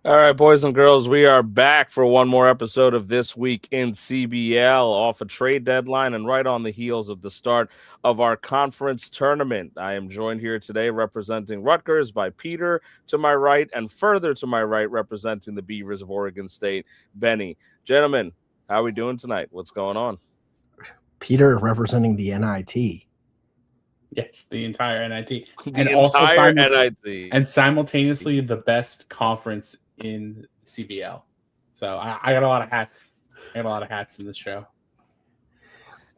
All right, boys and girls, we are back for one more episode of This Week in CBL off a trade deadline and right on the heels of the start of our conference tournament. I am joined here today representing Rutgers by Peter to my right and further to my right representing the Beavers of Oregon State, Benny. Gentlemen, how are we doing tonight? What's going on? Peter representing the NIT. Yes, the entire NIT. NIT. And simultaneously the best conference in CBL. So I got a lot of hats. I got a lot of hats in this show.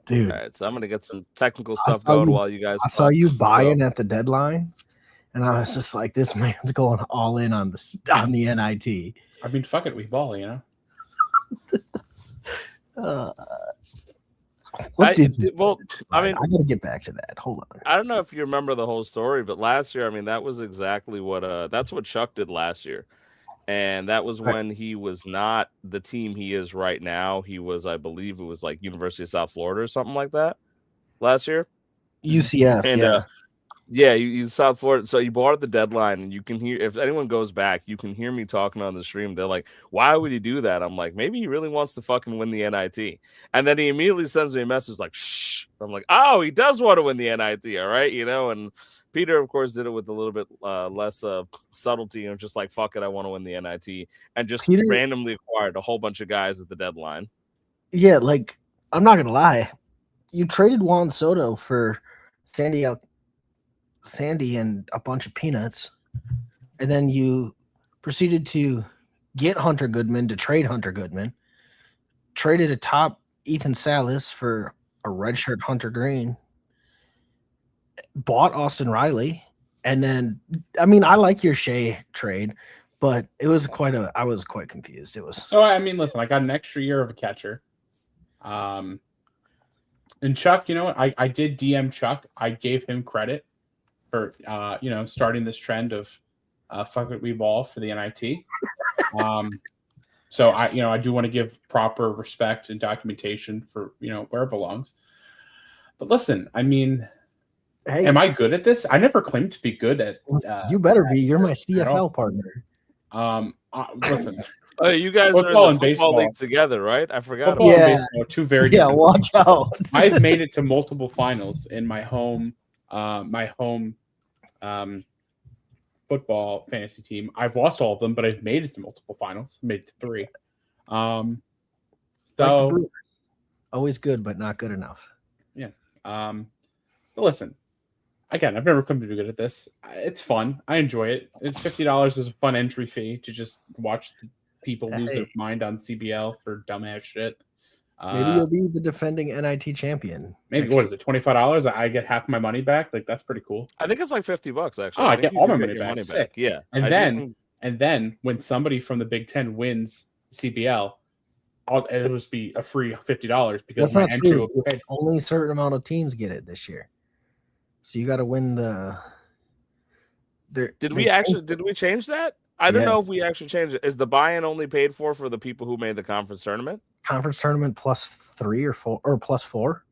Dude. All right, so I'm going to get some technical stuff going while you guys I saw you buying at the deadline, and I was just like, this man's going all in on the NIT. I mean, fuck it, we ball, you know? I gotta get back to that. Hold on. I don't know if you remember the whole story, but last year, I mean, that was exactly that's what Chuck did last year. And that was when he was not the team he is right now. He was, I believe it was like University of South Florida or something like that last year. UCF, and, yeah, you South Florida. So you bought at the deadline, and you can hear, if anyone goes back, you can hear me talking on the stream. They're like, why would he do that? I'm like, maybe he really wants to fucking win the NIT. And then he immediately sends me a message like, shh. I'm like, oh, he does want to win the NIT, all right? You know, and Peter, of course, did it with a little bit less subtlety and just like, fuck it, I want to win the NIT. And just randomly acquired a whole bunch of guys at the deadline. Yeah, like, I'm not going to lie. You traded Juan Soto for Sandy and a bunch of peanuts, and then you proceeded to get Hunter Goodman to trade Hunter Goodman, traded a top Ethan Salas for a redshirt Hunter Green, bought Austin Riley, and then, I mean, I like your Shea trade, but it was I was quite confused. It was so. I mean, listen, I got an extra year of a catcher. And Chuck, you know what? I did DM Chuck. I gave him credit for starting this trend of fuck it, we ball for the NIT. So I do want to give proper respect and documentation for where it belongs. But listen, I mean, hey, am I good at this? I never claimed to be good at. You better be. You're my CFL partner. Listen. You guys are in the football league together, right? I forgot. Football and baseball, two very different watch out. I've made it to multiple finals in my home football fantasy team. I've lost all of them, but I've made it to multiple finals. Made it to 3. So always good, but not good enough. Yeah. But listen, again, I've never come to be good at this. It's fun. I enjoy it. It's $50 is a fun entry fee to just watch people lose their mind on CBL for dumbass shit. Maybe you'll be the defending NIT champion. Maybe what is it? $25? I get half my money back. Like, that's pretty cool. I think it's like $50 actually. Oh, I get all my money back. Yeah. And then when somebody from the Big Ten wins CBL, it'll just be a free $50 because that's not true. Only a certain amount of teams get it this year. So you got to win the. Did we change that? I don't know if we actually changed it. Is the buy-in only paid for the people who made the conference tournament? Conference tournament plus 3 or 4 or plus 4?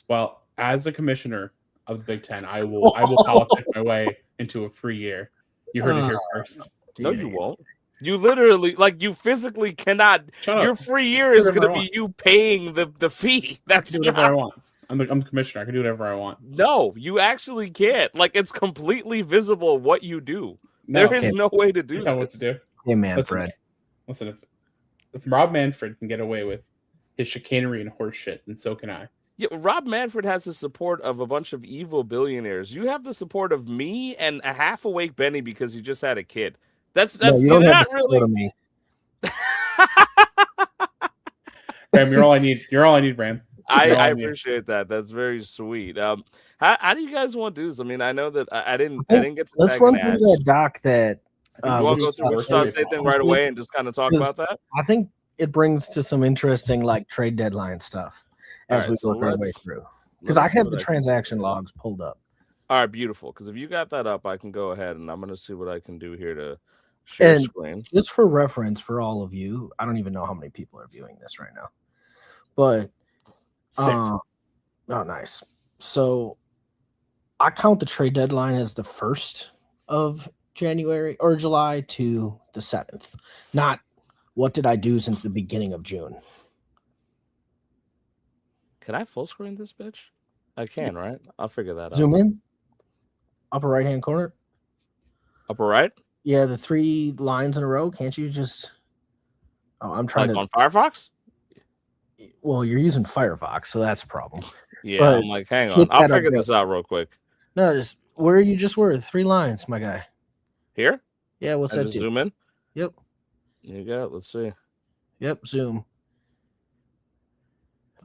Well, as a commissioner of the Big Ten, I will politic my way into a free year. You heard it here first. No, you won't. You literally, you physically cannot. Your free year is going to be you paying the fee. That's do whatever I want. I'm the commissioner. I can do whatever I want. No, you actually can't. It's completely visible what you do. There is no way to do that. Tell what to do. Hey, Manfred. Listen, if Rob Manfred can get away with his chicanery and horse shit, then so can I. Yeah, Rob Manfred has the support of a bunch of evil billionaires. You have the support of me and a half-awake Benny because you just had a kid. That's you don't have the support of me. Ram, you're all I need. You're all I need, Ram. I appreciate that. That's very sweet. How do you guys want to do this? I mean, I know that I didn't get to. Let's run through that doc that. You want to go through the state thing right away and just kind of talk about that? I think it brings to some interesting trade deadline stuff as we work our way through. Because I have the transaction logs pulled up. All right, beautiful. Because if you got that up, I can go ahead and I'm going to see what I can do here to share screen. Just for reference for all of you, I don't even know how many people are viewing this right now, but 6. Oh, nice. So I count the trade deadline as the first of January or July to the 7th. Not what did I do since the beginning of June. Can I full screen this bitch? I can, right? I'll figure that out. Zoom in. Upper right hand corner. Upper right? Yeah, the 3 lines in a row. Can't you just? Oh, I'm trying Like to. on Firefox? Well, you're using Firefox, so that's a problem. Yeah, But I'm like, hang on. hit I'll that up figure there. this out real quick. No, just where you just were. 3 lines, my guy. Here? Yeah, what's And that just do? zoom in? Yep. You got it. Let's see. Yep, zoom.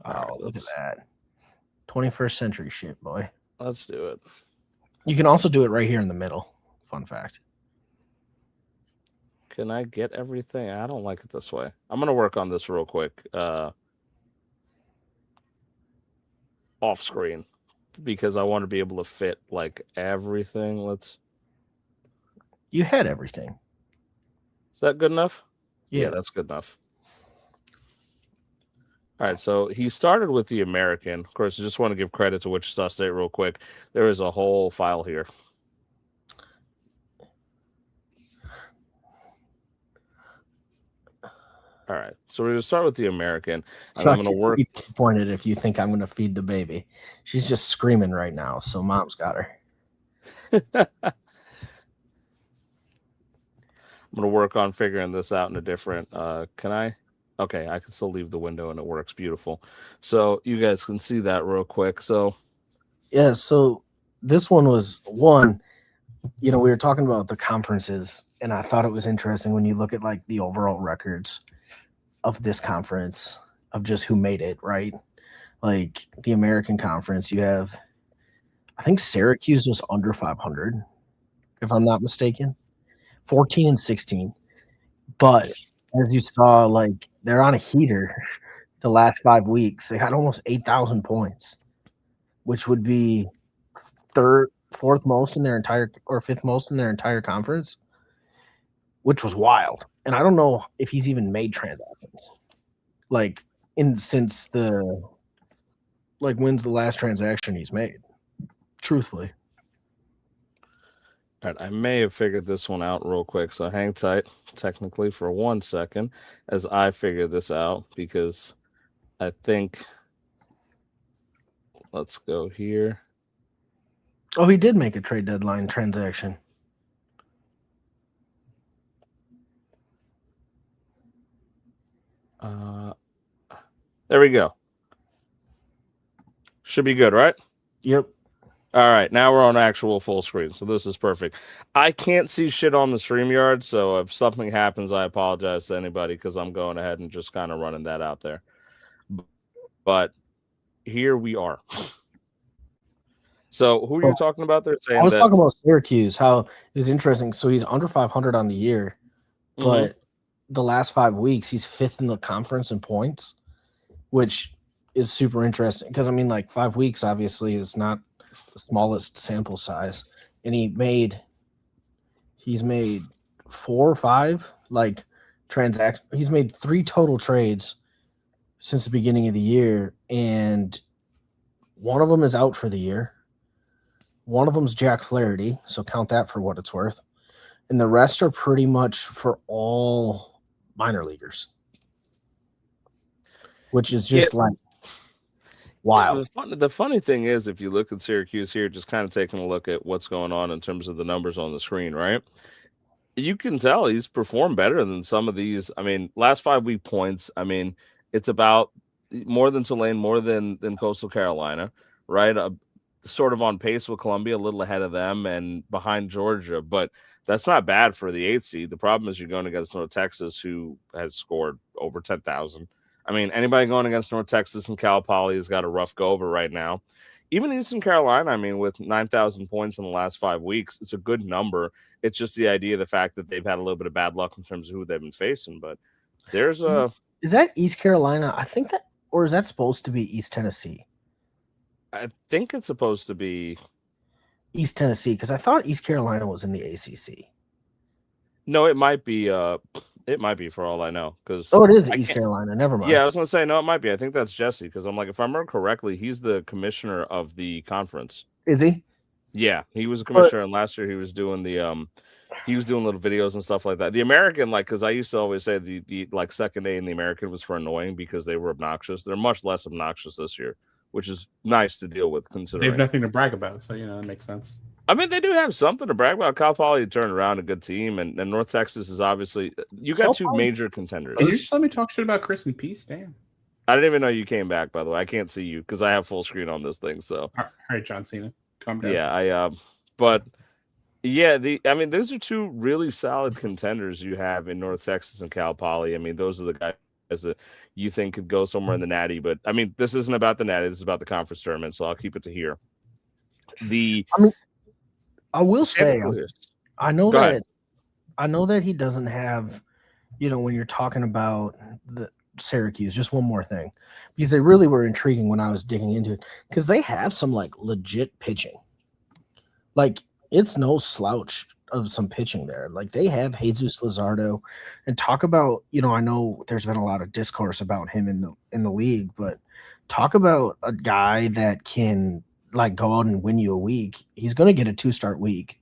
All right, Look at that. 21st century shit, boy. Let's do it. You can also do it right here in the middle. Fun fact. Can I get everything? I don't like it this way. I'm going to work on this real quick. Off screen. Because I want to be able to fit like everything. You had everything. Is that good enough? Yeah, that's good enough. All right, so he started with the American. Of course, I just want to give credit to Wichita State real quick. There is a whole file here. All right, so we're going to start with the American. And I'm going to work. Be disappointed if you think I'm going to feed the baby. She's just screaming right now, so mom's got her. I'm going to work on figuring this out in a different. Can I? Okay, I can still leave the window and it works beautiful. So you guys can see that real quick. So yeah, so this one was one. We were talking about the conferences, and I thought it was interesting when you look at like the overall records of this conference of just who made it, right? Like the American Conference, you have, I think Syracuse was under 500, if I'm not mistaken, 14-16. But as you saw, like they're on a heater the last 5 weeks. They had almost 8,000 points, which would be fourth most in their entire, or fifth most in their entire conference, which was wild. And I don't know if he's even made transactions. Like since when's the last transaction he's made? Truthfully. all right, I may have figured this one out real quick. So hang tight technically for 1 second as I figure this out, because I think, let's go here. Oh, he did make a trade deadline transaction. There we go. Should be good, right? Yep. All right, now we're on actual full screen, so this is perfect. I can't see shit on the StreamYard, so if something happens, I apologize to anybody because I'm going ahead and just kind of running that out there. But here we are. So who are you talking about there? I was talking about Syracuse, how it's interesting. So he's under 500 on the year, but the last 5 weeks, he's fifth in the conference in points, which is super interesting because, I mean, like 5 weeks obviously is not the smallest sample size. And he's made 4 or 5 like transactions. He's made 3 total trades since the beginning of the year, and one of them is out for the year. One of them's Jack Flaherty, so count that for what it's worth. And the rest are pretty much for all minor leaguers, which is just like wild. The funny thing is, if you look at Syracuse here, just kind of taking a look at what's going on in terms of the numbers on the screen, right? You can tell he's performed better than some of these. I mean, last 5 week points, I mean, it's about more than Tulane, more than Coastal Carolina, right? Sort of on pace with Columbia, a little ahead of them and behind Georgia, but that's not bad for the 8th seed. The problem is you're going against North Texas, who has scored over 10,000. I mean, anybody going against North Texas and Cal Poly has got a rough go over right now. Even Eastern Carolina, I mean, with 9,000 points in the last 5 weeks, it's a good number. It's just the idea of the fact that they've had a little bit of bad luck in terms of who they've been facing. But there's a... Is that East Carolina? I think that, or is that supposed to be East Tennessee? I think it's supposed to be East Tennessee, because I thought East Carolina was in the ACC. No, it might be for all I know. Because it is East Carolina. Never mind. Yeah, I was gonna say no, it might be. I think that's Jesse, because I'm like, if I remember correctly, he's the commissioner of the conference. Is he? Yeah, he was a commissioner, and last year he was doing the he was doing little videos and stuff like that. The American, like, because I used to always say the like second A in the American was for annoying because they were obnoxious. They're much less obnoxious this year, which is nice to deal with They considering have nothing to brag about, so that makes sense. I mean, they do have something to brag about. Cal Poly turned around a good team, and North Texas is obviously you got Cal two Poly- major contenders. Can you just let me talk shit about Chris and Peace? Damn. I didn't even know you came back. By the way, I can't see you because I have full screen on this thing. So All right, John Cena, calm down. yeah, but yeah, I mean, those are two really solid contenders you have in North Texas and Cal Poly. I mean, those are the guys that you think could go somewhere in the Natty. But I mean, this isn't about the Natty. This is about the conference tournament. So I'll keep it to here. I will say, I know Go ahead. that he doesn't have, when you're talking about the Syracuse, just one more thing, because they really were intriguing when I was digging into it, because they have some like legit pitching. Like it's no slouch of some pitching there. Like they have Jesus Luzardo, and talk about, I know there's been a lot of discourse about him in the league, but talk about a guy that can like go out and win you a week. He's going to get a 2-start week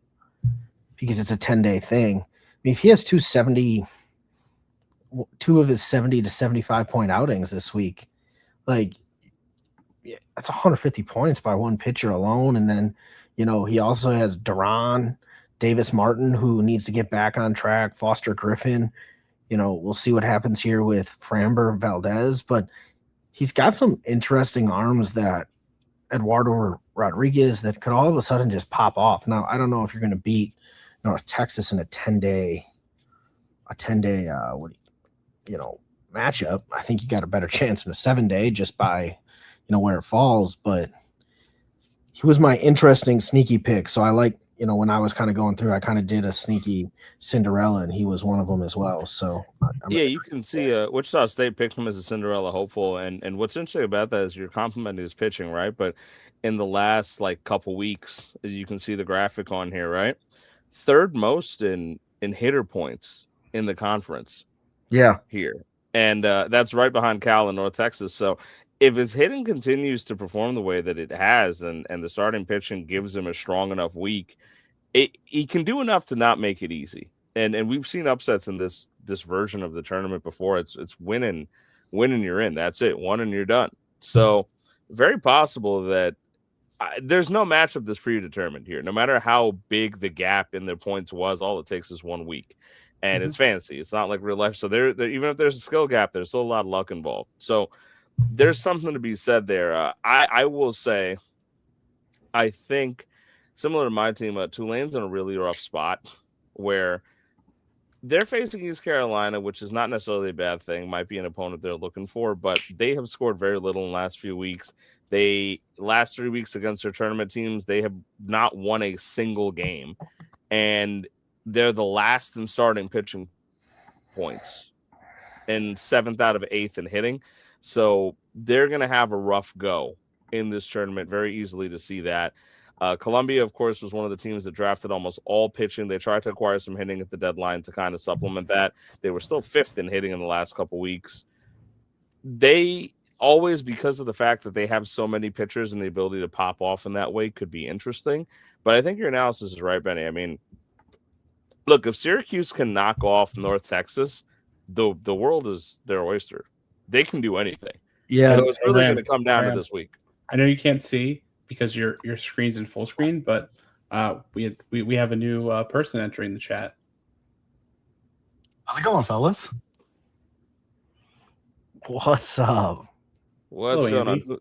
because it's a 10-day thing. I mean, if he has 270, two of his 70 to 75 point outings this week, like that's 150 points by one pitcher alone. And then, he also has Duran, Davis Martin, who needs to get back on track, Foster Griffin. We'll see what happens here with Framber Valdez, but he's got some interesting arms that Eduardo Rodriguez that could all of a sudden just pop off. Now, I don't know if you're going to beat North Texas in a 10-day matchup. I think you got a better chance in a 7-day just by, where it falls. But he was my interesting sneaky pick. So I like, when I was kind of going through, I kind of did a sneaky Cinderella, and he was one of them as well. So you can see Wichita State picked him as a Cinderella hopeful, and what's interesting about that is you're complimenting his pitching, right? But in the last like couple weeks, you can see the graphic on here, right? Third most in hitter points in the conference. Yeah, here, and that's right behind Cal and North Texas. So if his hitting continues to perform the way that it has, and the starting pitching gives him a strong enough week, he can do enough to not make it easy. And we've seen upsets in this version of the tournament before. It's winning, you're in. That's it, one and you're done. So very possible that there's no matchup that's predetermined here. No matter how big the gap in their points was, all it takes is 1 week. And it's fantasy. It's not like real life. So there, even if there's a skill gap, there's still a lot of luck involved. So there's something to be said there. I will say, I think similar to my team, Tulane's in a really rough spot where they're facing East Carolina, which is not necessarily a bad thing. Might be an opponent they're looking for, but they have scored very little in the last few weeks. Last 3 weeks against their tournament teams, they have not won a single game. And they're the last in starting pitching points and 7th out of 8th in hitting. So they're going to have a rough go in this tournament, very easily to see that. Columbia, of course, was one of the teams that drafted almost all pitching. They tried to acquire some hitting at the deadline to kind of supplement that. They were still 5th in hitting in the last couple weeks. They always, because of the fact that they have so many pitchers and the ability to pop off in that way, could be interesting. But I think your analysis is right, Benny. I mean, look, if Syracuse can knock off North Texas, the world is their oyster. They can do anything. Yeah. So it's really going to come down to this week. I know you can't see because your screen's in full screen, but we have a new person entering the chat. How's it going, fellas? What's up? What's Hello, going Andy. on?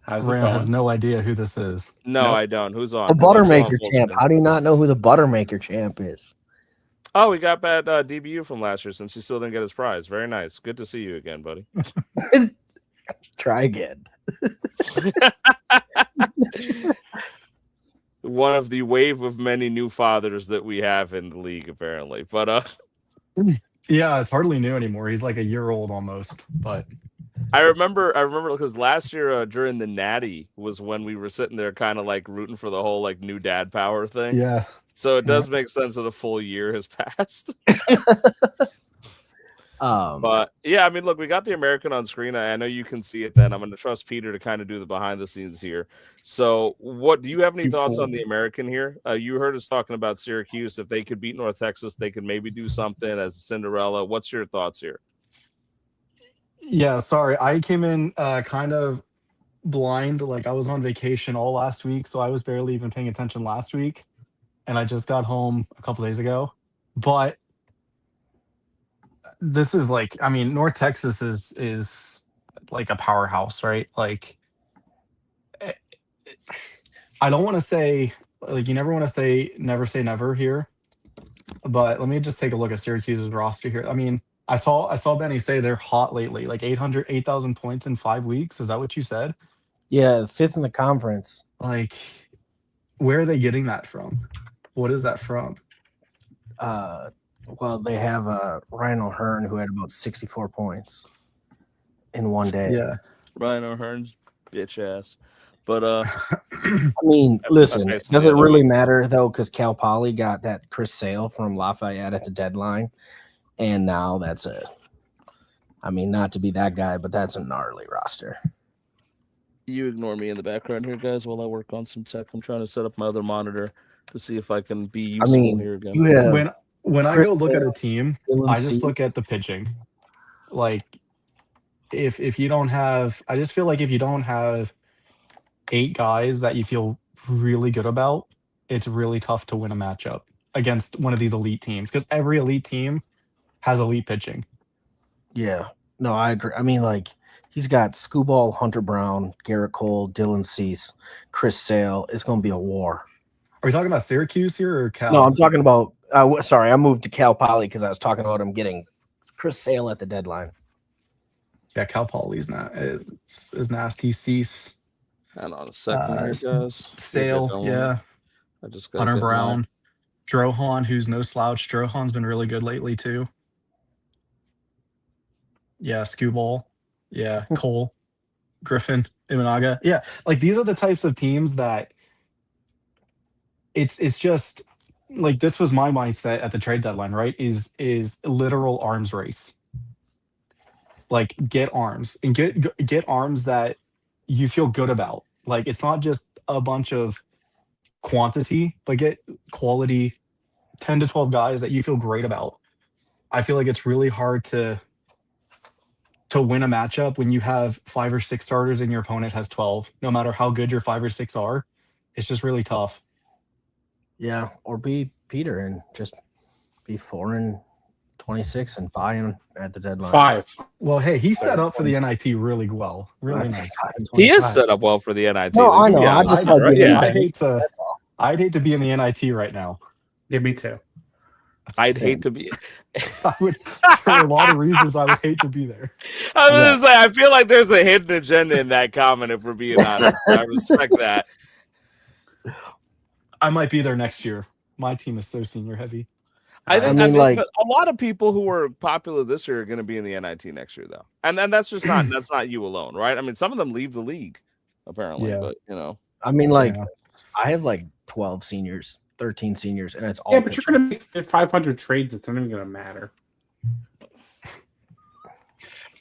How's it Rhea going? has no idea who this is. No, Nope. I don't. Who's on? The 'Cause I'm still on Buttermaker full champ. screen. How do you not know who the Buttermaker champ is? Oh, we got bad DBU from last year since he still didn't get his prize. Very nice. Good to see you again, buddy. Try again. One of the wave of many new fathers that we have in the league, apparently. But Yeah, it's hardly new anymore. He's like a year old almost. But I remember because last year during the Natty was when we were sitting there kind of like rooting for the whole like new dad power thing. yeah, So it does make sense that a full year has passed. But yeah, I mean, look, we got the American on screen. I know you can see it. Then I'm going to trust Peter to kind of do the behind the scenes here. So, what do you have any thoughts on the American here? You heard us talking about Syracuse. If they could beat North Texas, they could maybe do something as a Cinderella. What's your thoughts here? Yeah, sorry. I came in kind of blind. Like I was on vacation all last week, so I was barely even paying attention last week. And I just got home a couple days ago. But this is like, I mean, North Texas is like a powerhouse, right? Like eh, I don't want to say like you never want to say never here, but let me just take a look at Syracuse's roster here. I mean, I saw Benny say they're hot lately, like 8,000 points in 5 weeks. Is that what you said? Yeah, 5th in the conference. Like, where are they getting that from? What is that from? Well, they have Ryan O'Hearn, who had about 64 points in one day. Yeah. Ryan O'Hearn's bitch ass. But I mean, listen, does it really matter though? Because Cal Poly got that Chris Sale from Lafayette at the deadline, and now that's a. I mean, not to be that guy, but that's a gnarly roster. You ignore me in the background here, guys, while I work on some tech. I'm trying to set up my other monitor to see if I can be useful here again. You have When I Chris go look Sale, at a team, I just look at the pitching. Like, if you don't have, I just feel like if you don't have 8 guys that you feel really good about, it's really tough to win a matchup against one of these elite teams because every elite team has elite pitching. Yeah, no, I agree. I mean, like he's got Scooball, Hunter Brown, Garrett Cole, Dylan Cease, Chris Sale. It's going to be a war. Are we talking about Syracuse here or Cal? No, I'm talking about. Sorry, I moved to Cal Poly because I was talking about him getting Chris Sale at the deadline. Yeah, Cal Poly's not is nasty. Cease. Hang on a second here, guys. Sale, yeah. I just got Hunter Brown. Drohan, who's no slouch. Drohan's been really good lately, too. Yeah, Scooball. Yeah, Cole. Griffin. Imanaga. Yeah, like these are the types of teams that it's just like this was my mindset at the trade deadline, right? Is literal arms race. Like get arms and get arms that you feel good about. Like it's not just a bunch of quantity, but get quality 10 to 12 guys that you feel great about. I feel like it's really hard to win a matchup when you have 5 or 6 starters and your opponent has 12. No matter how good your 5 or 6 are, it's just really tough. Yeah, or be Peter and just be 4-26 and buying at the deadline. 5. Well, hey, he's set up for the NIT really well. Really nice. He is set up well for the NIT. No, I know. Yeah, I just I'd hate to be in the NIT right now. Yeah, me too. I'd hate to be. I would. For a lot of reasons, I would hate to be there. I was gonna say, I feel like there's a hidden agenda in that comment. If we're being honest, I respect that. I might be there next year. My team is so senior heavy. I mean, like a lot of people who were popular this year are going to be in the NIT next year, though, and then that's just not you alone, right? I mean, some of them leave the league apparently, but you know, I mean, like I have like 12 seniors, 13 seniors, and it's all but you're going to make 500 trades. It's not even going to matter.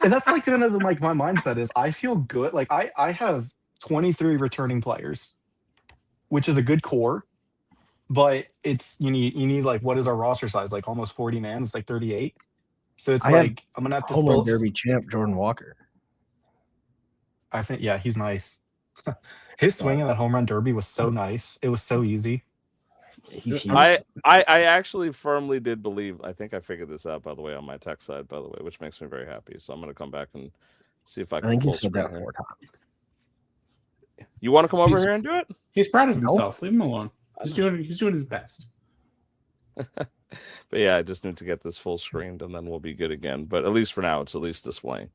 And that's like kind of like my mindset is I feel good. Like I have 23 returning players, which is a good core. But it's you need like what is our roster size? Like almost 40 man. It's like 38. So it's like I'm gonna have to home run derby champ Jordan Walker. I think he's nice. His swing in that home run derby was so nice. It was so easy. He's huge. I actually firmly did believe. I think I figured this out by the way on my tech side, by the way, which makes me very happy. So I'm gonna come back and see if I can. I think you said that 4 times. You want to come over here and do it? He's proud of himself. Leave him alone. He's doing his best. But yeah, I just need to get this full screened and then we'll be good again. But at least for now, it's at least displaying.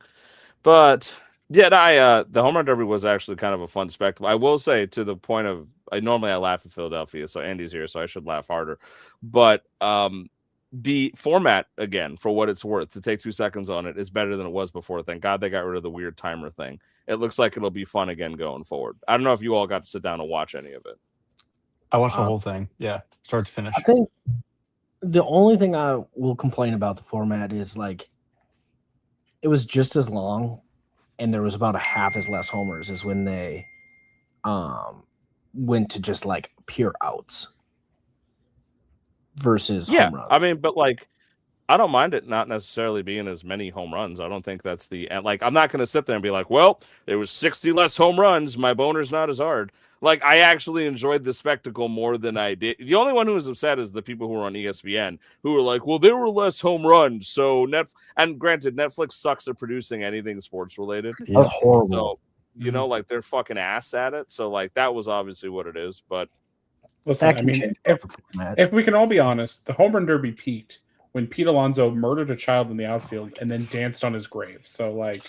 But yeah, the home run derby was actually kind of a fun spectacle. I will say to the point of normally I laugh at Philadelphia, so Andy's here, so I should laugh harder. But the format, again, for what it's worth, to take 2 seconds on it is better than it was before. Thank God they got rid of the weird timer thing. It looks like it'll be fun again going forward. I don't know if you all got to sit down and watch any of it. I watched the whole thing. Yeah, start to finish. I think the only thing I will complain about the format is like it was just as long, and there was about a half as less homers as when they went to just like pure outs versus home runs. I mean, but like, I don't mind it not necessarily being as many home runs. I don't think that's the and like I'm not going to sit there and be like, well, there was 60 less home runs. My boner's not as hard. Like I actually enjoyed the spectacle more than I did. The only one who was upset is the people who were on ESPN who were like, well, there were less home runs. So and granted, Netflix sucks at producing anything sports related. That was horrible. So, you know, like they're fucking ass at it. So like that was obviously what it is. But listen, I mean, if we can all be honest, the home run derby peaked when Pete Alonso murdered a child in the outfield and then danced on his grave. So like,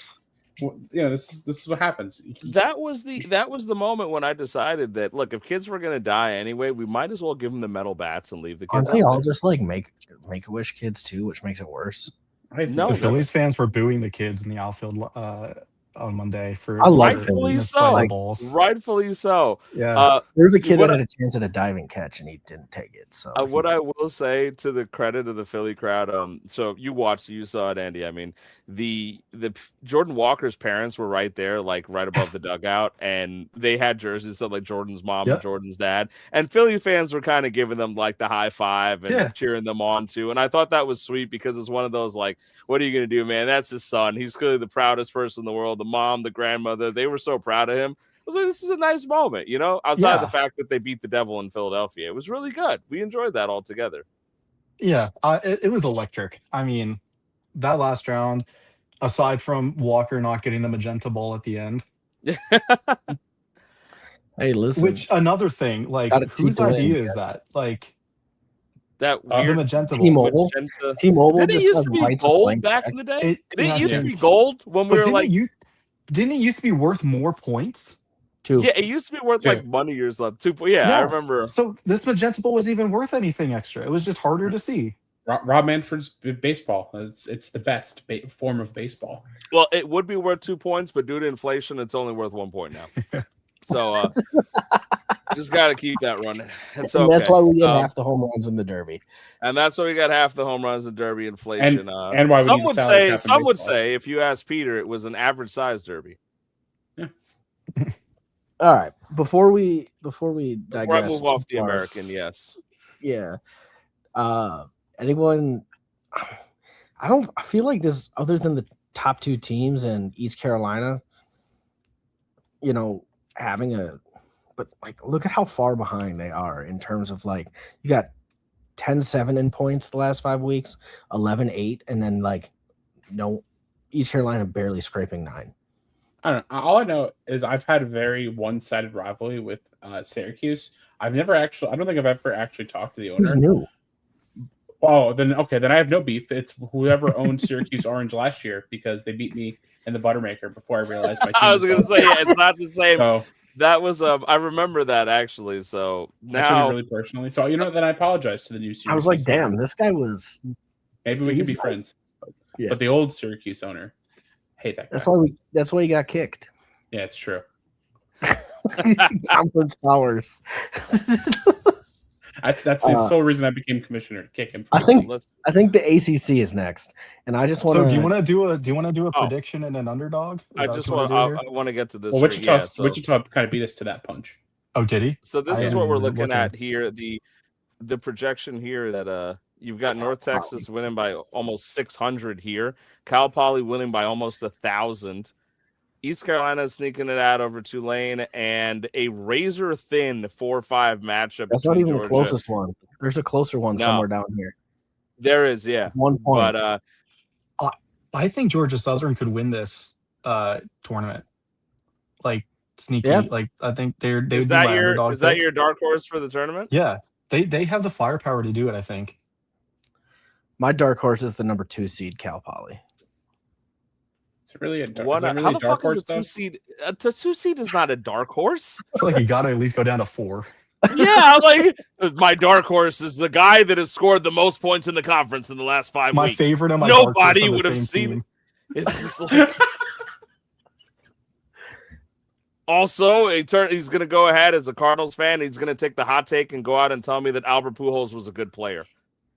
you know, this is what happens. That was the moment when I decided that look, if kids were gonna die anyway, we might as well give them the metal bats and leave the kids. Aren't they all just like Make-A-Wish kids too, which makes it worse? No, the Phillies fans were booing the kids in the outfield on Monday for rightfully so. Rightfully so. Yeah. There's a kid that had a chance at a diving catch and he didn't take it. So what I will say to the credit of the Philly crowd, so you saw it, Andy. I mean, the Jordan Walker's parents were right there, like right above the dugout, and they had jerseys that like Jordan's mom and Jordan's dad, and Philly fans were kind of giving them like the high five and cheering them on too. And I thought that was sweet because it's one of those like, what are you gonna do, man? That's his son. He's clearly the proudest person in the world. The mom, the grandmother, they were so proud of him. I was like, this is a nice moment, you know, outside of the fact that they beat the devil in Philadelphia. It was really good. We enjoyed that all together. Yeah, it was electric. I mean, that last round, aside from Walker not getting the magenta ball at the end. Hey, listen. Which another thing, like whose idea is that? Like that the magenta T-Mobile. T-Mobile didn't it used to be gold back in the day? It used to be gold when we were like. Didn't it used to be worth more points? Yeah, it used to be worth like money or something. Yeah, I remember. So this magenta ball wasn't even worth anything extra. It was just harder to see. Rob Manfred's baseball. It's the best form of baseball. Well, it would be worth 2 points, but due to inflation, it's only worth 1 point now. So just got to keep that running. And that's why we get half the home runs in the Derby. And that's why we got half the home runs in Derby inflation. And why some would say, if you ask Peter, it was an average size Derby. Yeah. All right. Before we digress, before I move off the American, yes. Yeah. Anyone? I feel like this, other than the top two teams and East Carolina, you know, but like, look at how far behind they are in terms of like, you got 10-7 in points the last 5 weeks, 11-8, and then like, no, East Carolina barely scraping 9. I don't know. All I know is I've had a very one-sided rivalry with Syracuse. I don't think I've ever actually talked to the owner. Who's new? Oh, then I have no beef. It's whoever owned Syracuse Orange last year because they beat me in the Buttermaker before I realized my team. I was going to say, it's not the same. So, that was I remember that actually. So now really personally. So then I apologize to the new Syracuse. I was like, damn, this guy was. Maybe we can be friends. Yeah. But the old Syracuse owner, hate that guy. That's why he got kicked. Yeah, it's true. Conference powers. That's the sole reason I became commissioner, to kick him. I think the ACC is next, and I just want to. So do you want to do a prediction and an underdog? I want to get to this. Well, Wichita kind of beat us to that punch. Oh, did he? So this is what we're looking at here. The projection here that you've got North Texas winning by almost 600 here, Cal Poly winning by almost 1,000. East Carolina sneaking it out over Tulane, and a razor thin 4-5 matchup. That's not even Georgia. The closest one. There's a closer one somewhere down here. There is, yeah. 1 point. But I think Georgia Southern could win this tournament. Like sneaky. Yeah. Like I think they're is that your dark horse for the tournament? Yeah. They have the firepower to do it, I think. My dark horse is the number 2 seed Cal Poly. Is it really a dark horse? How the fuck is a 2 seed? A 2 seed is not a dark horse. I feel like you got to at least go down to 4. Yeah, like my dark horse is the guy that has scored the most points in the conference in the last 5 weeks. My favorite of my nobody would have seen it. It's just like. Also, he's going to go ahead as a Cardinals fan. He's going to take the hot take and go out and tell me that Albert Pujols was a good player.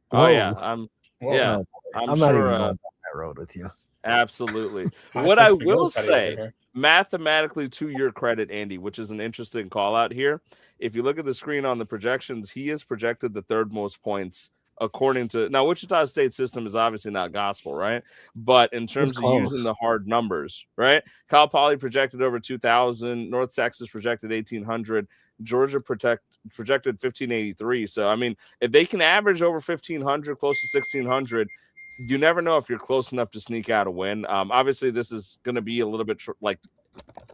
Whoa. Oh yeah, I'm not even going down that road with you. Absolutely. High What I flex will McGillicuddy over say, here. mathematically, to your credit, Andy, which is an interesting call out here. If you look at the screen on the projections, he is projected the third most points according to now. Wichita State system is obviously not gospel, right? But in terms of using close. the hard numbers, right? Cal Poly projected over 2,000, North Texas projected 1,800, Georgia projected 1,583. So I mean, if they can average over 1,500, close to 1,600. You never know if you're close enough to sneak out a win. Obviously, this is going to be a little bit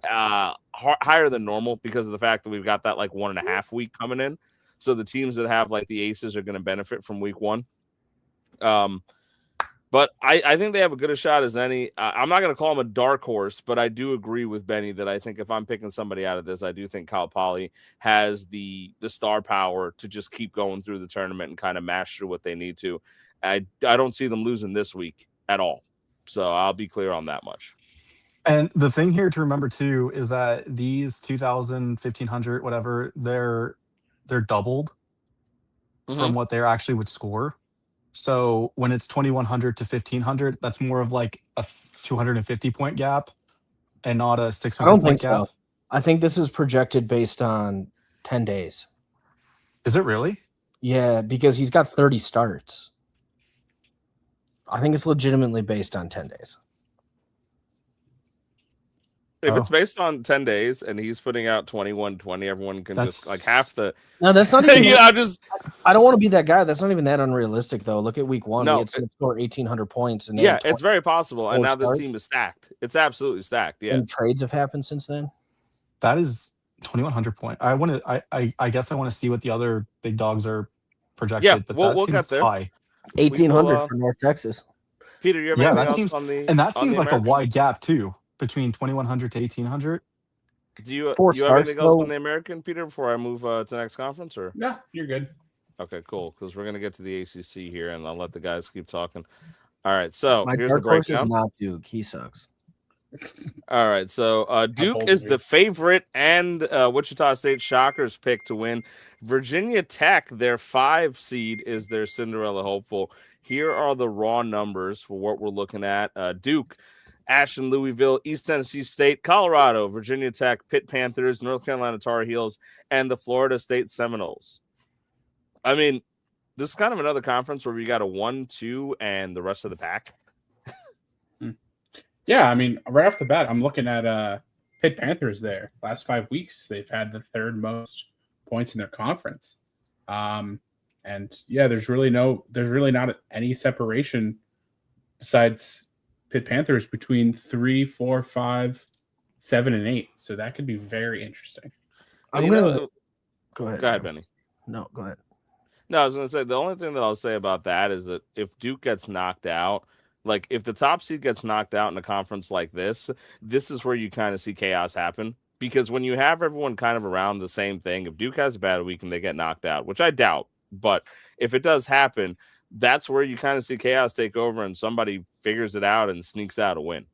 higher than normal because of the fact that we've got that like 1.5 week coming in. So the teams that have like the aces are going to benefit from week one. But I think they have a good a shot as any. I'm not going to call them a dark horse, but I do agree with Benny that I think if I'm picking somebody out of this, I do think Cal Poly has the star power to just keep going through the tournament and kind of mash through what they need to. I don't see them losing this week at all. So I'll be clear on that much. And the thing here to remember too is that these 2,000, 1,500, whatever, they're doubled from what they actually would score. So when it's 2,100 to 1,500, that's more of like a 250 point gap and not a 600 I don't point think gap. so. I think this is projected based on 10 days. Is it really? Yeah, because he's got 30 starts. I think it's legitimately based on 10 days. If it's based on 10 days and he's putting out 21-20, everyone can just like half the. No, that's not even. Yeah, I don't want to be that guy. That's not even that unrealistic, though. Look at week one. No, we had to score 1,800 points. And yeah, it's very possible. And now this starts. team is stacked. It's absolutely stacked. Yeah. And trades have happened since then. That is 2,100 point. I guess I want to see what the other big dogs are projected. Yeah, but we'll that seems get there. high. 1,800 for North Texas. Peter, you have anything else on the? And that seems like American? a wide gap too, between 2,100 to 1,800. Do you have starts, anything else on the American, Peter, before I move to the next conference? Or No, you're good. Okay, cool. Because we're gonna get to the ACC here, and I'll let the guys keep talking. All right, so My here's the dark horse breakdown. is not Duke. He sucks. All right, so Duke is the favorite, and Wichita State Shockers pick to win. Virginia Tech, their 5 seed, is their Cinderella hopeful. Here are the raw numbers for what we're looking at. Duke, Ashland, Louisville, East Tennessee State, Colorado, Virginia Tech, Pitt Panthers, North Carolina Tar Heels, and the Florida State Seminoles. I mean, this is kind of another conference where we got a 1, 2, and the rest of the pack. Yeah, I mean, right off the bat, I'm looking at Pitt Panthers there. Last 5 weeks, they've had the third most points in their conference. And yeah, there's really not any separation besides Pitt Panthers between 3, 4, 5, 7, and 8. So that could be very interesting. Go ahead. Go ahead, Benny. No, go ahead. No, I was going to say, the only thing that I'll say about that is that if Duke gets knocked out, like if the top seed gets knocked out in a conference like this is where you kind of see chaos happen. Because when you have everyone kind of around the same thing, if Duke has a bad week and they get knocked out, which I doubt, but if it does happen, that's where you kind of see chaos take over and somebody figures it out and sneaks out a win.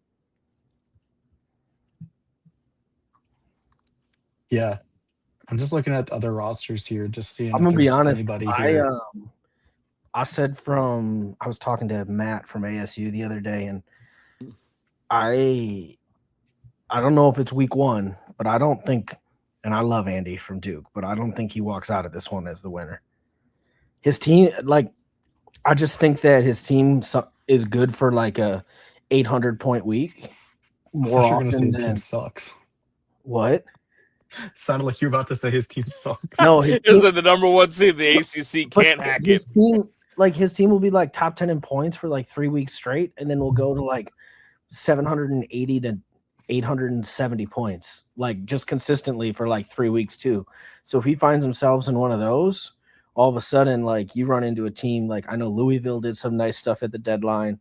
Yeah. I'm just looking at the other rosters here, just seeing. I'm gonna be honest. Anybody here. I said I was talking to Matt from ASU the other day, and I don't know if it's week one, but I don't think, and I love Andy from Duke, but I don't think he walks out of this one as the winner. His team, I just think that his team is good for like a 800 point week. More often than his team sucks. What? Sounded like you're about to say his team sucks. No, is it the number 1 seed? The ACC can't hack his it. Team, his team will be like top 10 in points for like 3 weeks straight, and then we'll go to like 780 to 870 points, like just consistently for like 3 weeks too. So if he finds himself in one of those, all of a sudden, like you run into a team like I know Louisville did some nice stuff at the deadline.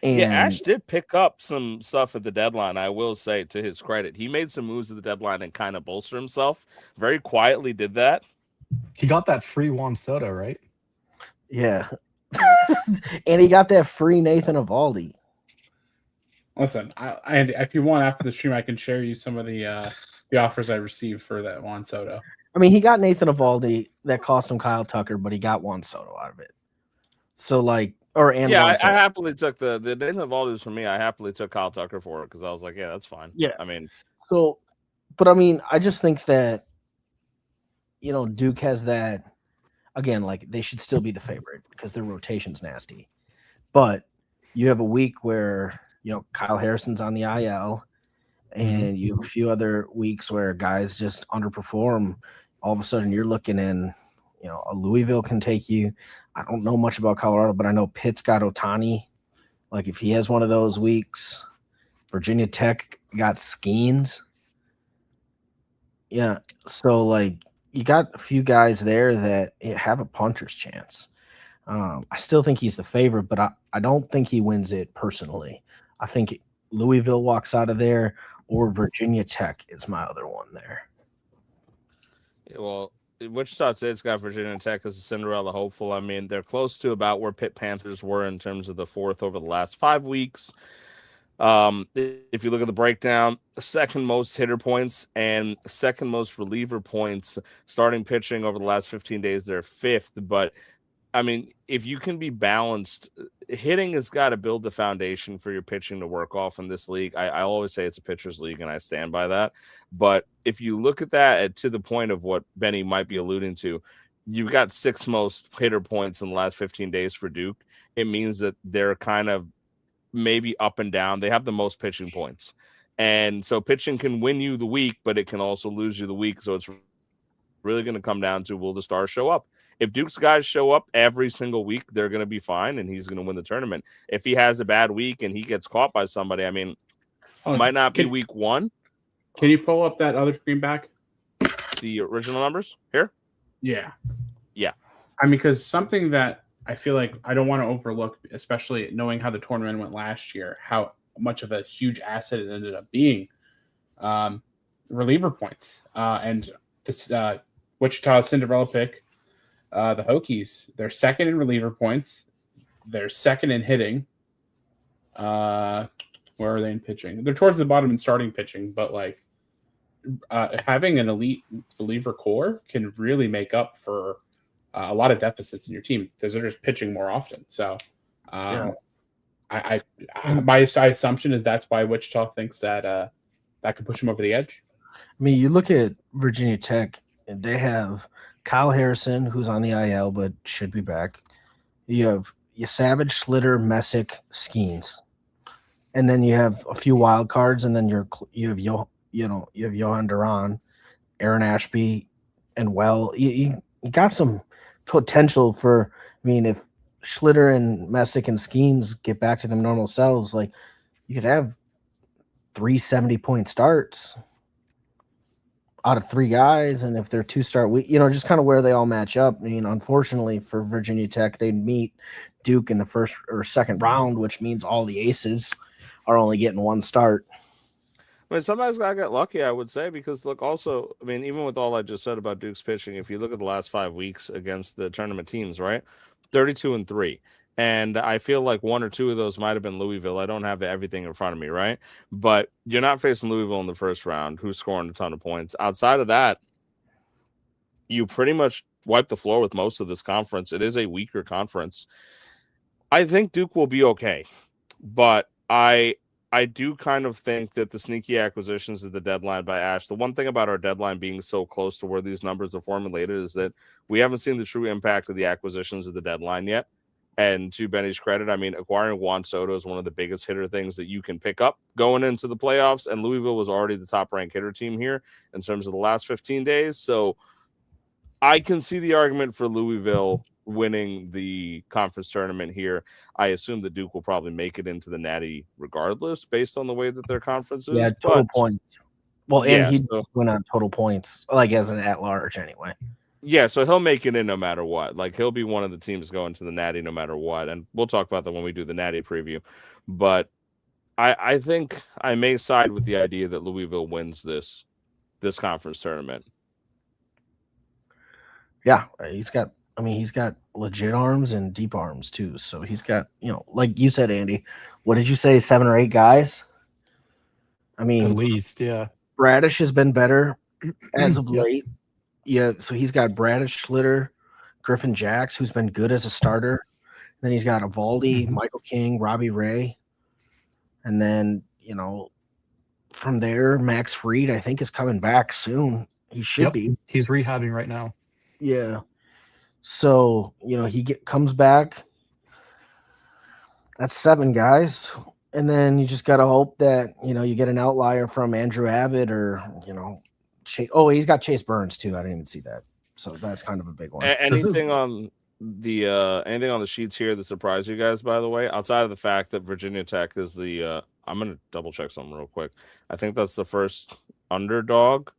And yeah, Ash did pick up some stuff at the deadline. I will say, to his credit, he made some moves at the deadline and kind of bolster himself. Very quietly did that. He got that free Juan Soto, right? Yeah, and he got that free Nathan Eovaldi. Listen, and if you want after the stream, I can share you some of the offers I received for that Juan Soto. I mean, he got Nathan Eovaldi that cost him Kyle Tucker, but he got Juan Soto out of it. So, like, And Yeah, I Lundstedt. happily took the Nathan Eovaldi's for me. I happily took Kyle Tucker for it because I was like, yeah, that's fine. Yeah. I mean, So, but I mean, I just think that Duke has that again. Like they should still be the favorite because their rotation's nasty. But you have a week where Kyle Harrison's on the IL, and you have a few other weeks where guys just underperform. All of a sudden, you're looking in. A Louisville can take you. I don't know much about Colorado, but I know Pitt's got Ohtani. Like if he has one of those weeks, Virginia Tech got Skeens. Yeah, so like you got a few guys there that have a puncher's chance. I still think he's the favorite, but I don't think he wins it personally. I think Louisville walks out of there, or Virginia Tech is my other one there. well, Wichita State's got Virginia Tech as a Cinderella hopeful. I mean, they're close to about where Pitt Panthers were in terms of the fourth over the last 5 weeks. If you look at the breakdown, the second most hitter points and second most reliever points starting pitching over the last 15 days, they're fifth. But I mean, if you can be balanced, hitting has got to build the foundation for your pitching to work off in this league. I always say it's a pitcher's league, and I stand by that. But if you look at that to the point of what Benny might be alluding to, you've got sixth most hitter points in the last 15 days for Duke. It means that they're kind of maybe up and down. They have the most pitching points. And so pitching can win you the week, but it can also lose you the week. So it's really going to come down to, will the stars show up? If Duke's guys show up every single week, they're going to be fine, and he's going to win the tournament. If he has a bad week and he gets caught by somebody, I mean, it might not be week one. Can you pull up that other screen back? The original numbers here? Yeah. Yeah. I mean, because something that I feel like I don't want to overlook, especially knowing how the tournament went last year, how much of a huge asset it ended up being, reliever points. And this Wichita Cinderella pick, the Hokies, they're second in reliever points. They're second in hitting. Where are they in pitching? They're towards the bottom in starting pitching, but like having an elite reliever core can really make up for a lot of deficits in your team because they're just pitching more often. So my assumption is that's why Wichita thinks that that could push them over the edge. I mean, you look at Virginia Tech, and they have Kyle Harrison, who's on the IL but should be back. You have Savage, Schlitter, Messick, Skeens, and then you have a few wild cards, and then you have Johan Duran, Aaron Ashby, and you got some potential for. I mean, if Schlitter and Messick and Skeens get back to their normal selves, like you could have 3 70-point starts out of 3 guys, and if they're 2-star week, just kind of where they all match up. I mean, unfortunately for Virginia Tech, they'd meet Duke in the first or second round, which means all the aces are only getting 1 start. I mean, somebody's got to get lucky, I would say, because look, also, I mean, even with all I just said about Duke's pitching, if you look at the last 5 weeks against the tournament teams, right, 32-3. And I feel like 1 or 2 of those might have been Louisville. I don't have everything in front of me, right? But you're not facing Louisville in the first round, who's scoring a ton of points. Outside of that, you pretty much wipe the floor with most of this conference. It is a weaker conference. I think Duke will be okay. But I do kind of think that the sneaky acquisitions at the deadline by Ash, the one thing about our deadline being so close to where these numbers are formulated is that we haven't seen the true impact of the acquisitions at the deadline yet. And to Benny's credit, I mean, acquiring Juan Soto is one of the biggest hitter things that you can pick up going into the playoffs. And Louisville was already the top-ranked hitter team here in terms of the last 15 days. So I can see the argument for Louisville winning the conference tournament here. I assume that Duke will probably make it into the Natty regardless based on the way that their conference is. Yeah, total points. Well, and Yeah, he just went on total points, like as an at-large anyway. Yeah, so he'll make it in no matter what. Like, he'll be one of the teams going to the Natty no matter what. And we'll talk about that when we do the Natty preview. But I think I may side with the idea that Louisville wins this conference tournament. Yeah, he's got legit arms and deep arms too. So he's got, like you said, Andy, what did you say, 7 or 8 guys? I mean, At least, yeah. Bradish has been better as of late. Yeah, so he's got Bradish, Schlitter, Griffin Jacks, who's been good as a starter, Then he's got Evaldi, Mhm. Michael King, Robbie Ray. And then, from there, Max Fried, I think, is coming back soon. He should Yep. be. He's rehabbing right now. Yeah. So, comes back. That's 7 guys. And then you just got to hope that, you get an outlier from Andrew Abbott or, he's got Chase Burns too. I didn't even see that. So that's kind of a big one. Anything on the sheets here that surprised you guys, by the way, outside of the fact that Virginia Tech is the I'm gonna double check something real quick. I think that's the first underdog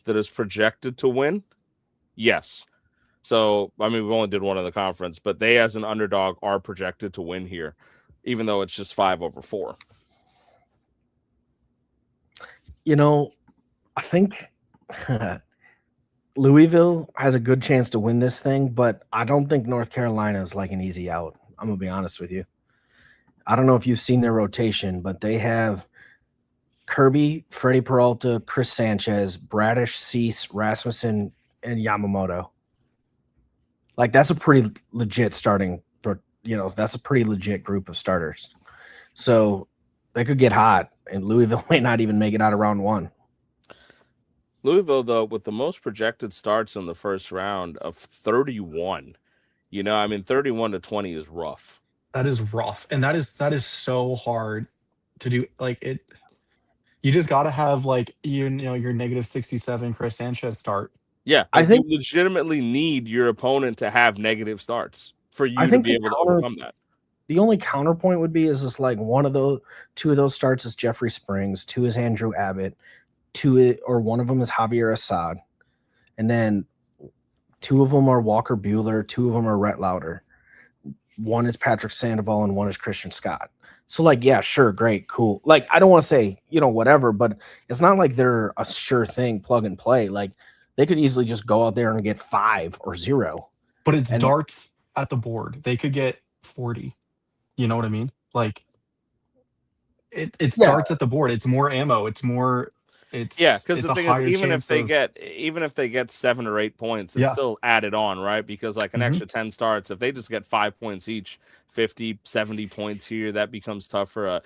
that is projected to win. Yes. So I mean, we've only did one in the conference, but they as an underdog are projected to win here, even though it's just 5/4. I think Louisville has a good chance to win this thing, but I don't think North Carolina is like an easy out. I'm going to be honest with you. I don't know if you've seen their rotation, but they have Kirby, Freddie Peralta, Chris Sanchez, Bradish, Cease, Rasmussen, and Yamamoto. Like, that's a pretty legit starting, that's a pretty legit group of starters. So they could get hot, and Louisville may not even make it out of round 1. Louisville, though, with the most projected starts in the first round of 31, 31-20 is rough. That is rough, and that is so hard to do. Like it, you just got to have your -67 Chris Sanchez start. Yeah, I think you legitimately need your opponent to have negative starts for you I to think be able to overcome that. The only counterpoint would be is just like two of those starts is Jeffrey Springs, 2 is Andrew Abbott, one of them is Javier Assad, and then 2 of them are Walker Buehler, 2 of them are Rhett Lauder, 1 is Patrick Sandoval, and 1 is Christian Scott. So yeah, sure, great, cool. Like, I don't want to say whatever, but it's not like they're a sure thing, plug and play. Like, they could easily just go out there and get 5 or 0. But it's darts at the board. They could get 40. You know what I mean? Like, it starts at the board. It's more ammo. It's more. Because the thing is, even if they get 7 or 8 points, it's still added on, right? Because like an extra 10 starts, if they just get 5 points each, 50, 70 points here, that becomes tougher.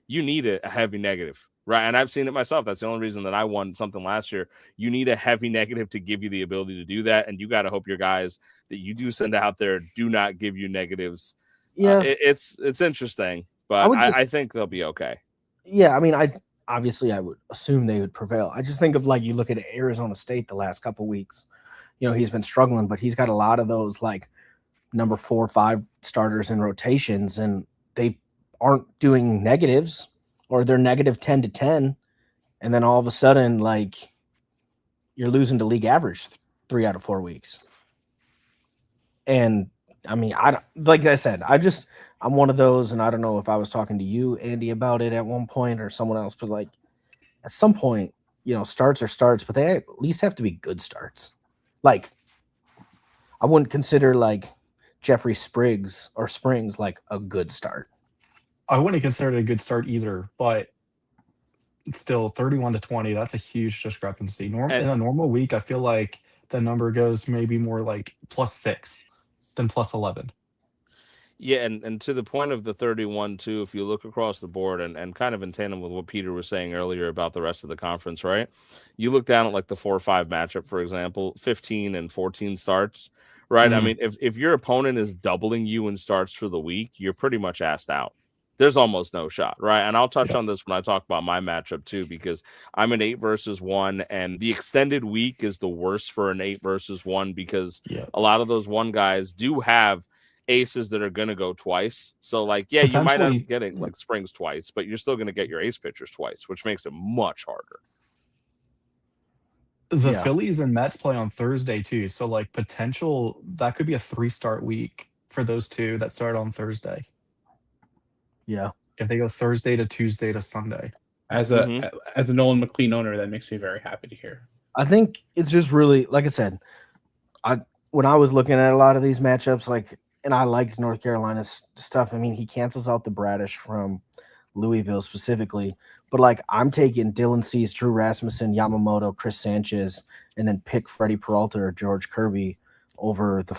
You need a heavy negative, right? And I've seen it myself. That's the only reason that I won something last year. You need a heavy negative to give you the ability to do that, and you got to hope your guys that you do send out there do not give you negatives. Yeah, it's interesting, but I think they'll be okay. Yeah, I mean, obviously I would assume they would prevail. I just think of you look at Arizona State the last couple weeks. He's been struggling, but he's got a lot of those number 4 or 5 starters in rotations, and they aren't doing negatives, or they're negative 10 to 10, and then all of a sudden you're losing to league average 3 out of 4 weeks. And I mean, like I said, I'm one of those, and I don't know if I was talking to you, Andy, about it at one point or someone else, but at some point, starts are starts, but they at least have to be good starts. I wouldn't consider Jeffrey Springs a good start. I wouldn't consider it a good start either, but it's still 31-20. That's a huge discrepancy. In a normal week, I feel like the number goes maybe more +6 than +11. Yeah, and to the point of the 31 too, if you look across the board and kind of in tandem with what Peter was saying earlier about the rest of the conference, right? You look down at the 4 or 5 matchup, for example, 15 and 14 starts, right? I mean, if your opponent is doubling you in starts for the week, you're pretty much asked out. There's almost no shot, right? And I'll touch on this when I talk about my matchup too, because I'm an 8 versus 1, and the extended week is the worst for an 8 versus 1 because a lot of those 1 guys do have aces that are going to go twice. So you might end up getting Springs twice, but you're still going to get your ace pitchers twice, which makes it much harder. The Phillies and Mets play on Thursday too. So potential, that could be a 3-start week for those 2 that start on Thursday. Yeah. If they go Thursday to Tuesday to Sunday. As a Nolan McLean owner, that makes me very happy to hear. I think it's just really, like I said, when I was looking at a lot of these matchups, and I liked North Carolina's stuff. I mean, he cancels out the Bradish from Louisville specifically, but I'm taking Dylan Cease, Drew Rasmussen, Yamamoto, Chris Sanchez, and then pick Freddie Peralta or George Kirby over the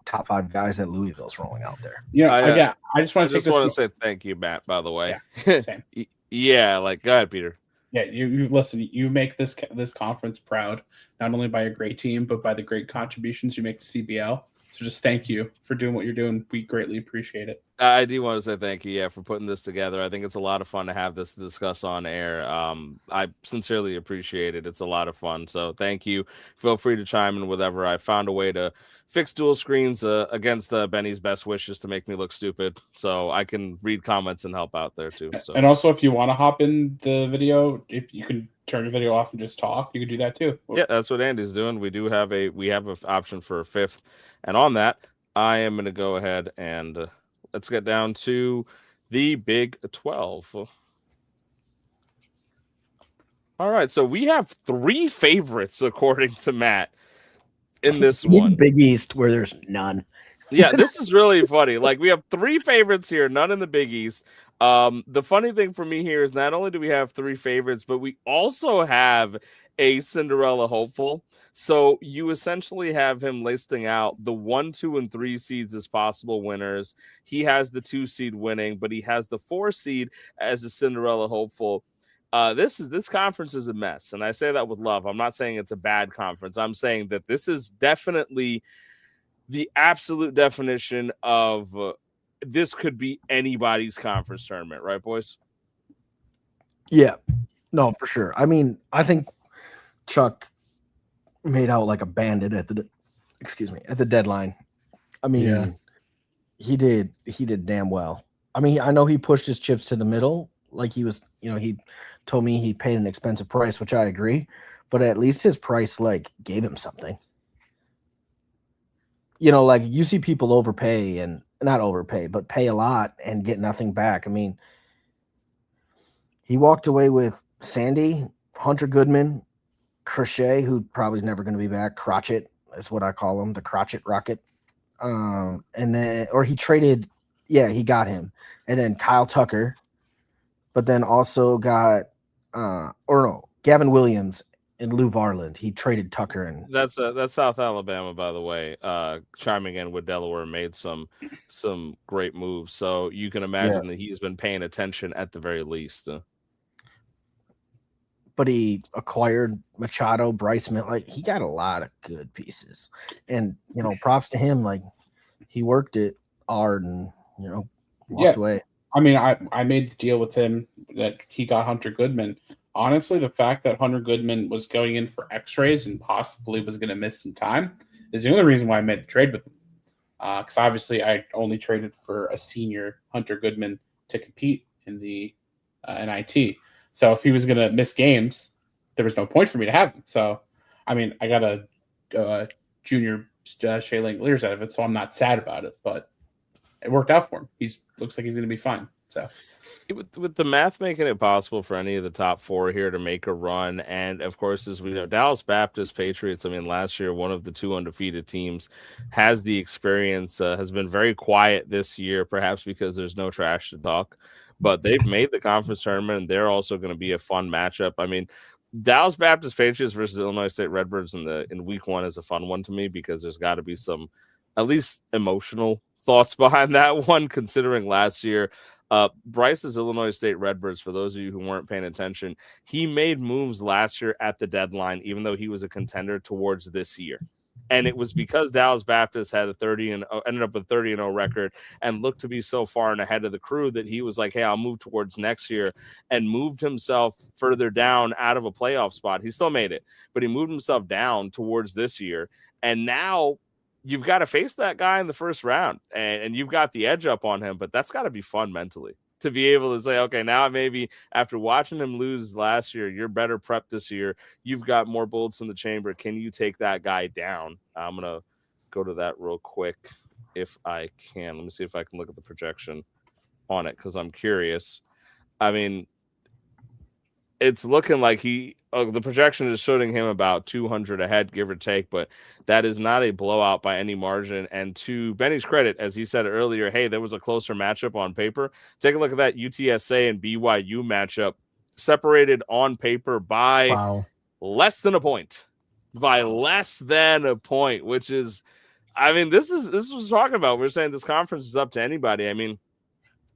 top five guys that Louisville's rolling out there. I just want to to say thank you, Matt, by the way. Yeah, same. Yeah, like, go ahead, Peter. Yeah, you listen. You make this conference proud, not only by a great team, but by the great contributions you make to CBL. So just thank you for doing what you're doing. We greatly appreciate it. I do want to say thank you, yeah, for putting this together. I think it's a lot of fun to have this to discuss on air. I sincerely appreciate it. It's a lot of fun. So thank you. Feel free to chime in whatever. I found a way to fix dual screens against Benny's best wishes to make me look stupid. So I can read comments and help out there too. So. And also, if you want to hop in the video, if you can turn your video off and just talk, you can do that too. Yeah, that's what Andy's doing. We have an option for a fifth. And on that, I am going to go ahead and let's get down to the Big 12. All right, so we have 3 favorites according to Matt in this one. Big East, where there's none. Yeah, this is really funny. Like, we have 3 favorites here, none in the Big East. The funny thing for me here is not only do we have 3 favorites, but we also have a Cinderella hopeful. So you essentially have him listing out the 1, 2, and 3 seeds as possible winners. He has the 2 seed winning, but he has the 4 seed as a Cinderella hopeful. This conference is a mess, and I say that with love. I'm not saying it's a bad conference. I'm saying that this is definitely the absolute definition of this could be anybody's conference tournament, right, boys? Yeah, no, for sure. I mean, I think Chuck made out like a bandit at the deadline. I mean, he did damn well. I mean, I know he pushed his chips to the middle, like he was, he told me he paid an expensive price, which I agree, but at least his price like gave him something. Like you see people overpay and not overpay, but pay a lot and get nothing back. I mean, he walked away with Sandy, Hunter Goodman, Crochet, who probably is never going to be back. Crotchet is what I call him, the Crotchet Rocket. And then, or he traded, he got him. And then Kyle Tucker, but then also got, Gavin Williams and Lou Varland. He traded Tucker, and that's South Alabama, by the way. Chiming in with Delaware made some great moves, so you can imagine that he's been paying attention at the very least. But he acquired Machado, Bryce Miller. Like he got a lot of good pieces, and props to him. Like he worked it hard, and walked away. I mean, I made the deal with him that he got Hunter Goodman. Honestly, the fact that Hunter Goodman was going in for x-rays and possibly was going to miss some time is the only reason why I made the trade with him. Because obviously I only traded for a senior Hunter Goodman to compete in the NIT. So if he was going to miss games, there was no point for me to have him. So, I mean, I got a junior Shea Langoliers out of it, so I'm not sad about it. But it worked out for him. Looks like he's going to be fine. So. With the math making it possible for any of the top 4 here to make a run, and of course, as we know, Dallas Baptist Patriots, I mean, last year, one of the 2 undefeated teams, has the experience, has been very quiet this year, perhaps because there's no trash to talk, but they've made the conference tournament, and they're also going to be a fun matchup. I mean, Dallas Baptist Patriots versus Illinois State Redbirds in week 1 is a fun one to me because there's got to be some at least emotional thoughts behind that one, considering last year. Bryce's Illinois State Redbirds, for those of you who weren't paying attention, he made moves last year at the deadline, even though he was a contender towards this year. And it was because Dallas Baptist had ended up with a 30-0 record and looked to be so far and ahead of the crew that he was like, hey, I'll move towards next year, and moved himself further down out of a playoff spot. He still made it, but he moved himself down towards this year. And now you've got to face that guy in the first round, and you've got the edge up on him, but that's got to be fun mentally to be able to say, okay, now maybe after watching him lose last year, you're better prepped this year. You've got more bullets in the chamber. Can you take that guy down? I'm going to go to that real quick if I can. Let me see if I can look at the projection on it because I'm curious. I mean, it's looking like the projection is showing him about 200 ahead, give or take, but that is not a blowout by any margin. And to Benny's credit, as he said earlier, hey, there was a closer matchup on paper. Take a look at that UTSA and BYU matchup, separated on paper by less than a point. By less than a point, which is I mean, this is what we're talking about. We're saying this conference is up to anybody. I mean,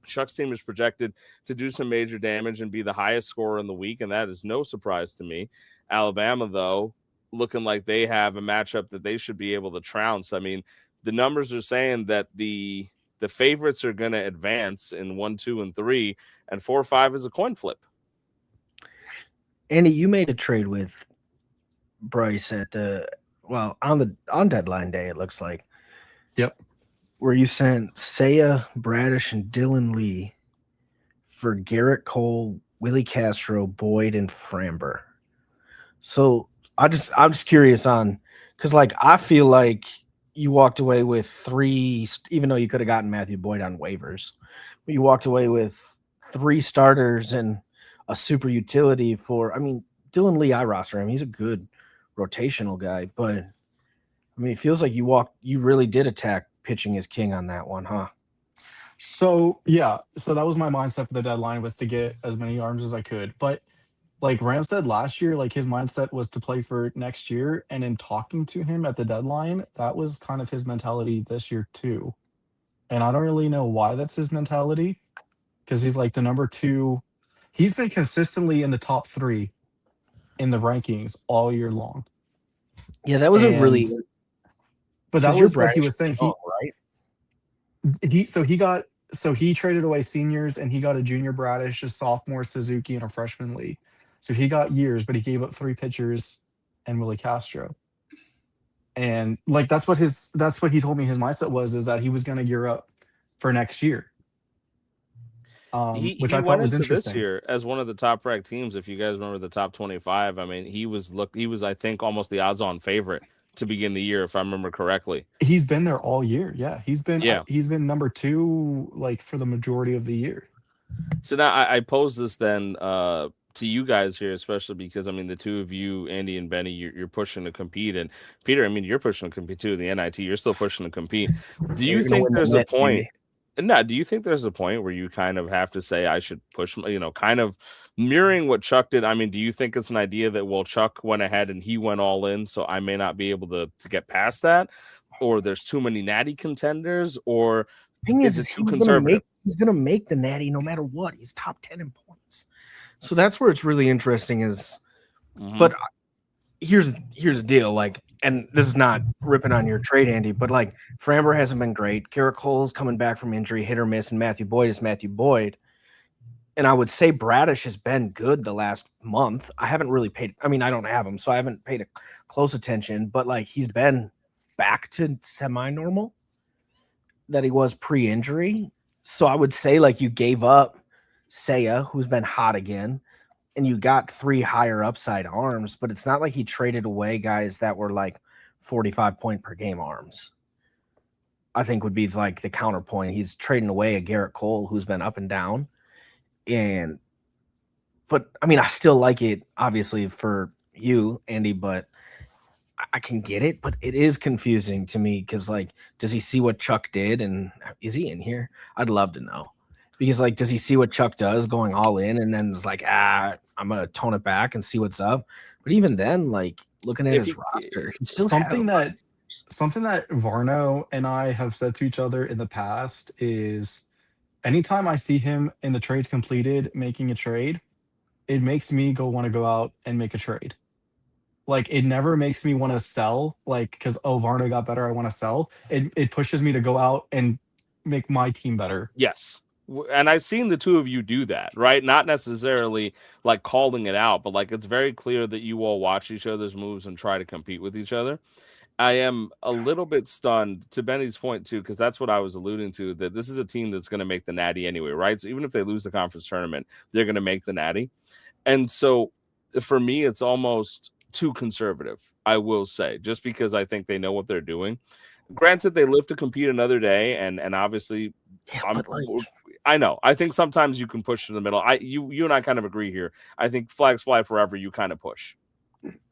Chuck's team is projected to do some major damage and be the highest scorer in the week, and that is no surprise to me. Alabama, though, looking like they have a matchup that they should be able to trounce. I mean, the numbers are saying that the favorites are going to advance in 1, 2, and 3, and 4, 5 is a coin flip. Andy, you made a trade with Bryce on deadline day, it looks like. Yep. Where you sent Saya, Bradish, and Dylan Lee for Garrett Cole, Willie Castro, Boyd, and Framber. So I'm just curious on, because like I feel like you walked away with 3, even though you could have gotten Matthew Boyd on waivers, but you walked away with 3 starters and a super utility for. I mean, Dylan Lee, I roster him. He's a good rotational guy, but I mean, it feels like you really did attack pitching is king on that one, huh? So yeah, so that was my mindset for the deadline, was to get as many arms as I could. But like Ram said last year, like his mindset was to play for next year. And in talking to him at the deadline, that was kind of his mentality this year too. And I don't really know why that's his mentality, because he's like the number 2. He's been consistently in the top 3 in the rankings all year long. Yeah, that was a really. But that was what he was saying. Right? He traded away seniors and he got a junior Bradish, a sophomore Suzuki, and a freshman Lee. So he got years, but he gave up 3 pitchers and Willie Castro. And like that's what he told me his mindset was, is that he was going to gear up for next year. Which I thought was interesting. This year as one of the top ranked teams. If you guys remember the top 25, I mean, he was I think almost the odds-on favorite to begin the year, if I remember correctly. He's been there all year. Yeah, he's been number 2 like for the majority of the year. So now I pose this then to you guys here, especially because I mean the two of you, Andy and Benny, you're pushing to compete, and Peter, I mean you're pushing to compete too. In the NIT, you're still pushing to compete. Do you think there's a point? No, do you think there's a point where you kind of have to say I should push, kind of mirroring what Chuck did? I mean, do you think it's an idea that, well, Chuck went ahead and he went all in, so I may not be able to get past that, or there's too many natty contenders, or thing is too conservative? He's going to make the natty no matter what. He's top 10 in points. So that's where it's really interesting is, but here's the deal. Like, and this is not ripping on your trade, Andy, but like Framber hasn't been great. Garrett Cole's coming back from injury, hit or miss, and Matthew Boyd is Matthew Boyd. And I would say Bradish has been good the last month. I haven't really paid. I mean, I don't have him, so I haven't paid close attention. But like he's been back to semi-normal that he was pre-injury. So I would say like you gave up Saya, who's been hot again, and you got 3 higher upside arms, but it's not like he traded away guys that were like 45 point per game arms. I think would be like the counterpoint. He's trading away a Garrett Cole who's been up and down. But I mean, I still like it, obviously, for you, Andy, but I can get it. But it is confusing to me because, like, does he see what Chuck did? And is he in here? I'd love to know. Because, like, does he see what Chuck does going all in and then it's like, I'm going to tone it back and see what's up? But even then, like, looking at his roster, he still something that Varno and I have said to each other in the past is anytime I see him in the trades completed making a trade, it makes me want to go out and make a trade. Like, it never makes me want to sell, like, because, Varno got better, I want to sell. It pushes me to go out and make my team better. Yes. And I've seen the two of you do that, right? Not necessarily like calling it out, but like it's very clear that you all watch each other's moves and try to compete with each other. I am a little bit stunned, to Benny's point too, because that's what I was alluding to, that this is a team that's going to make the natty anyway, right? So even if they lose the conference tournament, they're going to make the natty. And so for me, it's almost too conservative, I will say, just because I think they know what they're doing. Granted, they live to compete another day, and obviously, I know. I think sometimes you can push to the middle. You and I kind of agree here. I think flags fly forever. You kind of push.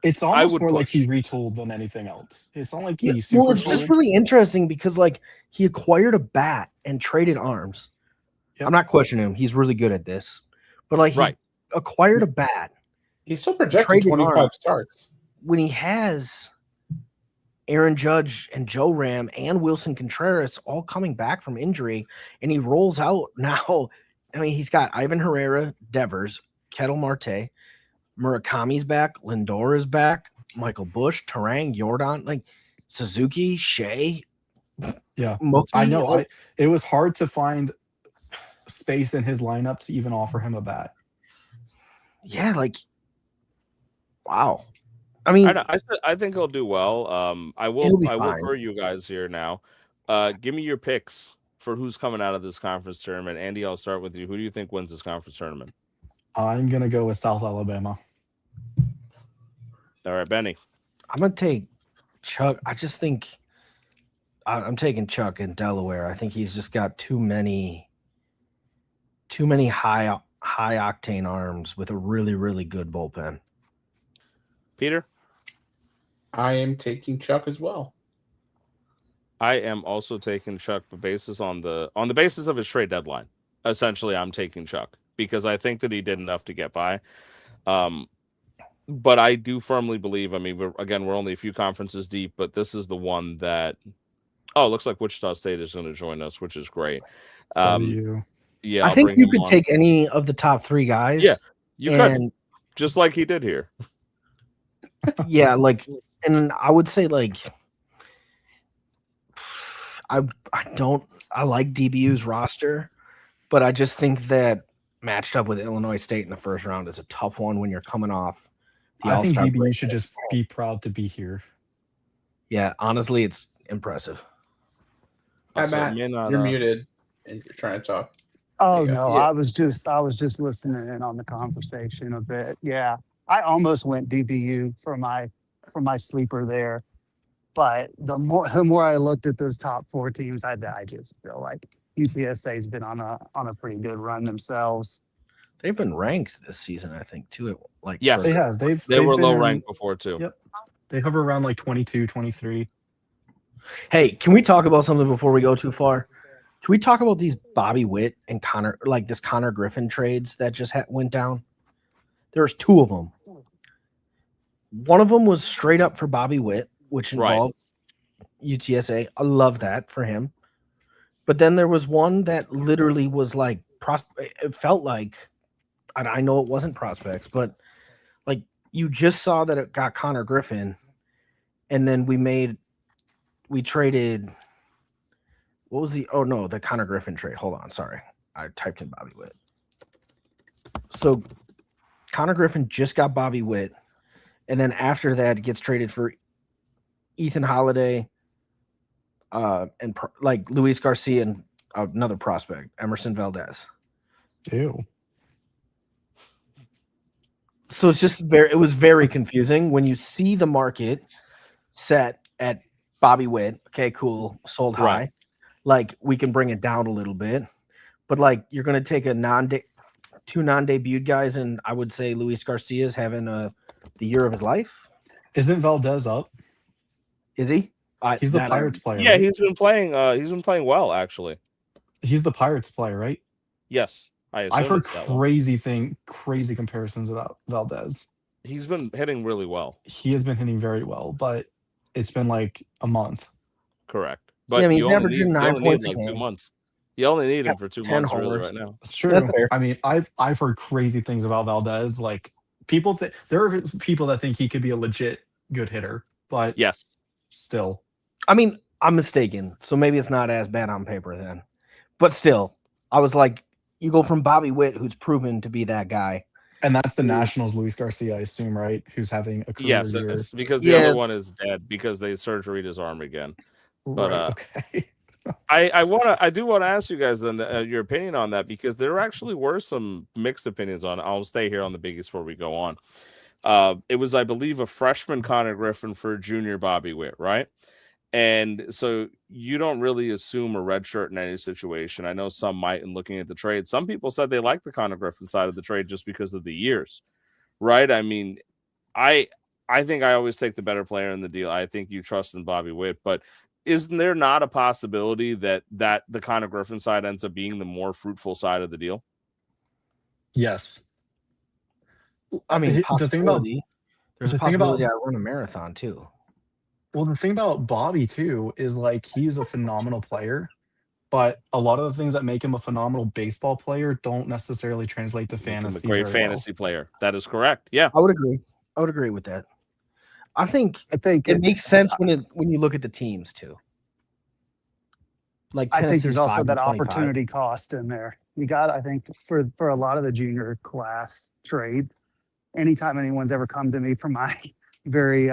It's almost more like he retooled than anything else. It's not like he's super. Well, it's just really interesting because like he acquired a bat and traded arms. Yep. I'm not questioning him. He's really good at this, but like he acquired a bat. He's still projected 25 starts when he has Aaron Judge and Joe Ram and Wilson Contreras all coming back from injury, and he rolls out now. I mean, he's got Ivan Herrera, Devers, Kettle Marte, Murakami's back, Lindor is back, Michael Busch, Terang, Jordan, like Suzuki, Shea. Yeah, Mookie, I know. It was hard to find space in his lineup to even offer him a bat. Yeah, like wow. I mean, I think he'll do well. I He'll be will fine. for you guys here now. Give me your picks for who's coming out of this conference tournament. Andy, I'll start with you. Who do you think wins this conference tournament? I'm gonna go with South Alabama. All right, Benny. I'm gonna take Chuck. I just think I'm taking Chuck in Delaware. I think he's just got too many high octane arms with a really, really good bullpen. Peter? I am taking Chuck as well. I am also taking Chuck, but on the basis of his trade deadline. Essentially, I'm taking Chuck because I think that he did enough to get by. But I do firmly believe. I mean, we're only a few conferences deep, but this is the one that. Oh, it looks like Wichita State is going to join us, which is great. Yeah, I think you could take any of the top 3 guys. Yeah, you could, just like he did here. Yeah, like, and I would say like, I like DBU's roster, but I just think that matched up with Illinois State in the first round is a tough one when you're coming off. I think DBU should just be proud to be here. Yeah, honestly, it's impressive. Hi, Matt. You're muted and you're trying to talk. Oh no, yeah. I was just listening in on the conversation a bit. Yeah, I almost went DBU for my sleeper there, but the more I looked at those top 4 teams, I just feel like UTSA's been on a pretty good run themselves. They've been ranked this season, I think, too. Like, yes, they have. They were low ranked before too. Yep, they hover around like 22, 23. Hey, can we talk about something before we go too far? Can we talk about these Bobby Witt and Connor Griffin trades that just went down? There's 2 of them. One of them was straight up for Bobby Witt, which involved UTSA. I love that for him. But then there was one that literally was like, it felt like, I know it wasn't prospects, but like you just saw that it got Connor Griffin, and then we traded. What was the Connor Griffin trade? Hold on, sorry. I typed in Bobby Witt. So Connor Griffin just got Bobby Witt, and then after that it gets traded for Ethan Holiday, and like Luis Garcia and another prospect, Emerson Valdez. Ew. So it's just it was very confusing when you see the market set at Bobby Witt. Okay, cool, sold high. Right. Like we can bring it down a little bit, but like you're going to take a 2 non-debuted guys, and I would say Luis Garcia's having the year of his life. Isn't Valdez up? Is he? He's the Pirates player. Yeah, right? he's been playing. He's been playing well, actually. He's the Pirates player, right? Yes, I've heard crazy comparisons about Valdez. He's been hitting really well. He has been hitting very well, but it's been like a month. Correct. But yeah, I mean, he's averaging 9 points like a game. 2 months. You only need him for 2 months really right now. That's true. I mean, I've heard crazy things about Valdez. Like there are people that think he could be a legit good hitter, but yes, still. I mean, I'm mistaken, so maybe it's not as bad on paper then. But still, I was like, you go from Bobby Witt, who's proven to be that guy. And that's the Nationals' Luis Garcia, I assume, right? Who's having a career year. It's because the other one is dead because they surgeried his arm again. But okay. I do want to ask you guys then your opinion on that, because there actually were some mixed opinions on it. I'll stay here on the biggies before we go on. It was, I believe, a freshman Connor Griffin for junior Bobby Witt, right? And so you don't really assume a red shirt in any situation. I know some might in looking at the trade. Some people said they like the Connor Griffin side of the trade just because of the years, right? I mean, I think I always take the better player in the deal. I think you trust in Bobby Witt, but isn't there not a possibility that the Connor Griffin side ends up being the more fruitful side of the deal? Yes. I mean, the thing about there's a possibility I run a marathon too. Well, the thing about Bobby too is like he's a phenomenal player, but a lot of the things that make him a phenomenal baseball player don't necessarily translate to Make him a fantasy great very well. fantasy player. That is correct. Yeah. I would agree with that. I think I think it makes it's. sense when you look at the teams too. Like I think Tennessee's there's also 5 and that 25. opportunity cost in there. You got, I think, for a lot of the junior class trade, anytime anyone's ever come to me for my very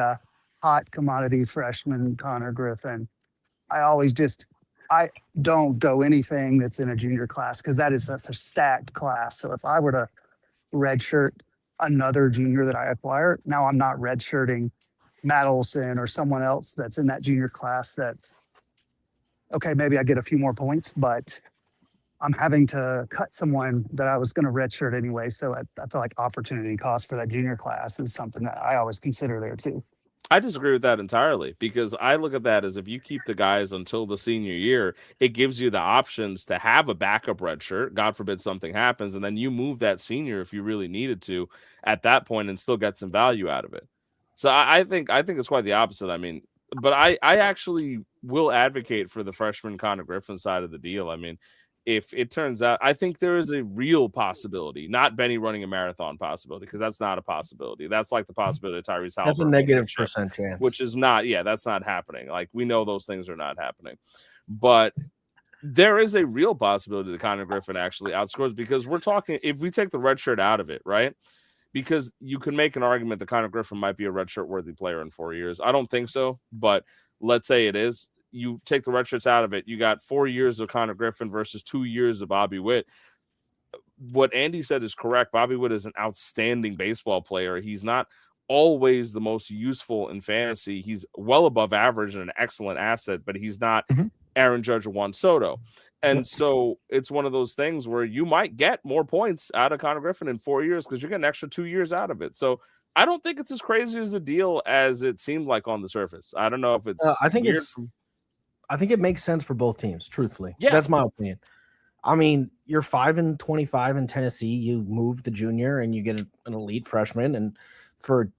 hot commodity freshman Connor Griffin, I don't go anything that's in a junior class because that's a stacked class. So if I were to redshirt another junior that I acquire, now I'm not redshirting Matt Olson or someone else that's in that junior class that, okay, maybe I get a few more points, but I'm having to cut someone that I was going to redshirt anyway. So I feel like opportunity cost for that junior class is something that I always consider there too. I disagree with that entirely because I look at that as if you keep the guys until the senior year, it gives you the options to have a backup red shirt. God forbid something happens, and then you move that senior if you really needed to at that point and still get some value out of it. So I think it's quite the opposite. I mean, but I actually will advocate for the freshman Connor Griffin side of the deal. I mean, if it turns out, I think there is a real possibility, not Benny running a marathon possibility, because that's not a possibility. That's like the possibility of Tyrese Halliburton. That's a negative percent chance. Which is not, that's not happening. Like, we know those things are not happening. But there is a real possibility that Connor Griffin actually outscores, because we're talking, if we take the red shirt out of it, right? Because you can make an argument that Connor Griffin might be a red shirt worthy player in 4 years. I don't think so, but let's say it is. You take the red shirts out of it, you got 4 years of Connor Griffin versus 2 years of Bobby Witt. What Andy said is correct. Bobby Witt is an outstanding baseball player. He's not always the most useful in fantasy. He's well above average and an excellent asset, but he's not Aaron Judge or Juan Soto. And so it's one of those things where you might get more points out of Connor Griffin in 4 years because you're getting an extra 2 years out of it. So I don't think it's as crazy as a deal as it seemed like on the surface. I don't know if it's weird. I think it makes sense for both teams, truthfully. Yeah. That's my opinion. I mean, you're 5 and 25 in Tennessee. You move the junior and you get an elite freshman. And for,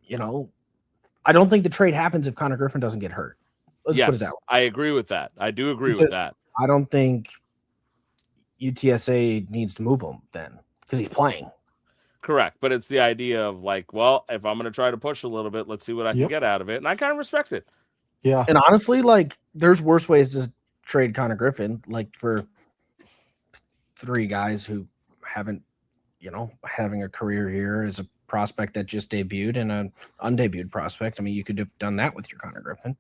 I don't think the trade happens if Connor Griffin doesn't get hurt. Let's put it that way. I agree with that. I do agree with that. I don't think UTSA needs to move him then because he's playing. Correct. But it's the idea of like, well, if I'm going to try to push a little bit, let's see what I can get out of it. And I kind of respect it. Yeah. And honestly, like, there's worse ways to trade Connor Griffin, like for 3 guys who haven't, having a career here as a prospect that just debuted and an undebuted prospect. I mean, you could have done that with your Connor Griffin.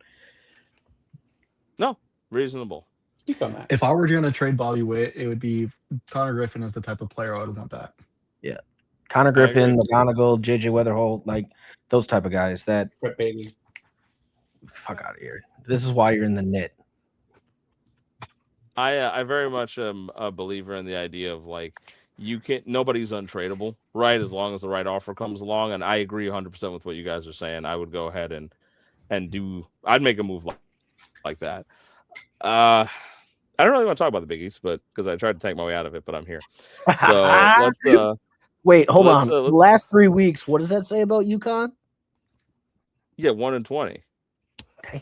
No, reasonable. Speak on that. If I were going to trade Bobby Witt, it would be Connor Griffin as the type of player I would want back. Yeah. Connor Griffin, McGonigal, JJ Weatherholt, like those type of guys that Quit baiting. Fuck out of here. This is why you're in the knit. I very much am a believer in the idea of like nobody's untradeable, right? As long as the right offer comes along. And I agree 100% with what you guys are saying. I would go ahead and I'd make a move like that. I don't really want to talk about the Big East, but because I tried to take my way out of it, but I'm here. So let's wait, hold on. The last 3 weeks, what does that say about UConn? Yeah, 1-20. Damn.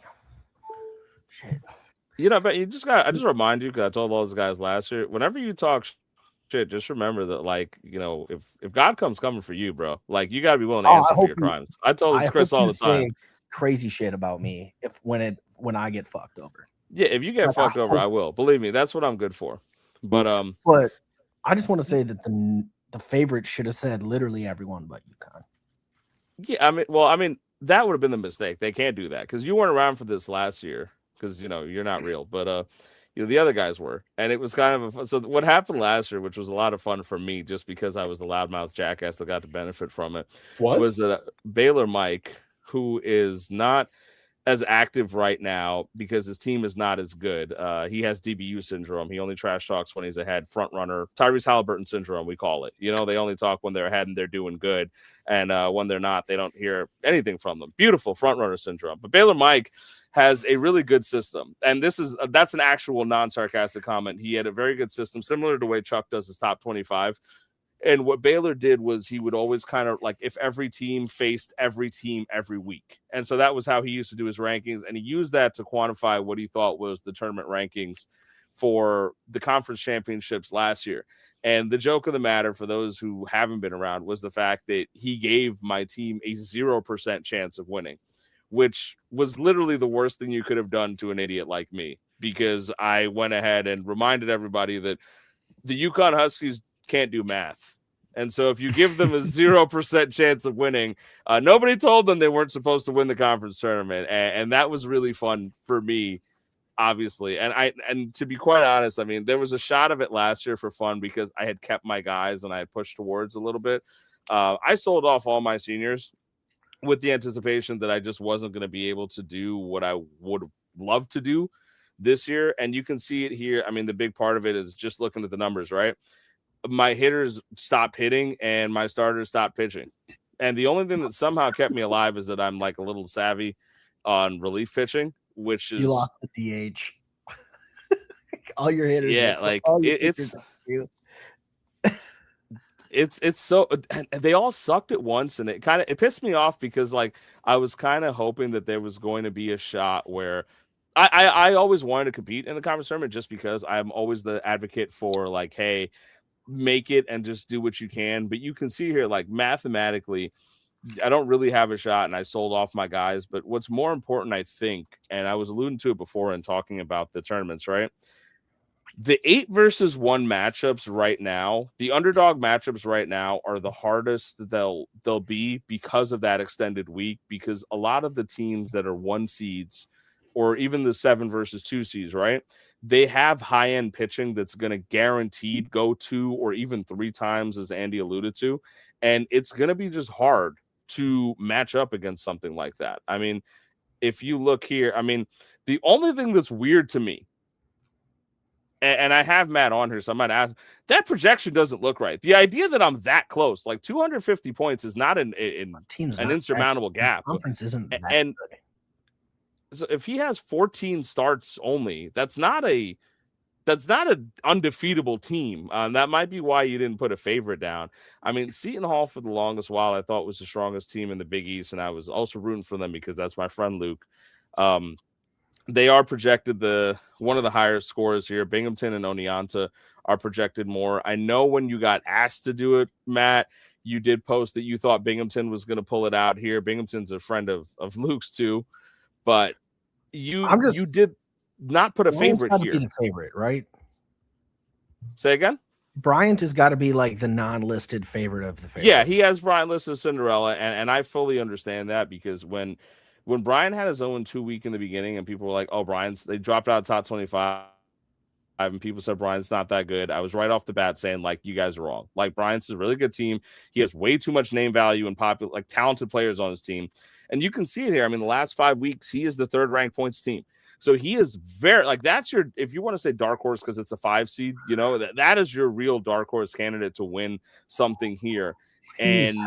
Shit. But I just remind you, because I told all those guys last year, whenever you talk shit, just remember that, like, if God comes coming for you, bro, like, you got to be willing to answer for your crimes. I told this Chris all the time. Crazy shit about me when I get fucked over. Yeah, if you get fucked over, I will. Believe me, that's what I'm good for. But I just want to say that the favorite should have said literally everyone but UConn. Yeah, I mean, that would have been the mistake. They can't do that because you weren't around for this last year because you're not real. But the other guys were, and it was kind of so. What happened last year, which was a lot of fun for me, just because I was the loudmouth jackass that got to benefit from it, was that Baylor Mike, who is not as active right now because his team is not as good. He has DBU syndrome. He only trash talks when he's ahead. Front runner, Tyrese Halliburton syndrome, we call it. They only talk when they're ahead and they're doing good, and when they're not, they don't hear anything from them. Beautiful front runner syndrome. But Baylor Mike has a really good system, and that's an actual non-sarcastic comment. He had a very good system, similar to the way Chuck does his top 25. And what Baylor did was he would always kind of like if every team faced every team every week. And so that was how he used to do his rankings. And he used that to quantify what he thought was the tournament rankings for the conference championships last year. And the joke of the matter for those who haven't been around was the fact that he gave my team a 0% chance of winning, which was literally the worst thing you could have done to an idiot like me, because I went ahead and reminded everybody that the UConn Huskies can't do math. And so if you give them a 0% chance of winning, nobody told them they weren't supposed to win the conference tournament. And that was really fun for me, obviously. And to be quite honest, I mean, there was a shot of it last year for fun because I had kept my guys and I had pushed towards a little bit. I sold off all my seniors with the anticipation that I just wasn't going to be able to do what I would love to do this year. And you can see it here. I mean, the big part of it is just looking at the numbers, right? My hitters stopped hitting and my starters stopped pitching. And the only thing that somehow kept me alive is that I'm like a little savvy on relief pitching, which is You lost the DH. All your hitters. yeah, like it's so, and they all sucked at once, and it pissed me off because like I was kind of hoping that there was going to be a shot where I always wanted to compete in the conference tournament just because I'm always the advocate for like, hey, make it and just do what you can. But you can see here, like mathematically, I don't really have a shot, and I sold off my guys. But what's more important, I think, and I was alluding to it before in talking about the tournaments, right? The 8 versus 1 matchups right now, the underdog matchups right now are the hardest they'll be because of that extended week, because a lot of the teams that are 1 seeds or even the 7 versus 2 seeds, right? They have high-end pitching that's going to guaranteed go 2 or even 3 times, as Andy alluded to. And it's going to be just hard to match up against something like that. I mean, if you look here, I mean, the only thing that's weird to me, and I have Matt on here, so I might ask, that projection doesn't look right. The idea that I'm that close, like 250 points is not an insurmountable gap. The conference isn't that and good. So if he has 14 starts only, that's not an undefeatable team. That might be why you didn't put a favorite down. I mean, Seton Hall for the longest while I thought was the strongest team in the Big East, and I was also rooting for them because that's my friend Luke. They are projected one of the higher scorers here. Binghamton and Oneonta are projected more. I know when you got asked to do it, Matt, you did post that you thought Binghamton was going to pull it out here. Binghamton's a friend of Luke's too, but you did not put a favorite here. Be the favorite, right? Say again? Bryant has got to be like the non-listed favorite of the favorites. Yeah, he has Bryant listed as Cinderella, and I fully understand that because when Brian had his 0-2 week in the beginning and people were like, oh, they dropped out of top 25 and people said Brian's not that good, I was right off the bat saying, like, you guys are wrong. Like, Brian's a really good team. He has way too much name value and popular, like, talented players on his team. And you can see it here. I mean, the last 5 weeks, he is the 3rd ranked points team. So he is very, like, that's your, if you want to say dark horse because it's a 5 seed, you know, that is your real dark horse candidate to win something here. And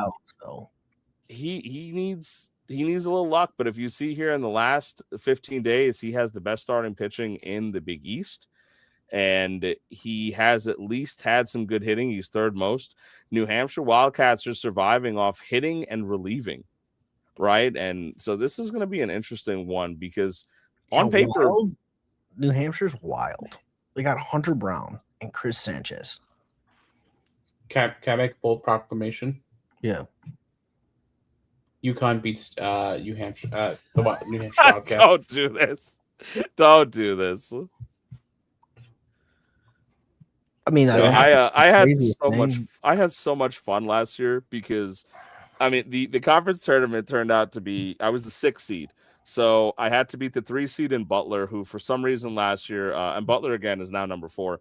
he needs a little luck. But if you see here in the last 15 days, he has the best starting pitching in the Big East. And he has at least had some good hitting. He's 3rd most. New Hampshire Wildcats are surviving off hitting and relieving, right? And so this is going to be an interesting one because on paper, New Hampshire's wild. They got Hunter Brown and Chris Sanchez. Can I make a bold proclamation? Yeah. UConn beats New Hampshire. The New Hampshire Wildcats. Don't do this. Don't do this. I mean, I had so much fun last year because, I mean, the conference tournament turned out to be, I was the 6th seed. So I had to beat the 3 seed in Butler, who for some reason last year, and Butler again is now number 4.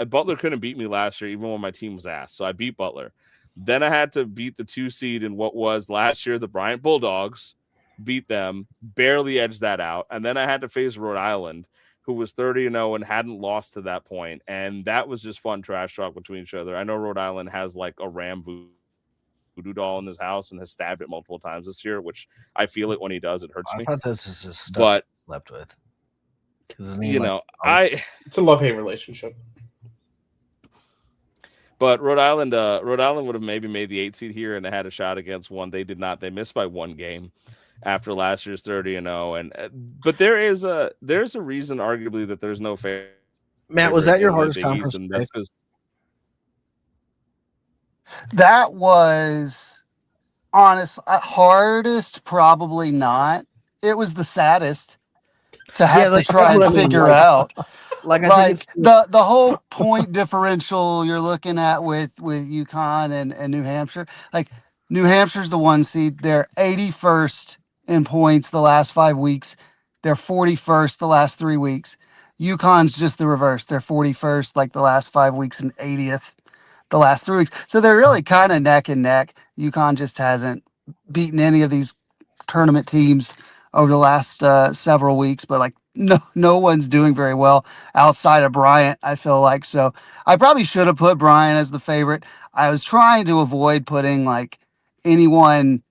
And Butler couldn't beat me last year, even when my team was ass. So I beat Butler. Then I had to beat the 2 seed in what was last year, the Bryant Bulldogs, beat them, barely edged that out. And then I had to face Rhode Island, who was 30-0 and hadn't lost to that point. And that was just fun trash talk between each other. I know Rhode Island has like a Ram voodoo doll in his house and has stabbed it multiple times this year, which I feel it when he does. It hurts me. I thought this is just stuff slept with. It's a love-hate relationship. But Rhode Island would have maybe made the 8 seed here and they had a shot against one. They did not. They missed by one game after last year's 30-0. And but there's a reason, arguably, that there's no favorite. Matt, was that your in the hardest Big conference East, and to that's pick? 'cause- That was hardest, probably not. It was the saddest to have like, to try that's and what I mean, figure like- out. Like, I Like think it's the whole point differential you're looking at with UConn and New Hampshire. Like New Hampshire's the 1 seed. They're 81st in points the last 5 weeks. They're 41st the last 3 weeks. UConn's just the reverse. They're 41st like the last 5 weeks and 80th the last 3 weeks. So they're really kind of neck and neck. UConn just hasn't beaten any of these tournament teams over the last several weeks, but like no one's doing very well outside of Bryant, I feel like. So I probably should have put Bryant as the favorite. I was trying to avoid putting like anyone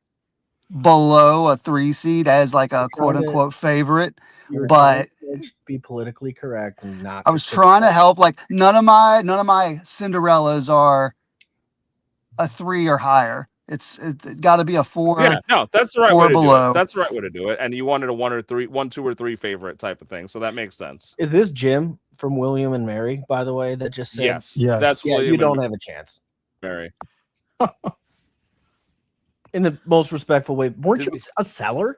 below a 3 seed as like a quote unquote favorite. you were But trying to be politically correct and not. I was trying to help. Like none of my Cinderellas are a 3 or higher. It's got to be a 4. Yeah, no, that's the right or way to do below. it. That's the right way to do it. And you wanted a 1, 2, or 3 favorite type of thing, so that makes sense. Is this Jim from William and Mary, by the way, that just said? Yes, Yes. that's Yeah, William you don't and have a chance. Mary. In the most respectful way. Weren't you a seller?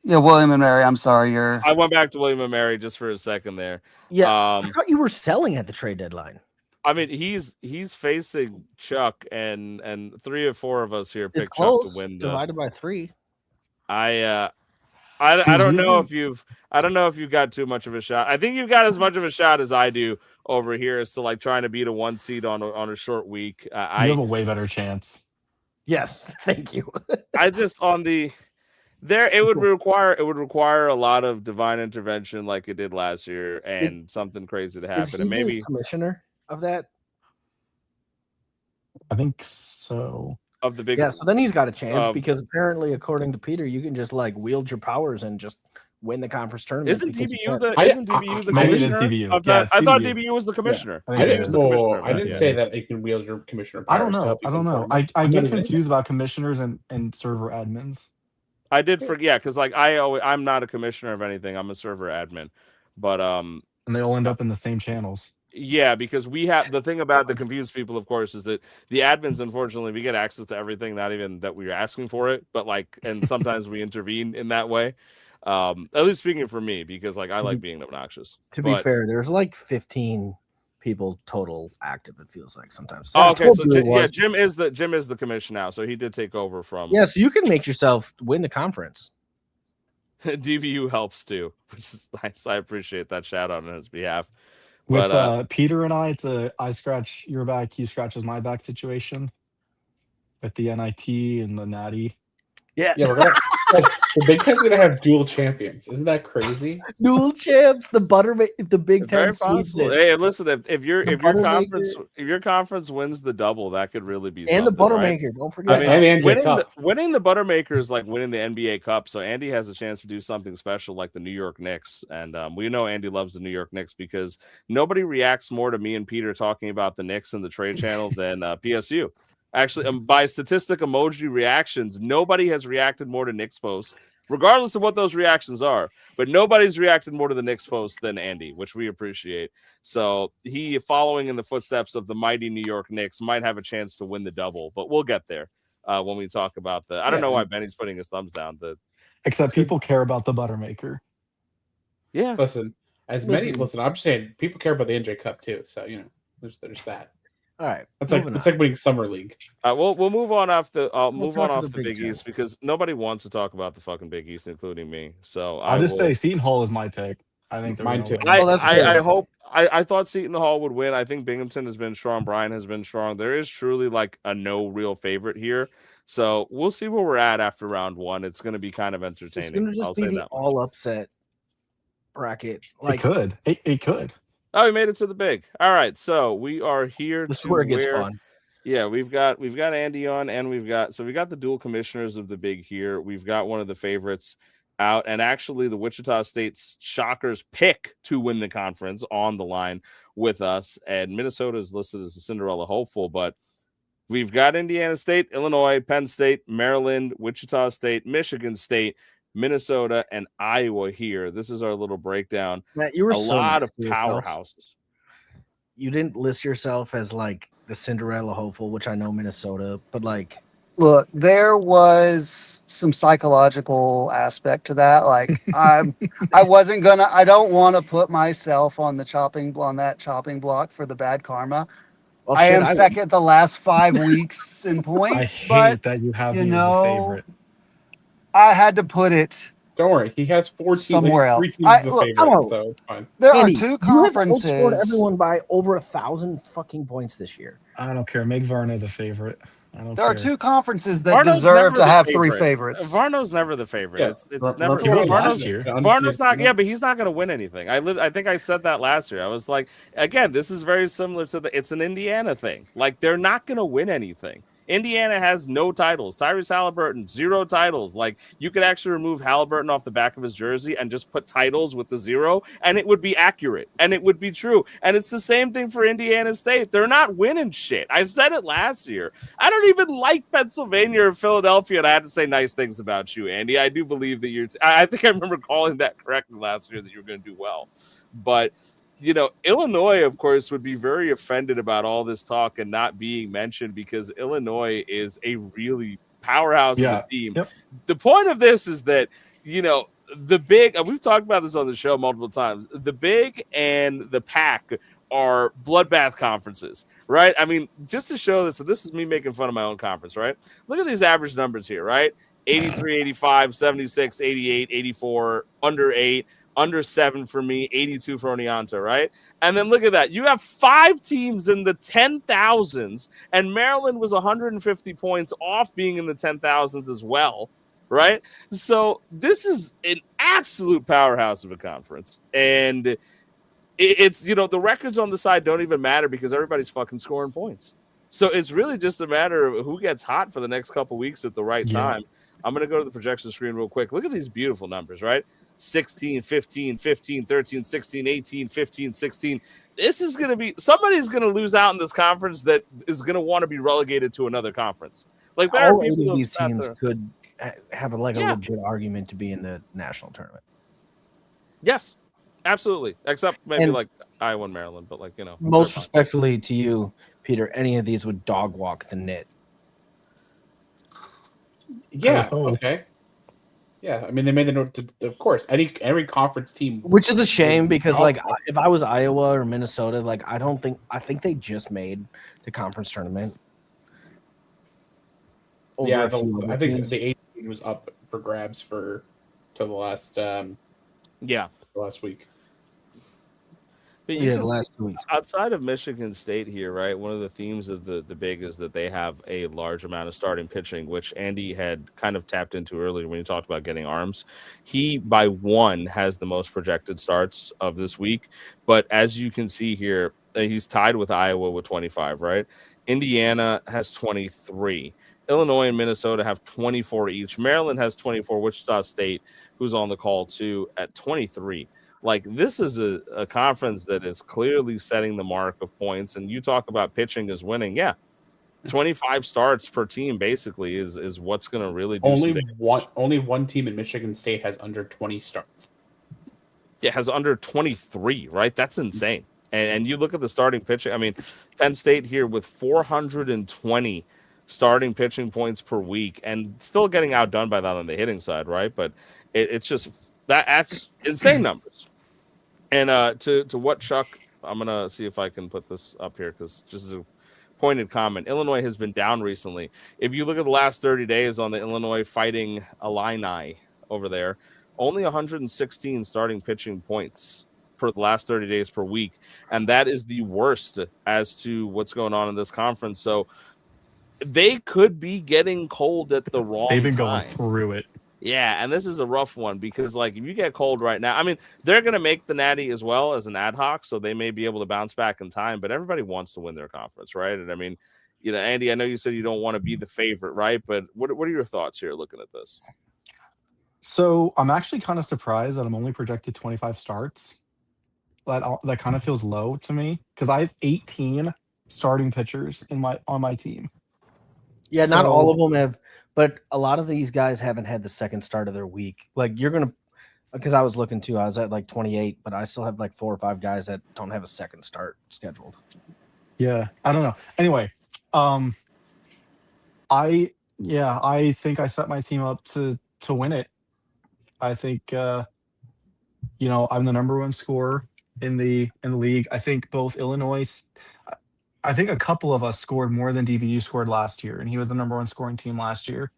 Yeah, William and Mary. I'm sorry, you're. I went back to William and Mary just for a second there. Yeah, I thought you were selling at the trade deadline. I mean, he's facing Chuck, and 3 or 4 of us here It's picked Chuck close. to win. Divided by 3. I don't know if you've got too much of a shot. I think you've got as much of a shot as I do over here as to like trying to beat a 1 seed on a short week. You have a way better chance. Yes, thank you. I just on the there it would require a lot of divine intervention like it did last year and something crazy to happen. And maybe commissioner of that. I think so. Of the big, yeah. So then he's got a chance because apparently, according to Peter, you can just like wield your powers and just win the conference tournament. Isn't DBU the commissioner? Maybe it is DBU. Of that? I thought DBU was the commissioner. Yeah, I didn't say that it can wield your commissioner powers. I don't know. I get confused about commissioners and server admins. I did forget because like I'm not a commissioner of anything. I'm a server admin, but and they all end up in the same channels. Yeah, because we have the thing about the confused people, of course, is that the admins, unfortunately, we get access to everything, not even that we're asking for it, but like, and sometimes we intervene in that way. At least speaking for me, because like I like being obnoxious. To be fair, there's like 15 people total active. It feels like sometimes. Oh, okay, so Jim is the commissioner now, so he did take over from. Yeah, so you can make yourself win the conference. DVU helps too, which is nice. I appreciate that shout out on his behalf. With Peter and I, it's a I scratch your back, he scratches my back situation with the NIT and the Natty. Yeah, we're gonna. The Big Ten's gonna have dual champions. Isn't that crazy? Dual champs, the Big Ten sweeps it. Hey, listen, if your conference wins the double, that could really be and the Buttermaker. Right? Don't forget. I mean, winning the Buttermaker is like winning the NBA Cup. So Andy has a chance to do something special, like the New York Knicks, and we know Andy loves the New York Knicks because nobody reacts more to me and Peter talking about the Knicks in the trade channel than PSU. Actually, by statistic emoji reactions, nobody has reacted more to Knicks posts, regardless of what those reactions are. But nobody's reacted more to the Knicks post than Andy, which we appreciate. So he, following in the footsteps of the mighty New York Knicks, might have a chance to win the double. But we'll get there when we talk about the. I don't know why Benny's putting his thumbs down. Except people care about the Buttermaker. Yeah. Listen, I'm just saying people care about the NJ Cup too. So there's that. All right, it's like winning summer league. We'll move on off the Big East because nobody wants to talk about the fucking Big East, including me. So I'll just say Seton Hall is my pick. I think mine too. I thought Seton Hall would win. I think Binghamton has been strong. Bryan has been strong. There is truly like a no real favorite here. So we'll see where we're at after round 1. It's going to be kind of entertaining. It's going to just be the all upset bracket. Like it could. Oh, we made it to the big. All right, so we are here. This is where it gets fun. Yeah, we've got Andy on, and we got the dual commissioners of the big here. We've got one of the favorites. out, and actually the Wichita State Shockers pick to win the conference on the line with us. And Minnesota is listed as a Cinderella hopeful, but we've got Indiana State, Illinois, Penn State, Maryland, Wichita State, Michigan State, Minnesota, and Iowa here. This is our little breakdown. Matt, you were A so lot nice of to yourself. powerhouses. You didn't list yourself as like the Cinderella hopeful, which I know Minnesota, but like Look, there was some psychological aspect to that. Like I don't want to put myself on that chopping block for the bad karma. well, I shit, am second the last 5 weeks in I points, hate but that you have you me as the know, favorite. I had to put it Don't worry, he has 4 teams. somewhere Three else. teams as the Look, favorite, know. so it's fine. there Andy, are two you have conferences. outscored everyone by over 1,000 fucking points this year. I don't care. Make Varno the favorite. I don't There care. are two conferences that Varno's deserve never to the have favorite. 3 favorites. Varno's never the favorite. Yeah. It's never. He was Varno's, last year. Varno's not. Yeah, but he's not going to win anything. I think I said that last year. I was like, again, this is very similar to it's an Indiana thing. Like they're not going to win anything. Indiana has no titles. Tyrese Halliburton, 0 titles. Like you could actually remove Halliburton off the back of his jersey and just put titles with the 0, and it would be accurate and it would be true. And it's the same thing for Indiana State. They're not winning shit. I said it last year. I don't even like Pennsylvania or Philadelphia, and I had to say nice things about you, Andy. I do believe that you're. I think I remember calling that correctly last year that you were going to do well, but. You know, Illinois, of course, would be very offended about all this talk and not being mentioned because Illinois is a really powerhouse of a team. Yep. The point of this is that, you know, the Big, and we've talked about this on the show multiple times, the Big and the Pac are bloodbath conferences, right? I mean, just to show this, so this is me making fun of my own conference, right? Look at these average numbers here, right? 83, 85, 76, 88, 84, under 8. Under 7 for me, 82 for Oneonta, right? And then look at that. You have 5 teams in the 10,000s, and Maryland was 150 points off being in the 10,000s as well, right? So this is an absolute powerhouse of a conference. And it's, you know, the records on the side don't even matter because everybody's fucking scoring points. So it's really just a matter of who gets hot for the next couple weeks at the right time. I'm going to go to the projection screen real quick. Look at these beautiful numbers, right? 16, 15, 15, 13, 16, 18, 15, 16. This is going to be – somebody's going to lose out in this conference that is going to want to be relegated to another conference. Like there all are 8 people of these teams could have a Yeah. legit argument to be in the national tournament. Yes, absolutely. Except maybe And- like Iowa and Maryland, but like, you know. Most they're fine. respectfully to you, Peter, any of these would dog walk the knit. Yeah. Oh. Okay. Yeah. I mean, they made the note. Of course, every conference team. Which is a shame because, Oh, like, if I was Iowa or Minnesota, like, I think they just made the conference tournament. over Yeah, a few other I think teams. the 18 was up for grabs for to the last Yeah. last week. But you Yeah, can the see last 2 weeks. outside of Michigan State here, right? One of the themes of the Big is that they have a large amount of starting pitching, which Andy had kind of tapped into earlier when he talked about getting arms. He, by 1, has the most projected starts of this week. But as you can see here, he's tied with Iowa with 25, right? Indiana has 23. Illinois and Minnesota have 24 each. Maryland has 24. Wichita State, who's on the call too, at 23. Like, this is a conference that is clearly setting the mark of points. And you talk about pitching as winning. Yeah. 25 starts per team basically is what's going to really do Only one team in Michigan State has under 20 starts. It has under 23, right? That's insane. And you look at the starting pitching. I mean, Penn State here with 420 starting pitching points per week and still getting outdone by that on the hitting side, right? But it's just that's insane numbers. And to what Chuck, I'm gonna see if I can put this up here because just as a pointed comment, Illinois has been down recently. If you look at the last 30 days on the Illinois Fighting Illini over there, only 116 starting pitching points for the last 30 days per week, and that is the worst as to what's going on in this conference. So they could be getting cold at the wrong They've been time. going through it. Yeah, and this is a rough one because, like, if you get cold right now, I mean, they're going to make the Natty as well as an ad hoc, so they may be able to bounce back in time, but everybody wants to win their conference, right? And, I mean, you know, Andy, I know you said you don't want to be the favorite, right? But what are your thoughts here looking at this? So I'm actually kind of surprised that I'm only projected 25 starts. That kind of feels low to me because I have 18 starting pitchers on my team. Yeah, not So- all of them have, but a lot of these guys haven't had the second start of their week. Like you're gonna, because I was looking too. I was at like 28, but I still have like 4 or 5 guys that don't have a second start scheduled. Yeah, I don't know. Anyway, I think I set my team up to win it. I think I'm the number one scorer in the league. I think both Illinois. I think a couple of us scored more than DBU scored last year, and he was the number one scoring team last year.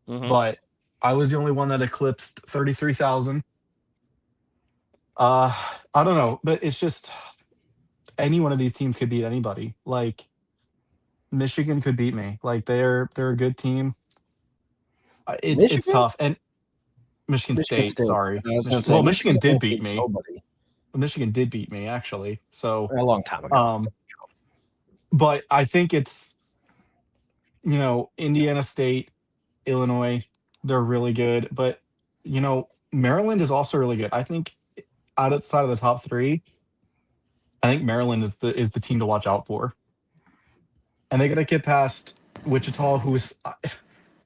Mhm. But I was the only one that eclipsed 33,000. I don't know, but it's just any one of these teams could beat anybody. Like Michigan could beat me. Like they're a good team. It's Michigan? tough. And Michigan State, sorry. Michigan did beat me. Nobody. Michigan did beat me actually. So A long time ago. but I think it's Indiana State, Illinois, they're really good. But Maryland is also really good. I think outside of the top 3, I think Maryland is the team to watch out for. And they got to get past Wichita,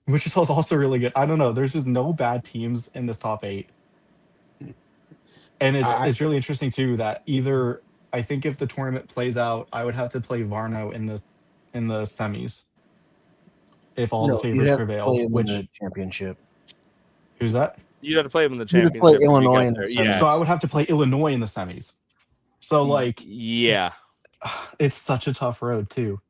Wichita's also really good. I don't know. There's just no bad teams in this top 8. And it's really interesting too that either I think if the tournament plays out, I would have to play Varno in the semis if all the favorites prevailed. Which the championship? Who's that? You have to play them in the You championship. would play Illinois in the semis. Yeah. So I would have to play Illinois in the semis. So yeah, it's such a tough road too.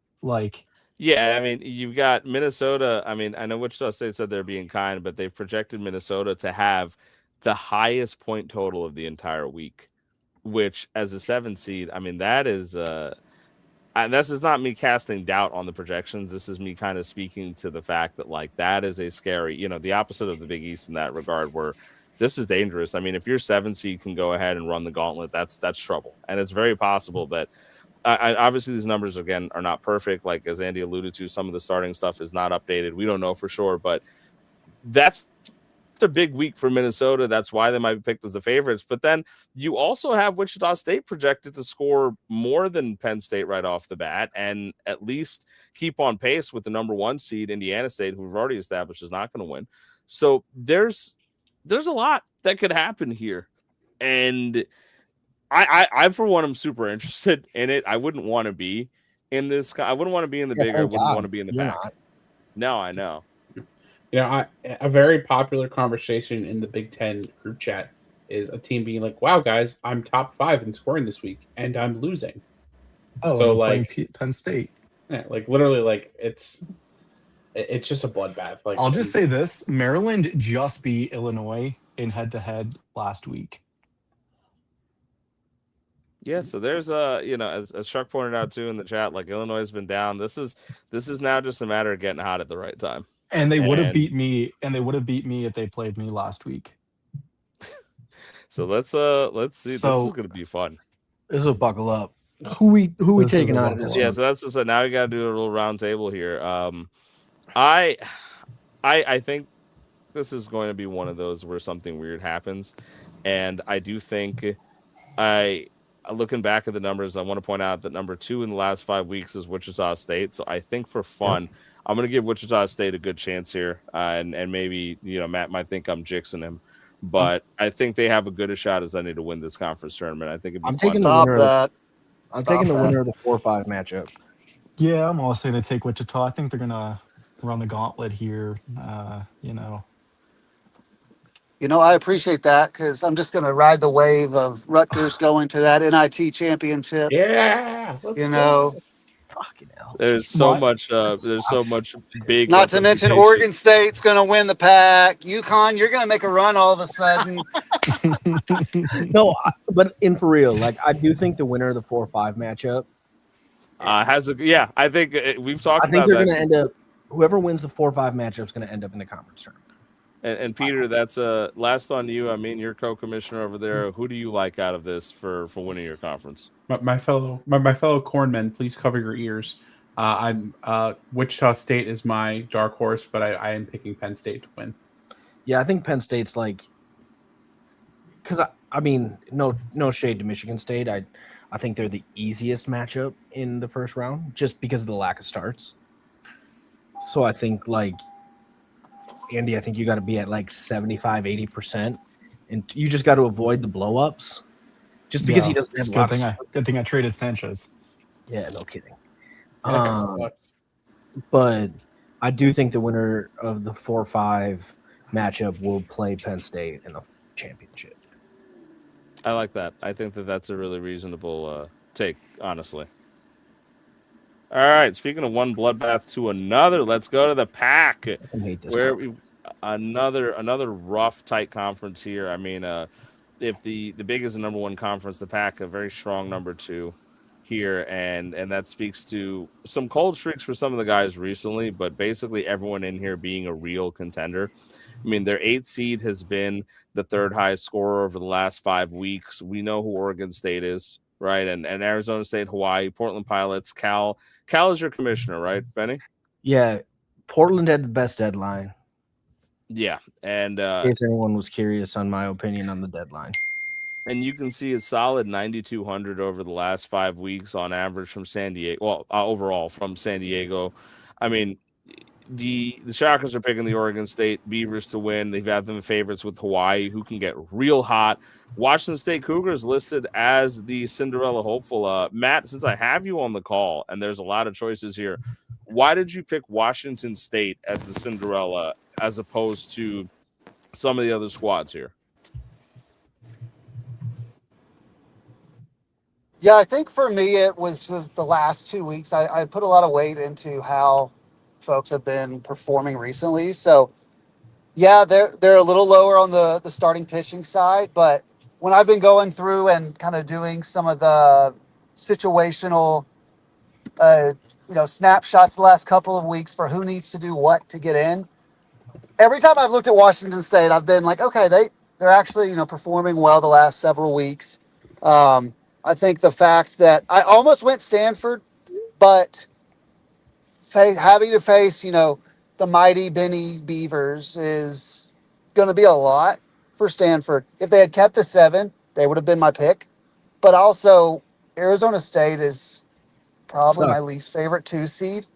Yeah, I mean, you've got Minnesota. I mean, I know Wichita State said they're being kind, but they've projected Minnesota to have the highest point total of the entire week, which as a 7 seed, I mean, that is and this is not me casting doubt on the projections. This is me kind of speaking to the fact that that is a scary, the opposite of the Big East in that regard, where this is dangerous. I mean, if your 7 seed can go ahead and run the gauntlet, that's trouble. And it's very possible that obviously these numbers again are not perfect. Like as Andy alluded to, some of the starting stuff is not updated. We don't know for sure, but that's a big week for Minnesota. That's why they might be picked as the favorites. But then you also have Wichita State projected to score more than Penn State right off the bat, and at least keep on pace with the number 1 seed Indiana State, who we've already established is not going to win. So there's a lot that could happen here, and I for one am super interested in it. I wouldn't want to be in this. I wouldn't want to be in the big. I wouldn't want to be in the back. No, I know. A very popular conversation in the Big Ten group chat is a team being like, "Wow, guys, I'm top 5 in scoring this week, and I'm losing." Oh, so playing Penn State. Yeah, literally, it's just a bloodbath. I'll just say this: Maryland just beat Illinois in head-to-head last week. Yeah, so there's as Chuck pointed out too in the chat, Illinois has been down. This is now just a matter of getting hot at the right time. And they would have beat me, if they played me last week. So let's see. This is gonna be fun. This will buckle up. Who we taking out of this? Yeah, so that's just now we gotta do a little round table here. I think this is going to be one of those where something weird happens, and I do think looking back at the numbers, I want to point out that number 2 in the last 5 weeks is Wichita State. So I think for fun, I'm going to give Wichita State a good chance here. And maybe, Matt might think I'm jixing him, but I think they have a good a shot as any to win this conference tournament. I think it'd be fun. taking the winner of the 4-5 matchup. Yeah, I'm also going to take Wichita. I think they're going to run the gauntlet here. I appreciate that because I'm just going to ride the wave of Rutgers going to that NIT championship. Yeah, Fucking hell. There's so much big. Not to mention Oregon State's going to win the pack. UConn, you're going to make a run all of a sudden. No, but for real, I do think the winner of the 4-5 matchup I think we've talked. I think they're going to end up. Whoever wins the 4-5 matchup is going to end up in the conference tournament. And Peter, that's last on you. I mean, you're co-commissioner over there. Who do you like out of this for winning your conference? My fellow cornmen, please cover your ears. I'm Wichita State is my dark horse, but I am picking Penn State to win. Yeah, I think Penn State's like, because I mean, no shade to Michigan State. I think they're the easiest matchup in the first round just because of the lack of starts. So I think like Andy, I think you got to be at like 75-80%, and you just got to avoid the blow-ups just because he Yeah, doesn't it's have a a good lot of thing I starts. good thing I traded Sanchez. Yeah, no kidding. That guy sucks. But I do think the winner of the 4-5 matchup will play Penn State in the championship. I like that. I think that that's a really reasonable take, honestly. All right. Speaking of one bloodbath to another, let's go to the Pac, I hate this where conference. another rough, tight conference here. I mean, if the big is the number one conference, the Pac a very strong number two here, and that speaks to some cold streaks for some of the guys recently, but basically everyone in here being a real contender. I mean, their 8 seed has been the third highest scorer over the last 5 weeks. We know who Oregon State is, right? And Arizona State, Hawaii, Portland Pilots, Cal. Cal is your commissioner, right, Benny? Yeah, Portland had the best deadline. Yeah, and In case anyone was curious on my opinion on the deadline. you can see a solid 9,200 over the last 5 weeks on average from San Diego. Well, overall from San Diego. I mean, the Shockers are picking the Oregon State Beavers to win. They've had them favorites with Hawaii, who can get real hot. Washington State Cougars listed as the Cinderella hopeful. Matt, since I have you on the call, and there's a lot of choices here, why did you pick Washington State as the Cinderella as opposed to some of the other squads here? Yeah, I think for me it was just the last 2 weeks. I put a lot of weight into how folks have been performing recently. So yeah, they're a little lower on the starting pitching side, but when I've been going through and kind of doing some of the situational uh, snapshots the last couple of weeks for who needs to do what to get in, every time I've looked at Washington State, I've been like, okay, they're actually performing well the last several weeks. I think the fact that I almost went Stanford, but having to face the mighty Benny Beavers is going to be a lot for Stanford. If they had kept the 7, they would have been my pick. But also, Arizona State is probably my Suck. least favorite 2 seed.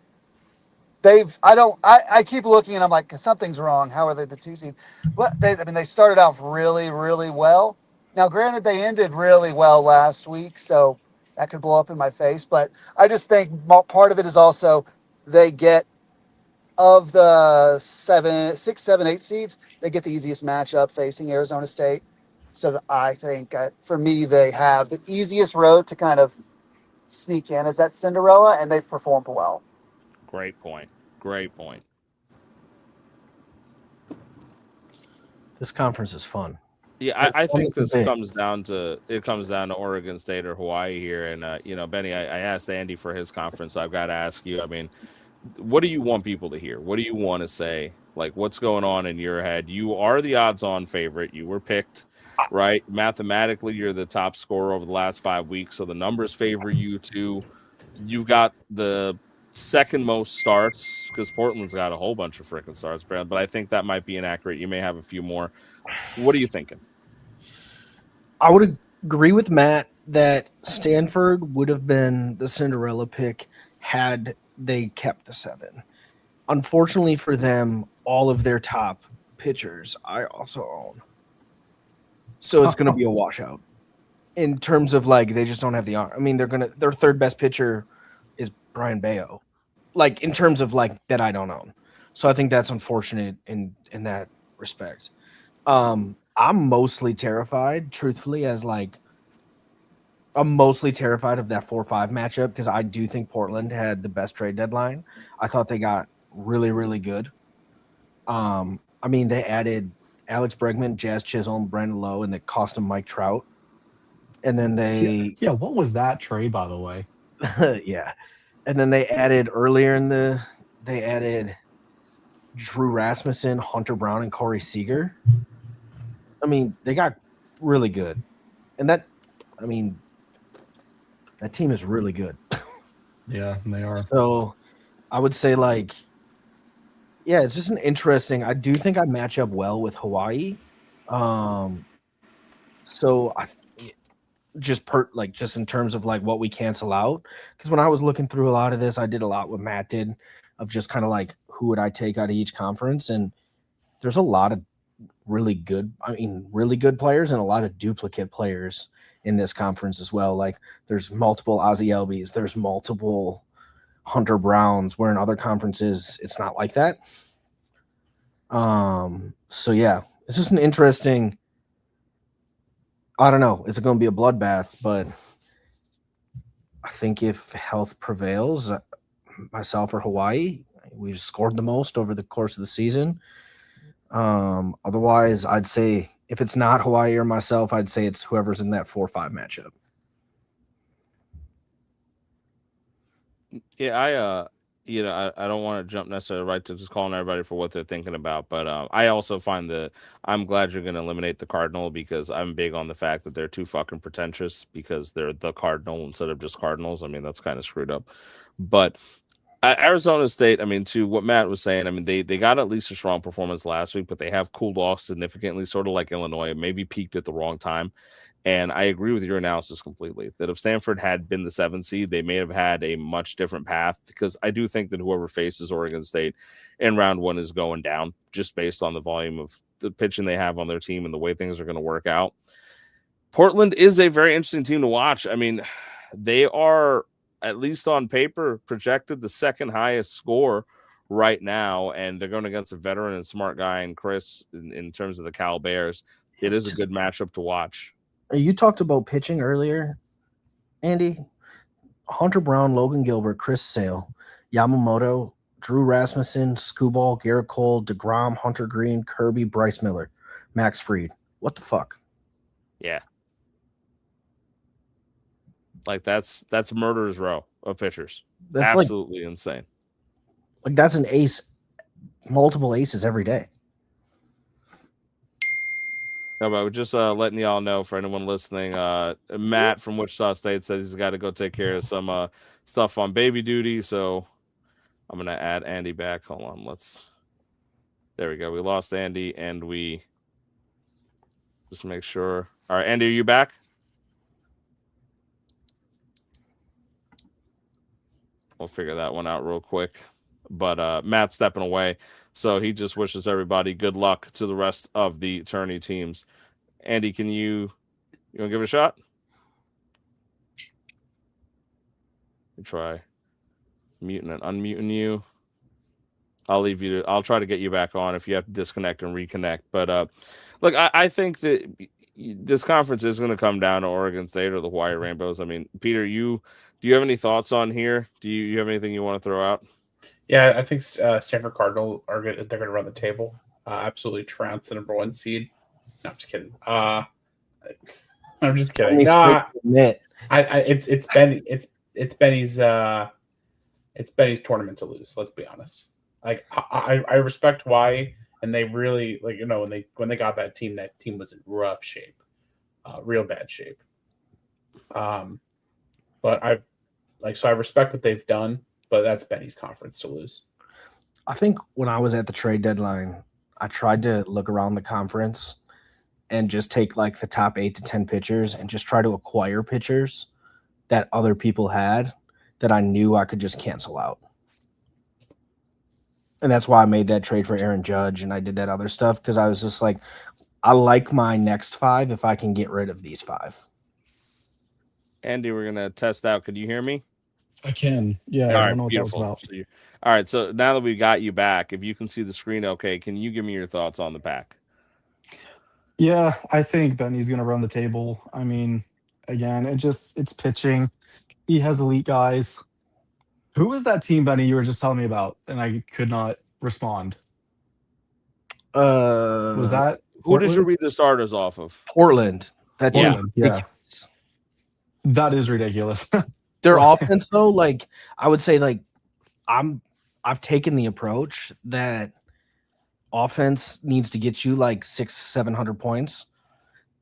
I keep looking and I'm like, something's wrong. How are they the 2 seed? But they started off really, really well. Now, granted, they ended really well last week, so that could blow up in my face. But I just think part of it is also they get, of the 6, 7, 8 seeds, they get the easiest matchup facing Arizona State. So I think for me, they have the easiest road to kind of sneak in as that Cinderella, and they've performed well. Great point. Great point. This conference is fun. Yeah, I think this big. comes down to Oregon State or Hawaii here, and Benny, I asked Andy for his conference, so I've got to ask you. I mean, what do you want people to hear? What do you want to say? Like, what's going on in your head? You are the odds-on favorite. You were picked, right? Mathematically, you're the top scorer over the last 5 weeks, so the numbers favor you too. You've got the second most starts because Portland's got a whole bunch of freaking starts, Brad. But I think that might be inaccurate. You may have a few more. What are you thinking? I would agree with Matt that Stanford would have been the Cinderella pick had they kept the 7. Unfortunately for them, all of their top pitchers I also own. So it's going to be a washout in terms of like they just don't have the arm. I mean, their third best pitcher is Brian Bayo. Like in terms of like that I don't own. So I think that's unfortunate in that respect. I'm mostly terrified, truthfully, I'm mostly terrified of that 4-5 matchup because I do think Portland had the best trade deadline. I thought they got really, really good. I mean, they added Alex Bregman, Jazz Chisholm, Brandon Lowe, and they cost them Mike Trout. And then Yeah, what was that trade, by the way? yeah. And then they added Drew Rasmussen, Hunter Brown, and Corey Seager. I mean, they got really good. And that team is really good. Yeah, they are. So I would say, like, Yeah, it's just an interesting. I do think I match up well with Hawaii. So I just in terms of like what we cancel out, because when I was looking through a lot of this, I did a lot what Matt did of just kind of like who would I take out of each conference, and there's a lot of really good players and a lot of duplicate players in this conference as well. Like there's multiple Ozzie Elbies, there's multiple Hunter Browns, where in other conferences it's not like that. So yeah, it's just an interesting. I don't know. It's going to be a bloodbath, but I think if health prevails, myself or Hawaii, we've scored the most over the course of the season. Otherwise, I'd say if it's not Hawaii or myself, I'd say it's whoever's in that 4-5 matchup. Yeah, I don't want to jump necessarily right to just calling everybody for what they're thinking about, but I also find that I'm glad you're going to eliminate the Cardinal, because I'm big on the fact that they're too fucking pretentious because they're the Cardinal instead of just Cardinals. I mean, that's kind of screwed up. But Arizona State, I mean, to what Matt was saying, I mean, they got at least a strong performance last week, but they have cooled off significantly, sort of like Illinois, maybe peaked at the wrong time. And I agree with your analysis completely that if Stanford had been the 7th seed, they may have had a much different path, because I do think that whoever faces Oregon State in round 1 is going down just based on the volume of the pitching they have on their team and the way things are going to work out. Portland is a very interesting team to watch. I mean, they are, at least on paper, projected the second highest score right now, and they're going against a veteran and smart guy in Chris in terms of the Cal Bears. It is a good matchup to watch. You talked about pitching earlier, Andy. Hunter Brown, Logan Gilbert, Chris Sale, Yamamoto, Drew Rasmussen, Skubal, Garrett Cole, DeGrom, Hunter Green, Kirby, Bryce Miller, Max Fried. What the fuck? Yeah. Like that's a murderer's row of pitchers. That's absolutely insane. Like that's an ace, multiple aces every day. How about just letting y'all know, for anyone listening, Matt from Wichita State says he's got to go take care of some stuff on baby duty. So I'm gonna add Andy back. Hold on, there we go. We lost Andy, and we just make sure. All right, Andy, are you back? We'll figure that one out real quick. But Matt's stepping away, so he just wishes everybody good luck to the rest of the tourney teams. Andy, can you want to give it a shot? Try muting and unmuting you. I'll try to get you back on if you have to disconnect and reconnect. But look, I think that this conference is going to come down to Oregon State or the Hawaii Rainbows. I mean, Peter, do you have any thoughts on here? Do you have anything you want to throw out? Yeah, I think Stanford Cardinal they're going to run the table. Absolutely trounce the number 1 seed. No, I'm just kidding. I'm just kidding. It's Benny's tournament to lose. Let's be honest. Like I respect Hawaii, and they really when they got that team was in rough shape, real bad shape. But I respect what they've done, but that's Benny's conference to lose. I think when I was at the trade deadline, I tried to look around the conference and just take like the top 8 to 10 pitchers and just try to acquire pitchers that other people had that I knew I could just cancel out. And that's why I made that trade for Aaron Judge, and I did that other stuff because I was just like, I like my next 5 if I can get rid of these 5. Andy, we're going to test out. Could you hear me? I can. Yeah, all I right, don't know what beautiful. that was about. All right, so now that we got you back, if you can see the screen okay, can you give me your thoughts on the pack? Yeah, I think Benny's going to run the table. I mean, again, it's pitching. He has elite guys. Who was that team, Benny, you were just telling me about, and I could not respond? Was that who did you read the starters off of? Portland. Yeah. That is ridiculous. Their offense, though, like I would say, like I've taken the approach that offense needs to get you like 600-700 points,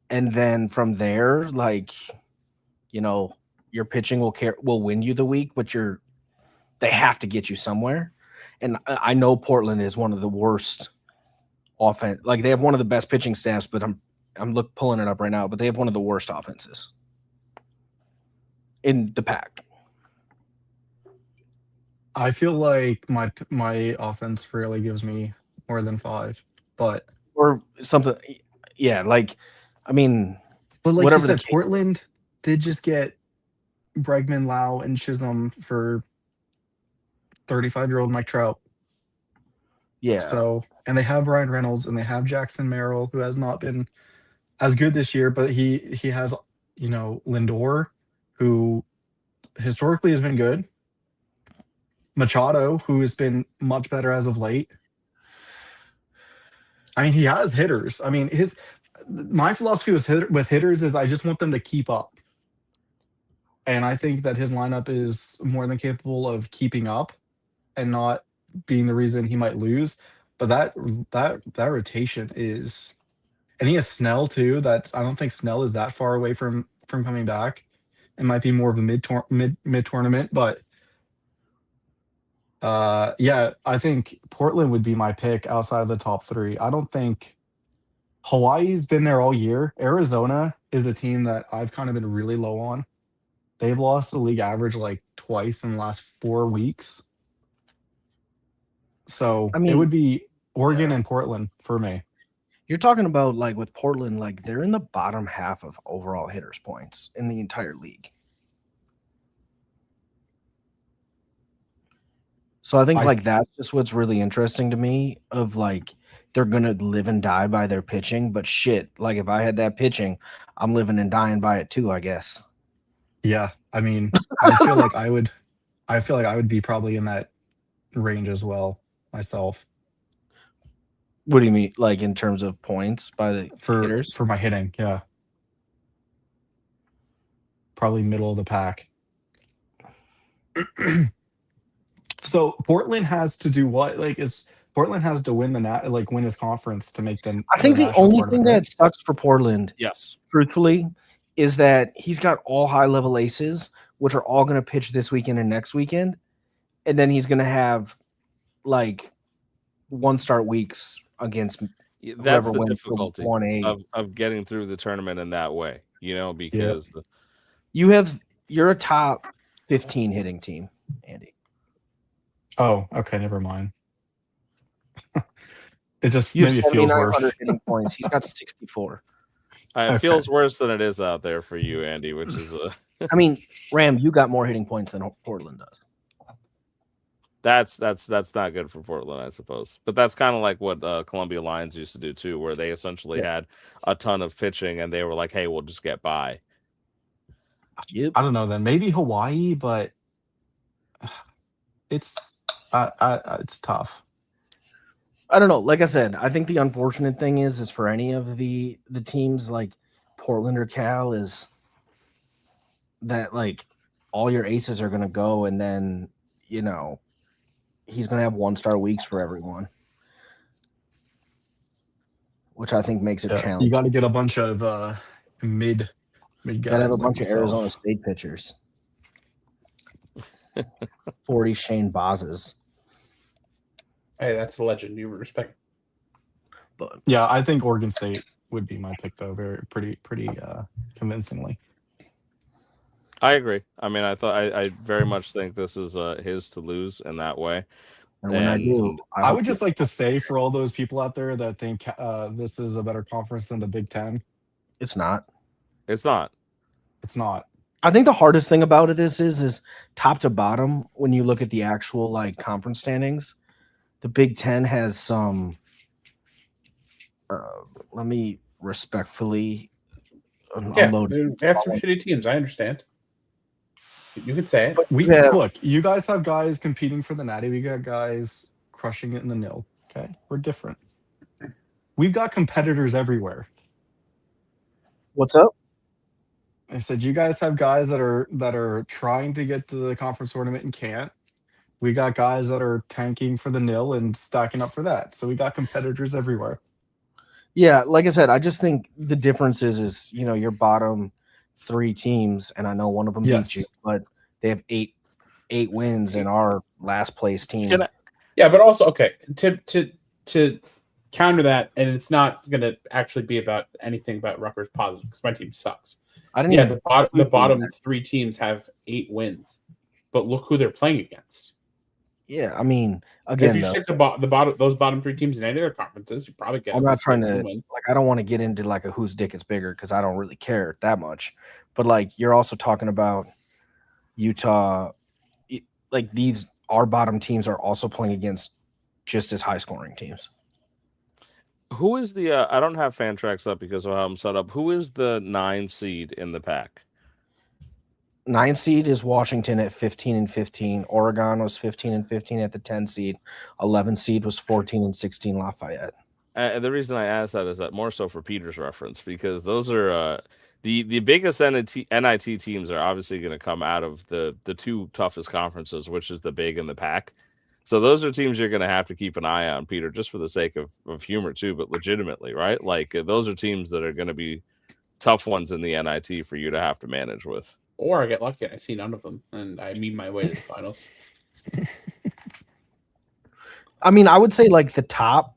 and then from there, like your pitching will win you the week, but they have to get you somewhere. And I know Portland is one of the worst offense. Like they have one of the best pitching staffs, but I'm pulling it up right now. But they have one of the worst offenses in the pack. I feel like my offense rarely gives me more than 5, but Or something. Yeah, like I mean, like whatever you said, the case. Portland did just get Bregman, Lau, and Chisholm for 35-year-old Mike Trout. Yeah. So, and they have Ryan Reynolds and they have Jackson Merrill, who has not been as good this year, but he has, Lindor, who historically has been good. Machado, who has been much better as of late. I mean, he has hitters. I mean, my philosophy with hitters is I just want them to keep up. And I think that his lineup is more than capable of keeping up and not being the reason he might lose. But that rotation is, and he has Snell too. I don't think Snell is that far away from coming back. It might be more of a mid tournament, but yeah, I think Portland would be my pick outside of the top 3. I don't think Hawaii's been there all year. Arizona is a team that I've kind of been really low on. They've lost the league average like twice in the last 4 weeks. So I mean, it would be Oregon and Portland for me. You're talking about like with Portland, like they're in the bottom half of overall hitters points in the entire league. So I think like that's just what's really interesting to me of like they're gonna live and die by their pitching, but shit, like if I had that pitching, I'm living and dying by it too, I guess. Yeah, I mean, I feel like I would be probably in that range as well myself. What do you mean, like in terms of points by the hitters? For my hitting, yeah. Probably middle of the pack. So Portland has to do what? Like, Portland has to win win his conference to make them. I think the only thing that sucks for Portland, yes, truthfully, is that he's got all high level aces, which are all going to pitch this weekend and next weekend, and then he's going to have like 1-start weeks against. That's the difficulty of getting through the tournament in that way, because you're a top 15 hitting team, Andy. Oh, okay, never mind. It just maybe feels worse. Hitting points. He's got 64. It feels worse than it is out there for you, Andy, which is I mean, Ram, you got more hitting points than Portland does. That's not good for Portland, I suppose. But that's kind of like what Columbia Lions used to do too, where they essentially had a ton of pitching and they were like, "Hey, we'll just get by." Yep. I don't know then. Maybe Hawaii, but it's tough. I don't know. Like I said, I think the unfortunate thing is for any of the teams like Portland or Cal is that like all your aces are going to go, and then he's going to have 1-star weeks for everyone, which I think makes it challenging. You got to get a bunch of mid guys. Got to have a bunch of Arizona State pitchers. 40 Shane Bozes. Hey, that's a legend. You respect. But yeah, I think Oregon State would be my pick though, pretty convincingly. I agree. I mean, I very much think this is his to lose in that way. And when I do, I would just like to say for all those people out there that think this is a better conference than the Big Ten, it's not. It's not. It's not. I think the hardest thing about it is top to bottom. When you look at the actual like conference standings, the Big Ten has some. Let me respectfully unload. They have some shitty teams. I understand. You could say it. But look, you guys have guys competing for the Natty. We got guys crushing it in the nil. Okay, we're different. We've got competitors everywhere. What's up? I said you guys have guys that are trying to get to the conference tournament and can't. We got guys that are tanking for the nil and stacking up for that. So we got competitors everywhere. Yeah, like I said, I just think the difference is your bottom 3 teams, and I know one of them beats you, but they have eight wins, and our last place team Yeah, but also okay to counter that, and it's not going to actually be about anything about Rutgers positive because my team sucks. I didn't Yeah, even the bottom 3 teams have 8 wins, but look who they're playing against. Yeah, I mean, If again, you though, stick those bottom 3 teams in any of their conferences, you probably get. I'm not trying to win. like. I don't want to get into like a whose dick is bigger because I don't really care that much. But like, you're also talking about Utah. Like these, our bottom teams are also playing against just as high scoring teams. Who is the? I don't have fan tracks up because of how I'm set up. Who is the 9 seed in the pack? 9 seed is Washington at 15-15. Oregon was 15-15 at the 10 seed. 11 seed was 14-16 Lafayette. The reason I asked that is that more so for Peter's reference because those are the biggest NIT teams are obviously going to come out of the 2 toughest conferences, which is the Big and the Pac. So those are teams you're going to have to keep an eye on, Peter, just for the sake of humor too, but legitimately, right? Like those are teams that are going to be tough ones in the NIT for you to have to manage with. Or I get lucky and I see none of them, and I meet my way to the finals. I mean, I would say like the top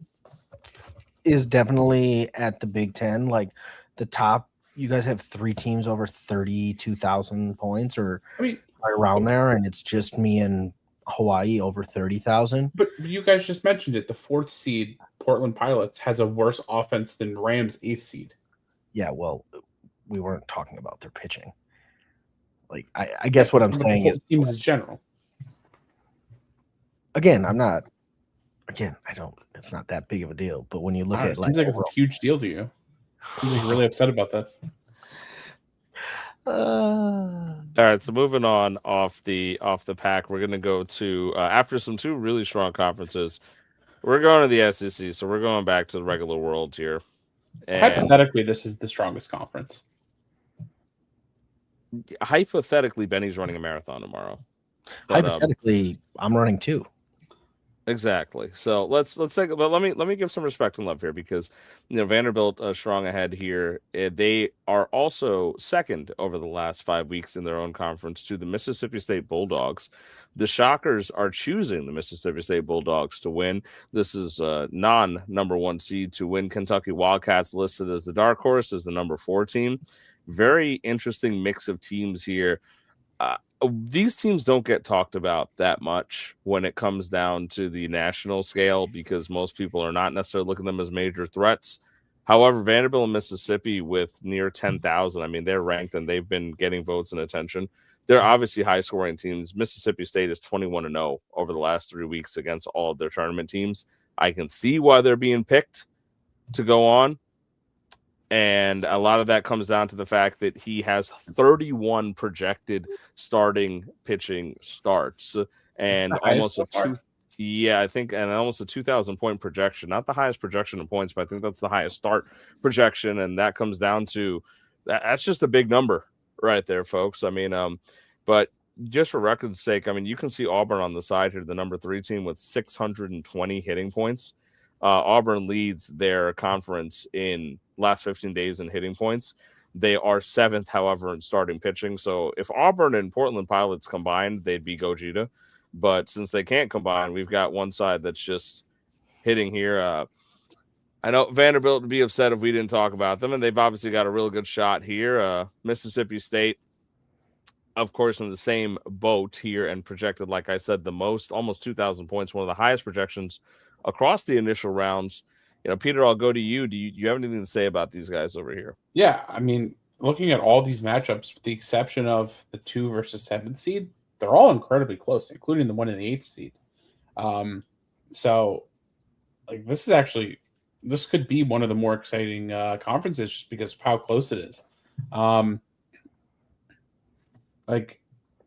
is definitely at the Big Ten. Like the top, you guys have 3 teams over 32,000 points or I mean, right around there, and it's just me and Hawaii over 30,000. But you guys just mentioned it. The 4th seed, Portland Pilots, has a worse offense than Rams' 8th seed. Yeah, well, we weren't talking about their pitching. Like, I guess what I'm saying is teams in general. Again, I'm not. Again, I don't. It's not that big of a deal. But when you look at it seems like it's a huge deal to you. Seems like you're really upset about this. All right, so moving on off the pack, we're gonna go to after some 2 really strong conferences. We're going to the SEC, so we're going back to the regular world here. And hypothetically, this is the strongest conference. Hypothetically, Benny's running a marathon tomorrow. But, hypothetically, I'm running too. Exactly. So let's take. But let me give some respect and love here because Vanderbilt strong ahead here. They are also second over the last 5 weeks in their own conference to the Mississippi State Bulldogs. The Shockers are choosing the Mississippi State Bulldogs to win. This is non-number 1 seed to win. Kentucky Wildcats listed as the dark horse as the number 4 team. Very interesting mix of teams here. These teams don't get talked about that much when it comes down to the national scale because most people are not necessarily looking at them as major threats. However, Vanderbilt and Mississippi with near 10,000, I mean, they're ranked and they've been getting votes and attention. They're obviously high-scoring teams. Mississippi State is 21-0 over the last 3 weeks against all of their tournament teams. I can see why they're being picked to go on. And a lot of that comes down to the fact that he has 31 projected starting pitching starts and almost I think, and almost a 2,000 point projection, not the highest projection in points, but I think that's the highest start projection. And that comes down to that's just a big number right there, folks. I mean, but just for record's sake, I mean, you can see Auburn on the side here, the number 3 team with 620 hitting points. Auburn leads their conference in last 15 days in hitting points. They are 7th, however, in starting pitching. So if Auburn and Portland Pilots combined, they'd be Gogeta. But since they can't combine, we've got one side that's just hitting here. I know Vanderbilt would be upset if we didn't talk about them, and they've obviously got a real good shot here. Mississippi State, of course, in the same boat here and projected, like I said, the most, almost 2,000 points, one of the highest projections across the initial rounds. Peter, I'll go to you. Do you have anything to say about these guys over here? Yeah, I mean, looking at all these matchups, with the exception of the 2 versus 7 seed, they're all incredibly close, including the one in the 8th seed. So, like, this could be one of the more exciting conferences just because of how close it is. And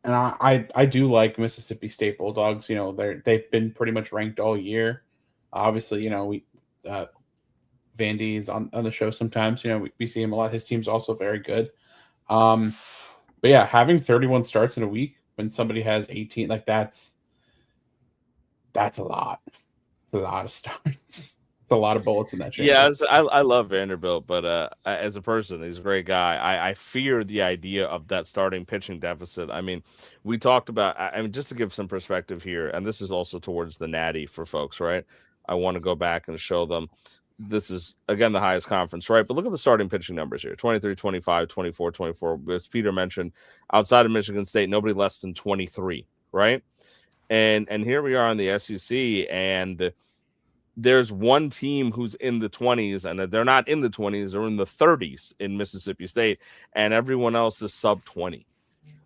I do like Mississippi State Bulldogs. They've been pretty much ranked all year. Obviously, Vandy's on the show sometimes. We see him a lot. His team's also very good. But yeah, having 31 starts in a week when somebody has 18, like that's a lot. It's a lot of starts. It's a lot of bullets in that chamber. Yeah, I love Vanderbilt, but as a person, he's a great guy. I fear the idea of that starting pitching deficit. I mean, we talked about. I mean, just to give some perspective here, and this is also towards the Natty for folks, right? I want to go back and show them. This is again the highest conference, right? But look at the starting pitching numbers here: 23, 25, 24, 24. As Peter mentioned, outside of Michigan State, nobody less than 23, right? And here we are in the SEC, and there's one team who's in the 20s, and they're not in the 20s, they're in the 30s in Mississippi State, and everyone else is sub 20.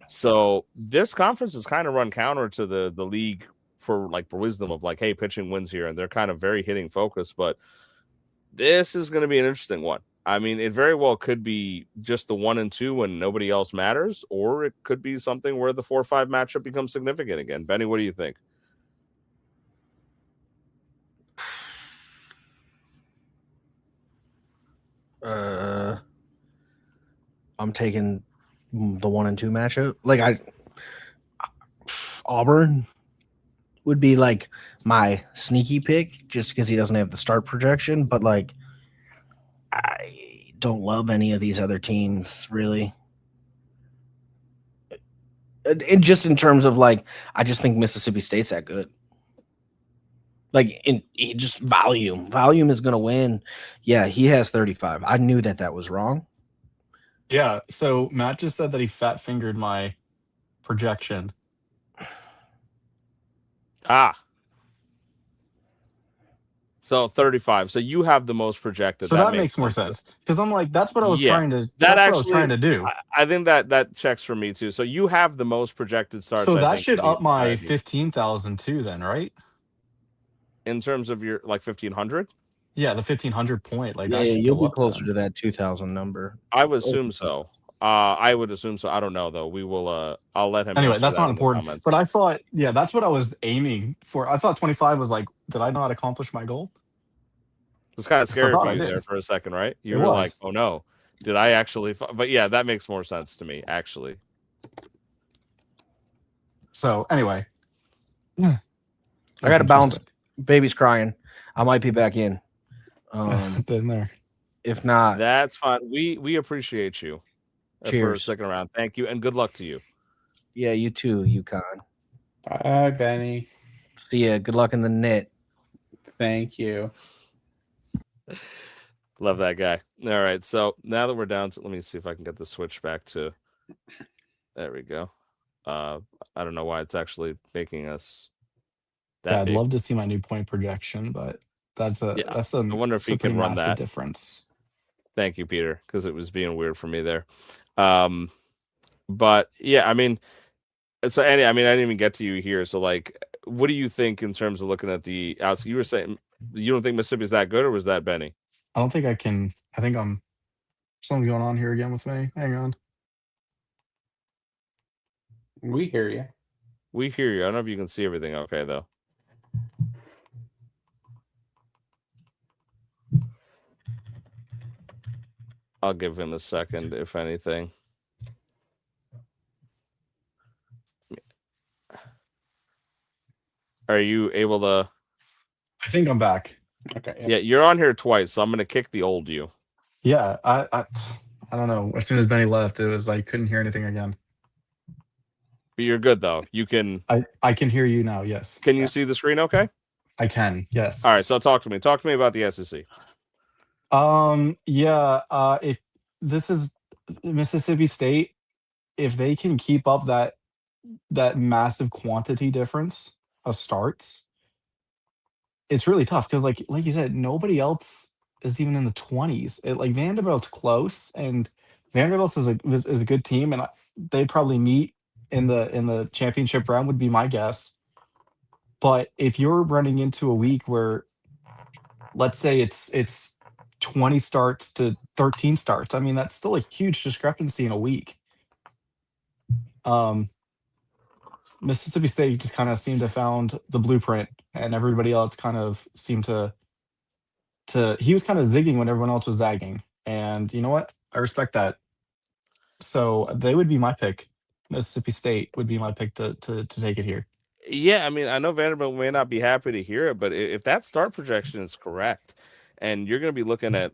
So this conference is kind of run counter to the league for wisdom of hey, pitching wins here, and they're kind of very hitting focused. But this is going to be an interesting one. I mean, it very well could be just the 1 and 2 and nobody else matters, or it could be something where the 4-5 matchup becomes significant again. Benny, what do you think? I'm taking the 1 and 2 matchup. Auburn would be my sneaky pick just because he doesn't have the start projection, but I don't love any of these other teams really. And just in terms of I just think Mississippi State's that good. Just volume is going to win. Yeah, he has 35. I knew that was wrong. Yeah. So Matt just said that he fat fingered my projection. So 35. So you have the most projected. So that makes more sense because I'm that's what I was trying to. I was trying to do. I think that checks for me too. So you have the most projected starts. So that should up my 15,000 too, then, right? In terms of your 1,500. Yeah, the 1,500 point. You'll be closer to that 2,000 number. I would assume so. I would assume so. I don't know though. We will. I'll let him. Anyway, that's not important. But I thought, that's what I was aiming for. I thought 25 was did I not accomplish my goal? It's kind of scary for you there for a second, right? You were like, oh no, did I actually? But yeah, that makes more sense to me actually. So anyway, I got to bounce. Baby's crying. I might be back in. Been there. If not, that's fine. We appreciate you. For sticking around. Thank you, and good luck to you. Yeah, you too, UConn. Bye, Benny. See ya. Good luck in the net. Thank you. Love that guy. All right, so now that we're down to, let me see if I can get the switch back to. There we go. I don't know why it's actually making us. I'd love to see my new point projection, but that's a. I wonder if he can run that difference. Thank you, Peter, because it was being weird for me there. But yeah, I mean, so Andy, I didn't even get to you here. So what do you think in terms of looking at the outside? You were saying you don't think Mississippi's that good, or was that Benny? I don't think I can. I think I'm something going on here again with me. Hang on. We hear you. We hear you. I don't know if you can see everything okay though. I'll give him a second, if anything. Are you able to? I think I'm back. Okay. Yeah, you're on here twice, so I'm going to kick the old you. Yeah, I don't know. As soon as Benny left, it was couldn't hear anything again. But you're good though. You can. I can hear you now. Yes. Can you see the screen? Okay. I can. Yes. All right. So talk to me. Talk to me about the SEC. If this is Mississippi State, if they can keep up that massive quantity difference of starts, it's really tough because like you said, nobody else is even in the 20s. Vanderbilt's close, and Vanderbilt is a good team, and they'd probably meet in the championship round would be my guess. But if you're running into a week where, let's say it's 20 starts to 13 starts, I mean, that's still a huge discrepancy in a week. Mississippi State just kind of seemed to have found the blueprint, and everybody else kind of seemed to he was kind of zigging when everyone else was zagging. And you know what? I respect that. So they would be my pick. Mississippi State would be my pick to take it here. Yeah, I mean, I know Vanderbilt may not be happy to hear it, but if that start projection is correct, and you're going to be looking at,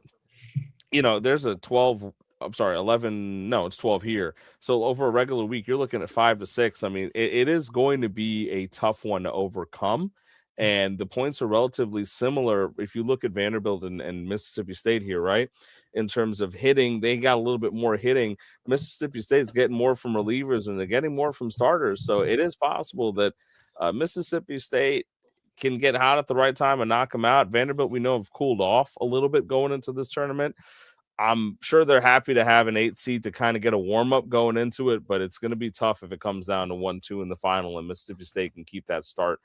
there's a 12. I'm sorry, 11. No, it's 12 here. So over a regular week, you're looking at 5 to 6. I mean, it is going to be a tough one to overcome. And the points are relatively similar. If you look at Vanderbilt and Mississippi State here, right? In terms of hitting, they got a little bit more hitting. Mississippi State's getting more from relievers and they're getting more from starters. So it is possible that Mississippi State can get hot at the right time and knock them out. Vanderbilt, we know, have cooled off a little bit going into this tournament. I'm sure they're happy to have an 8 seed to kind of get a warm up going into it, but it's going to be tough if it comes down to 1-2 in the final and Mississippi State can keep that start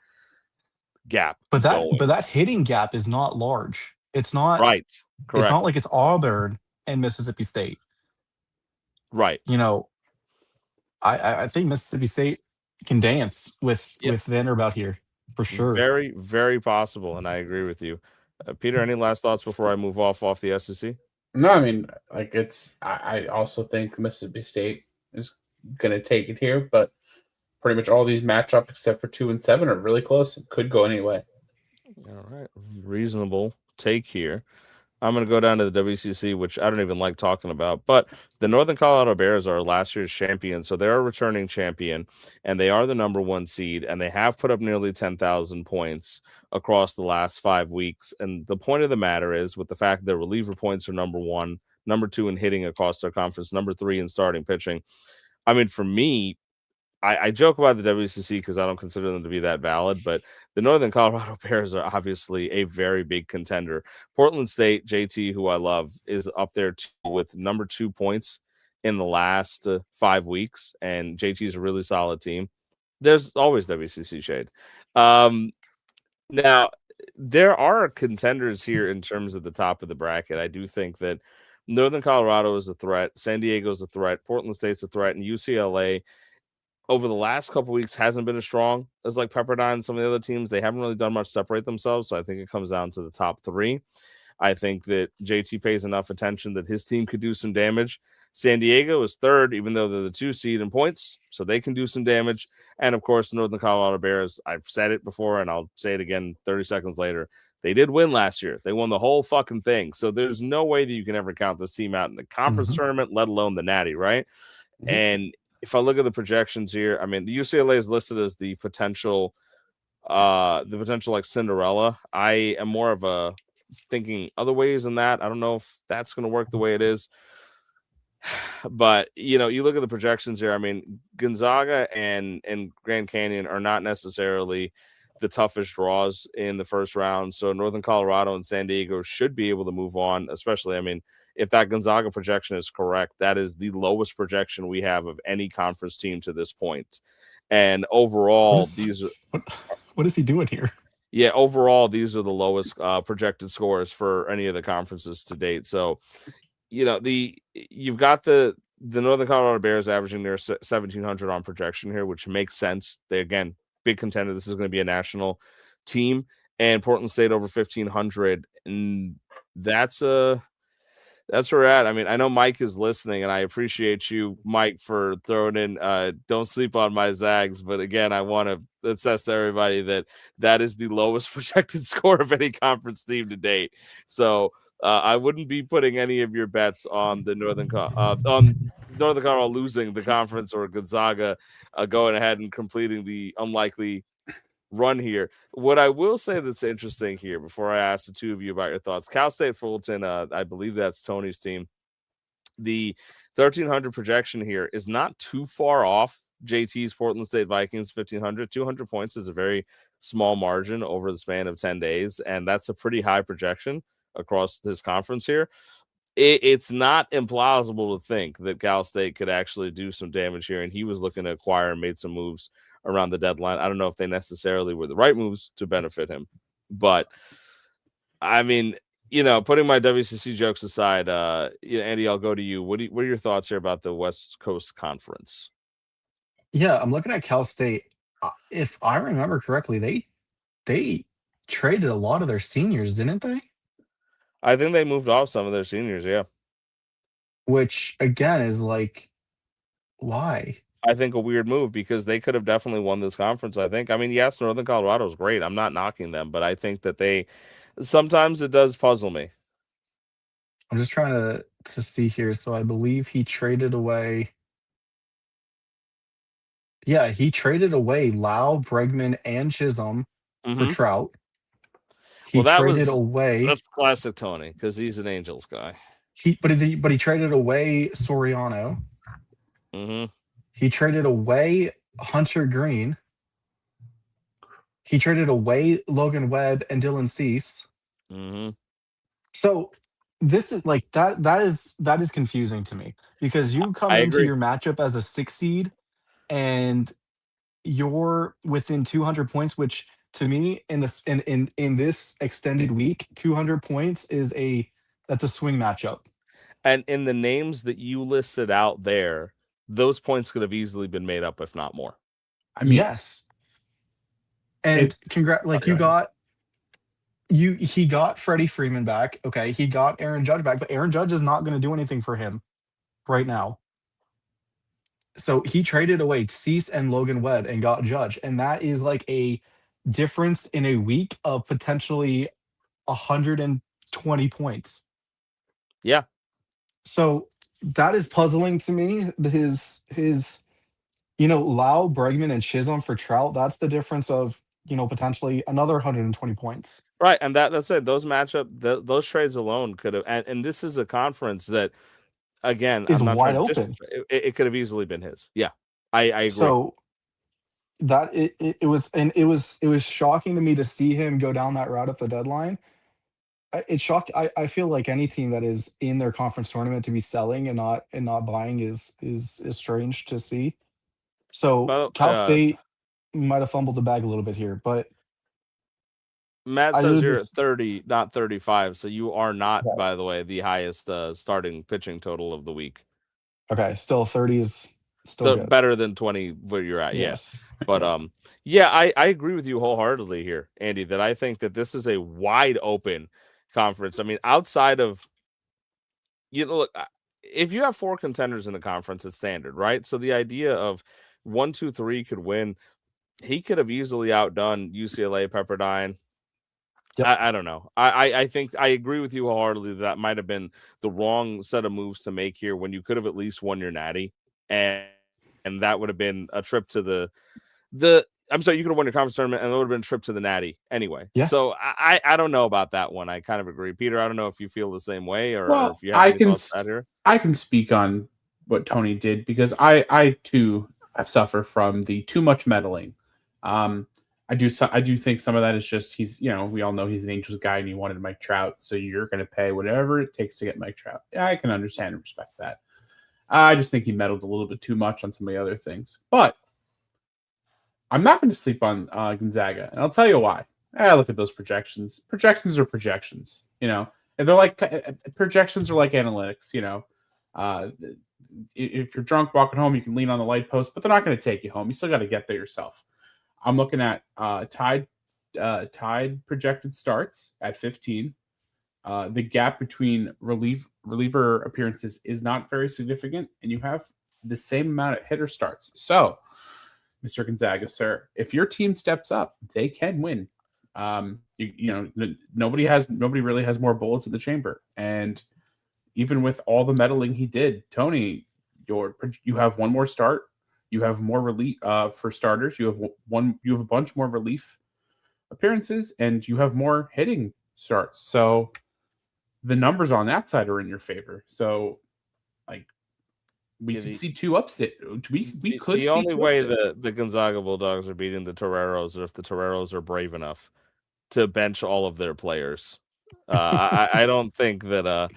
gap going. But that hitting gap is not large. It's not Right. Correct. It's not like it's Auburn and Mississippi State. Right. I think Mississippi State can dance with Vanderbilt here for sure. Very, very possible, and I agree with you. Peter, any last thoughts before I move off the SEC? No, I mean, like I also think Mississippi State is going to take it here, but pretty much all these matchups except for 2 and 7 are really close. It could go any way. All right, reasonable take here. I'm going to go down to the WCC, which I don't even like talking about, but the Northern Colorado Bears are last year's champion, so they're a returning champion, and they are the number 1 seed, and they have put up nearly 10,000 points across the last 5 weeks. And the point of the matter is, with the fact that their reliever points are number 1, number 2 in hitting across their conference, number 3 in starting pitching. I mean, for me, I joke about the WCC because I don't consider them to be that valid, but the Northern Colorado Bears are obviously a very big contender. Portland State, JT, who I love, is up there too, with number 2 points in the last 5 weeks, and JT is a really solid team. There's always WCC shade. Now, there are contenders here in terms of the top of the bracket. I do think that Northern Colorado is a threat, San Diego is a threat, Portland State's a threat, and UCLA over the last couple weeks hasn't been as strong as like Pepperdine and some of the other teams. They haven't really done much to separate themselves. So I think it comes down to the top 3. I think that JT pays enough attention that his team could do some damage. San Diego is 3rd, even though they're the 2 seed in points, so they can do some damage. And of course, the Northern Colorado Bears, I've said it before and I'll say it again 30 seconds later. They did win last year. They won the whole fucking thing. So there's no way that you can ever count this team out in the conference tournament, let alone the Natty, right? And if I look at the projections here, I mean, the UCLA is listed as the potential like Cinderella. I am more of a thinking other ways than that. I don't know if that's going to work the way it is. But, you look at the projections here. I mean, Gonzaga and Grand Canyon are not necessarily the toughest draws in the first round. So Northern Colorado and San Diego should be able to move on, especially, I mean, if that Gonzaga projection is correct, that is the lowest projection we have of any conference team to this point. And overall, what is he doing here? Yeah, overall, these are the lowest projected scores for any of the conferences to date. So, you've got the Northern Colorado Bears averaging near 1,700 on projection here, which makes sense. They, again, big contender. This is going to be a national team, and Portland State over 1,500, and that's where we're at. I mean, I know Mike is listening, and I appreciate you, Mike, for throwing in don't sleep on my Zags. But again, I want to assess to everybody that is the lowest projected score of any conference team to date. So I wouldn't be putting any of your bets on the Northern Colorado losing the conference or Gonzaga going ahead and completing the unlikely run here. What I will say that's interesting here before I ask the two of you about your thoughts, Cal State Fulton, I believe that's Tony's team. The 1,300 projection here is not too far off JT's Portland State Vikings 1,500. 200 points is a very small margin over the span of 10 days, and that's a pretty high projection across this conference here. It's not implausible to think that Cal State could actually do some damage here, and he was looking to acquire and made some moves around the deadline. I don't know if they necessarily were the right moves to benefit him, but I mean, putting my WCC jokes aside, Andy, I'll go to you. What are your thoughts here about the West Coast Conference? Yeah, I'm looking at Cal State. If I remember correctly, they traded a lot of their seniors, didn't they? I think they moved off some of their seniors, yeah. Which again is like, why? I think, a weird move because they could have definitely won this conference. I think. I mean, yes, Northern Colorado is great. I'm not knocking them, but I think that sometimes it does puzzle me. I'm just trying to see here. So I believe he traded away. Yeah, he traded away Lau, Bregman, and Chisholm for Mhm. Trout. He Well, traded away. that's classic Tony because he's an Angels guy. But he traded away Soriano. Hmm. He traded away Hunter Green. He traded away Logan Webb and Dylan Cease. Hmm. So this is like that is confusing to me because you come I into agree. your matchup as a 6 seed and you're within 200 points, which to me in this extended week, 200 points that's a swing matchup. And in the names that you listed out there, those points could have easily been made up, if not more. I mean, Yes. And he got Freddie Freeman back. Okay, he got Aaron Judge back, but Aaron Judge is not going to do anything for him right now. So he traded away Cease and Logan Webb and got Judge, and that is like a difference in a week of potentially 120 points. Yeah. So that is puzzling to me. His Lau, Bregman, and Chisholm for Trout. That's the difference of potentially another 120 points. Right, and that's it. Those those trades alone could have, and this is a conference that, again, Is I'm not wide trying to open. it could have easily been his. Yeah, I agree. So that it was shocking to me to see him go down that route at the deadline. It shocked. I feel like any team that is in their conference tournament to be selling and not buying is strange to see. So Well, Cal State might have fumbled the bag a little bit here, but Matt I says do you're this. at 30, not 35. So you are not, by the way, the highest starting pitching total of the week. Okay, still 30 is still good. Better than 20 where you're at. Yes. Yeah. But yeah, I agree with you wholeheartedly here, Andy, that I think that this is a wide open conference. I mean, outside of, look, if you have 4 contenders in the conference, it's standard, right? So the idea of 1, 2, 3 could win. He could have easily outdone UCLA, Pepperdine. Yep. I don't know. I think I agree with you wholeheartedly that might have been the wrong set of moves to make here when you could have at least won your natty, and that would have been a trip to the I'm sorry, you could have won your conference tournament and it would have been a trip to the natty anyway. Yeah. So I don't know about that one. I kind of agree. Peter, I don't know if you feel the same way or if you have I any can thoughts out here. I can speak on what Tony did because I too have suffered from the too much meddling. I do think some of that is just he's we all know he's an Angels guy and he wanted Mike Trout, so you're going to pay whatever it takes to get Mike Trout. Yeah, I can understand and respect that. I just think he meddled a little bit too much on some of the other things, but I'm not going to sleep on Gonzaga, and I'll tell you why. Look at those projections. Projections are projections, and they're like projections are like analytics. If you're drunk walking home, you can lean on the light post, but they're not going to take you home. You still got to get there yourself. I'm looking at Tide projected starts at 15. The gap between reliever appearances is not very significant, and you have the same amount of hitter starts. So, Mr. Gonzaga, sir, if your team steps up, they can win. Nobody really has more bullets in the chamber, and even with all the meddling he did, Tony, you have one more start. You have more relief for starters. You have a bunch more relief appearances, and you have more hitting starts. So the numbers on that side are in your favor. So, we could see 2 upset. We could. The only way the Gonzaga Bulldogs are beating the Toreros is if the Toreros are brave enough to bench all of their players. I don't think that.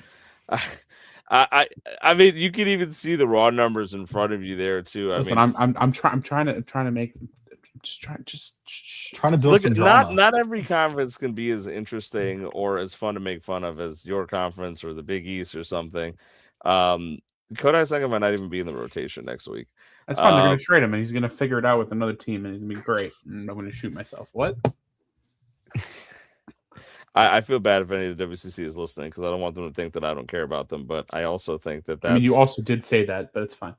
I mean, you can even see the raw numbers in front of you there too. Listen, I'm trying to make. Trying to build some drama. Not every conference can be as interesting or as fun to make fun of as your conference or the Big East or something. Kodai Senga might not even be in the rotation next week. That's fine. They're going to trade him, and he's going to figure it out with another team, and he's going to be great. And I'm going to shoot myself. What? I feel bad if any of the WCC is listening because I don't want them to think that I don't care about them. But I also think that that's... I mean, you also did say that, but it's fine.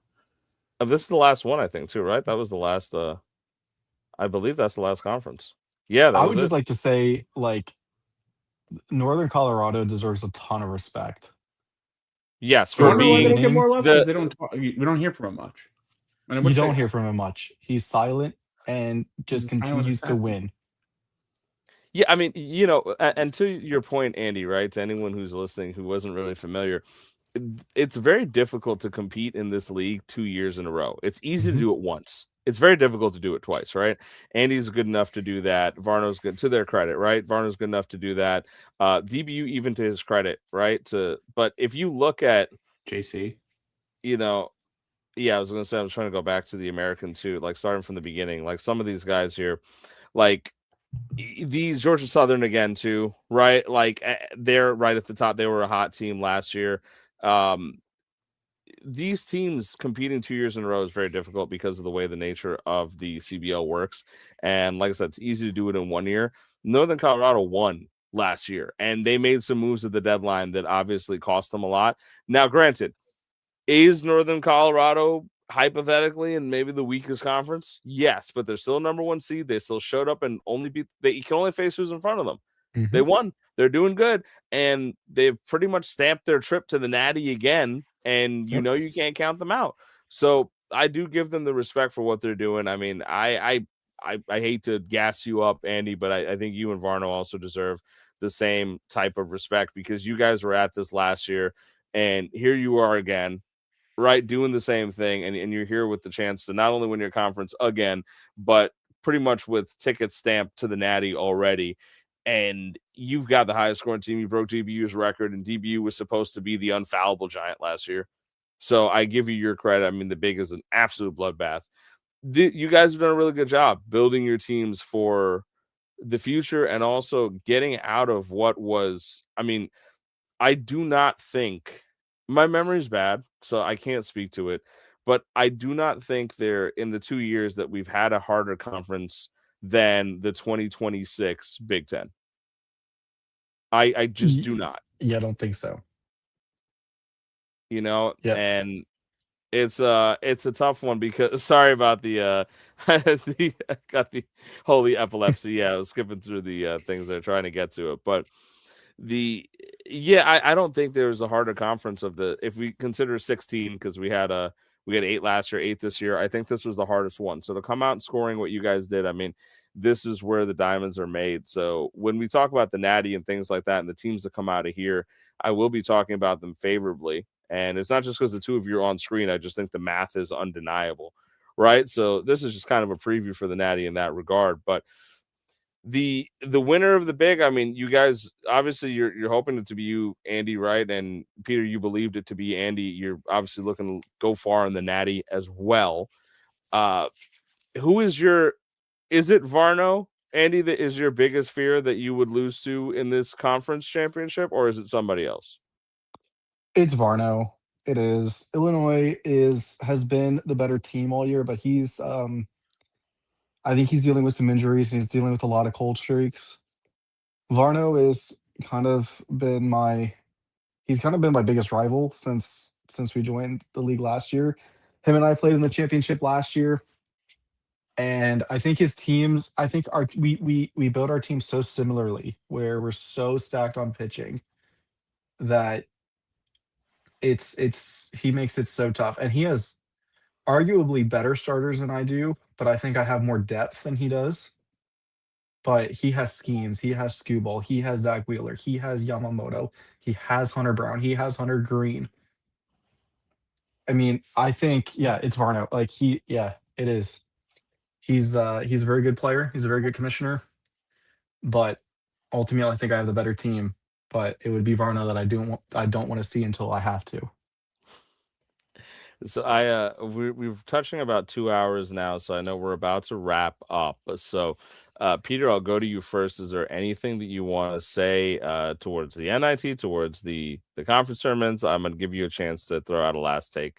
This is the last one, I think, too, right? That was the last. I believe that's the last conference. Yeah, that I was would it. just like to say, like, Northern Colorado deserves a ton of respect. Yes, I for wonder why they don't get being more love the. because they don't. We don't hear from him much. And I You would don't say hear from him much. He's silent and he's just a silent continues to assassin. win. Yeah, I mean, and to your point, Andy, right? To anyone who's listening who wasn't really familiar, it's very difficult to compete in this league 2 years in a row. It's easy to Mhm. do it once. It's very difficult to do it twice, right? Andy's good enough to do that. Varno's good, to their credit, right? Varno's good enough to do that. DBU, even to his credit, right? But if you look at, JC. you know, yeah, I was gonna say I was trying to go back to the American too, like starting from the beginning. Like some of these guys here, like these Georgia Southern again too, right? Like they're right at the top. They were a hot team last year. Um, these teams competing 2 years in a row is very difficult because of the way the nature of the CBL works. And like I said, it's easy to do it in 1 year. Northern Colorado won last year, and they made some moves at the deadline that obviously cost them a lot. Now, granted, is Northern Colorado hypothetically in maybe the weakest conference? Yes, but they're still number 1 seed. They still showed up and only beat. They can only face who's in front of them. They Mhm. won. They're doing good, and they've pretty much stamped their trip to the Natty again. And Yep. you can't count them out. So I do give them the respect for what they're doing. I mean, I hate to gas you up, Andy, but I think you and Varno also deserve the same type of respect because you guys were at this last year, and here you are again, right, doing the same thing, and you're here with the chance to not only win your conference again, but pretty much with tickets stamped to the Natty already. And you've got the highest scoring team. You broke DBU's record, and DBU was supposed to be the unfallible giant last year. So I give you your credit. I mean, the Big is an absolute bloodbath. You guys have done a really good job building your teams for the future and also getting out of what was, I mean, I do not think my memory's bad, so I can't speak to it, but I do not think there in the 2 years that we've had a harder conference than the 2026 Big Ten. I just Y- do not, Yeah, I don't think so. Yep. and it's a tough one because sorry about the I got the holy epilepsy. Yeah, I was skipping through the things they're trying to get to it, but the yeah, I don't think there's a harder conference of the if we consider 16 because we had 8 last year, 8 this year. I think this was the hardest one. So to come out and scoring what you guys did, I mean, this is where the diamonds are made. So when we talk about the Natty and things like that, and the teams that come out of here, I will be talking about them favorably. And it's not just because the two of you are on screen. I just think the math is undeniable, right? So this is just kind of a preview for the Natty in that regard. But the winner of the Big, I mean, you guys obviously you're hoping it to be you, Andy, right? And Peter, you believed it to be Andy. You're obviously looking to go far in the Natty as well. Uh, who is it Varno, Andy, that is your biggest fear that you would lose to in this conference championship, or is it somebody else? It's Varno. It is. Illinois has been the better team all year, but I think he's dealing with some injuries and he's dealing with a lot of cold streaks. Varno is kind of been my he's kind of been my biggest rival since we joined the league last year. Him and I played in the championship last year, and I think his teams. I think our we build our team so similarly, where we're so stacked on pitching that it's he makes it so tough, and he has arguably better starters than I do, but I think I have more depth than he does. But he has Skeens, he has Skubal, he has Zach Wheeler, he has Yamamoto, he has Hunter Brown, he has Hunter Green. I mean, I think, yeah, it's Varno. Like yeah, it is. He's a very good player. He's a very good commissioner. But ultimately, I think I have the better team. But it would be Varno that I don't want to see until I have to. So we're touching about 2 hours now, so I know we're about to wrap up. So Peter, I'll go to you first. Is there anything that you want to say towards the NIT, towards the conference tournaments? I'm gonna give you a chance to throw out a last take.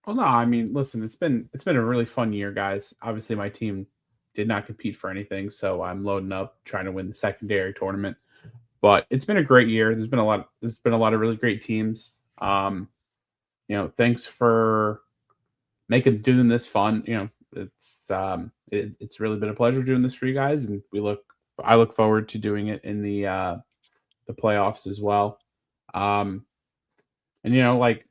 Well, no, I mean, listen, it's been a really fun year, guys. Obviously, my team did not compete for anything, so I'm loading up trying to win the secondary tournament. But it's been a great year. There's been a lot of really great teams. Thanks for making doing this fun. It's really been a pleasure doing this for you guys, and I look forward to doing it in the playoffs as well. And like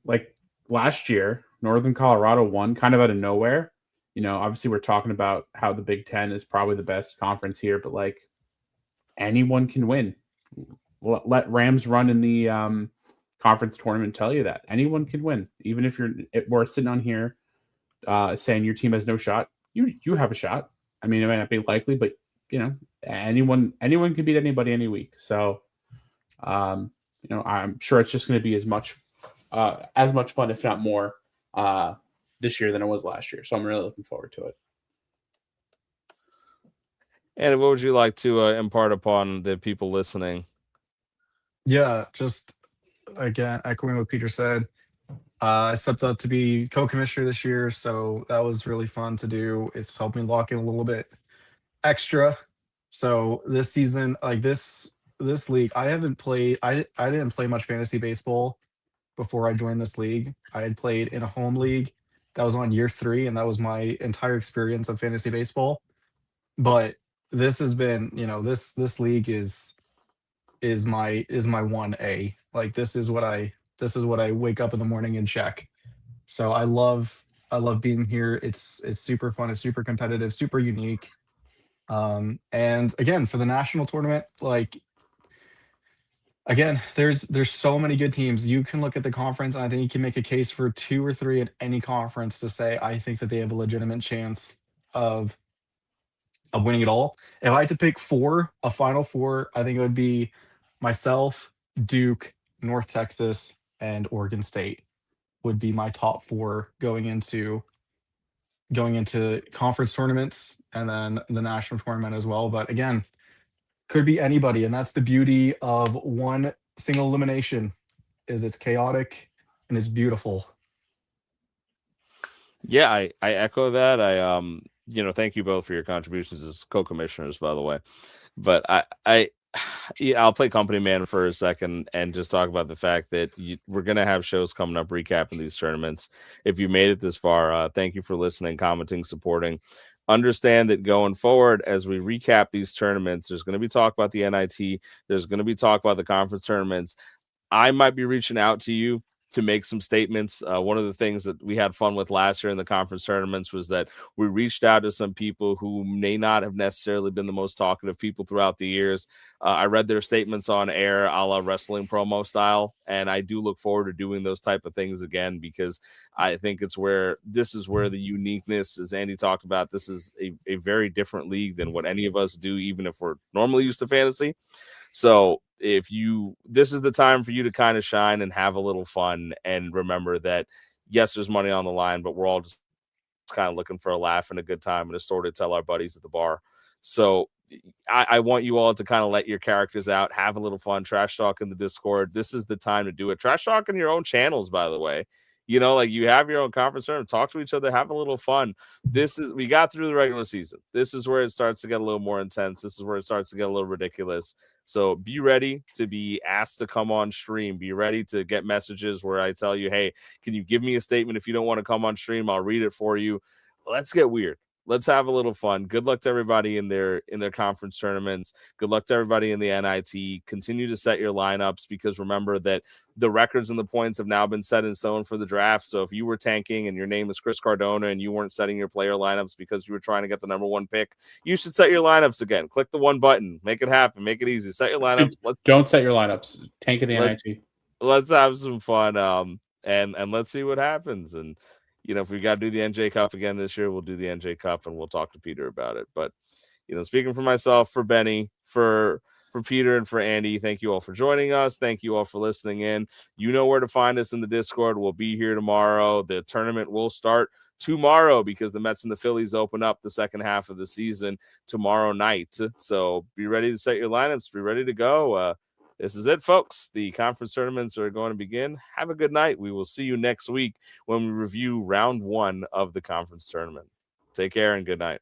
last year, Northern Colorado won kind of out of nowhere. Obviously we're talking about how the Big Ten is probably the best conference here, but like anyone can win. Let Rams run in the conference tournament tell you that anyone can win, even if we're sitting on here saying your team has no shot. You have a shot. I mean, it might not be likely, but anyone can beat anybody any week. So, I'm sure it's just going to be as much fun, if not more, this year than it was last year. So I'm really looking forward to it. And what would you like to impart upon the people listening? Yeah, just again, echoing what Peter said. I stepped up to be co-commissioner this year, so that was really fun to do. It's helped me lock in a little bit extra. So this season, like this league, I didn't play much fantasy baseball before I joined this league. I had played in a home league that was on year 3, and that was my entire experience of fantasy baseball. But this has been, this league is my 1A. Like this is what I wake up in the morning and check. So I love being here. It's super fun. It's super competitive, super unique. And again, for the national tournament, like again, there's so many good teams. You can look at the conference, and I think you can make a case for 2 or 3 at any conference to say I think that they have a legitimate chance of winning it all. If I had to pick 4, a final 4, I think it would be myself, Duke, North Texas, and Oregon State would be my top 4 going into conference tournaments and then the national tournament as well. But again, could be anybody, and that's the beauty of one single elimination, is it's chaotic and it's beautiful. Yeah, I echo that. Thank you both for your contributions as co-commissioners, by the way. But I'll play company man for a second and just talk about the fact that we're going to have shows coming up recapping these tournaments. If you made it this far, thank you for listening, commenting, supporting. Understand that going forward, as we recap these tournaments, there's going to be talk about the NIT. There's going to be talk about the conference tournaments. I might be reaching out to you to make some statements. One of the things that we had fun with last year in the conference tournaments was that we reached out to some people who may not have necessarily been the most talkative people throughout the years. I read their statements on air, a la wrestling promo style, and I do look forward to doing those type of things again, because I think this is where the uniqueness, as Andy talked about, this is a very different league than what any of us do, even if we're normally used to fantasy. So this is the time for you to kind of shine and have a little fun, and remember that, yes, there's money on the line, but we're all just kind of looking for a laugh and a good time and a story to tell our buddies at the bar. So I want you all to kind of let your characters out, have a little fun, trash talk in the Discord. This is the time to do it. Trash talk in your own channels, by the way. You have your own conference room, talk to each other, have a little fun. We got through the regular season. This is where it starts to get a little more intense. This is where it starts to get a little ridiculous. So be ready to be asked to come on stream. Be ready to get messages where I tell you, hey, can you give me a statement? If you don't want to come on stream, I'll read it for you. Let's get weird. Let's have a little fun. Good luck to everybody in their conference tournaments. Good luck to everybody in the NIT. Continue to set your lineups, because remember that the records and the points have now been set in stone for the draft. So if you were tanking and your name is Chris Cardona and you weren't setting your player lineups because you were trying to get the number 1 pick, you should set your lineups again. Click the 1 button. Make it happen. Make it easy. Set your lineups. Don't set your lineups. Tank in the NIT. Let's have some fun. And let's see what happens. And if we got to do the NJ Cup again this year, we'll do the NJ Cup and we'll talk to Peter about it. But, speaking for myself, for Benny, for Peter, and for Andy, thank you all for joining us. Thank you all for listening in. You know where to find us in the Discord. We'll be here tomorrow. The tournament will start tomorrow because the Mets and the Phillies open up the second half of the season tomorrow night. So be ready to set your lineups. Be ready to go. This is it, folks. The conference tournaments are going to begin. Have a good night. We will see you next week when we review round 1 of the conference tournament. Take care and good night.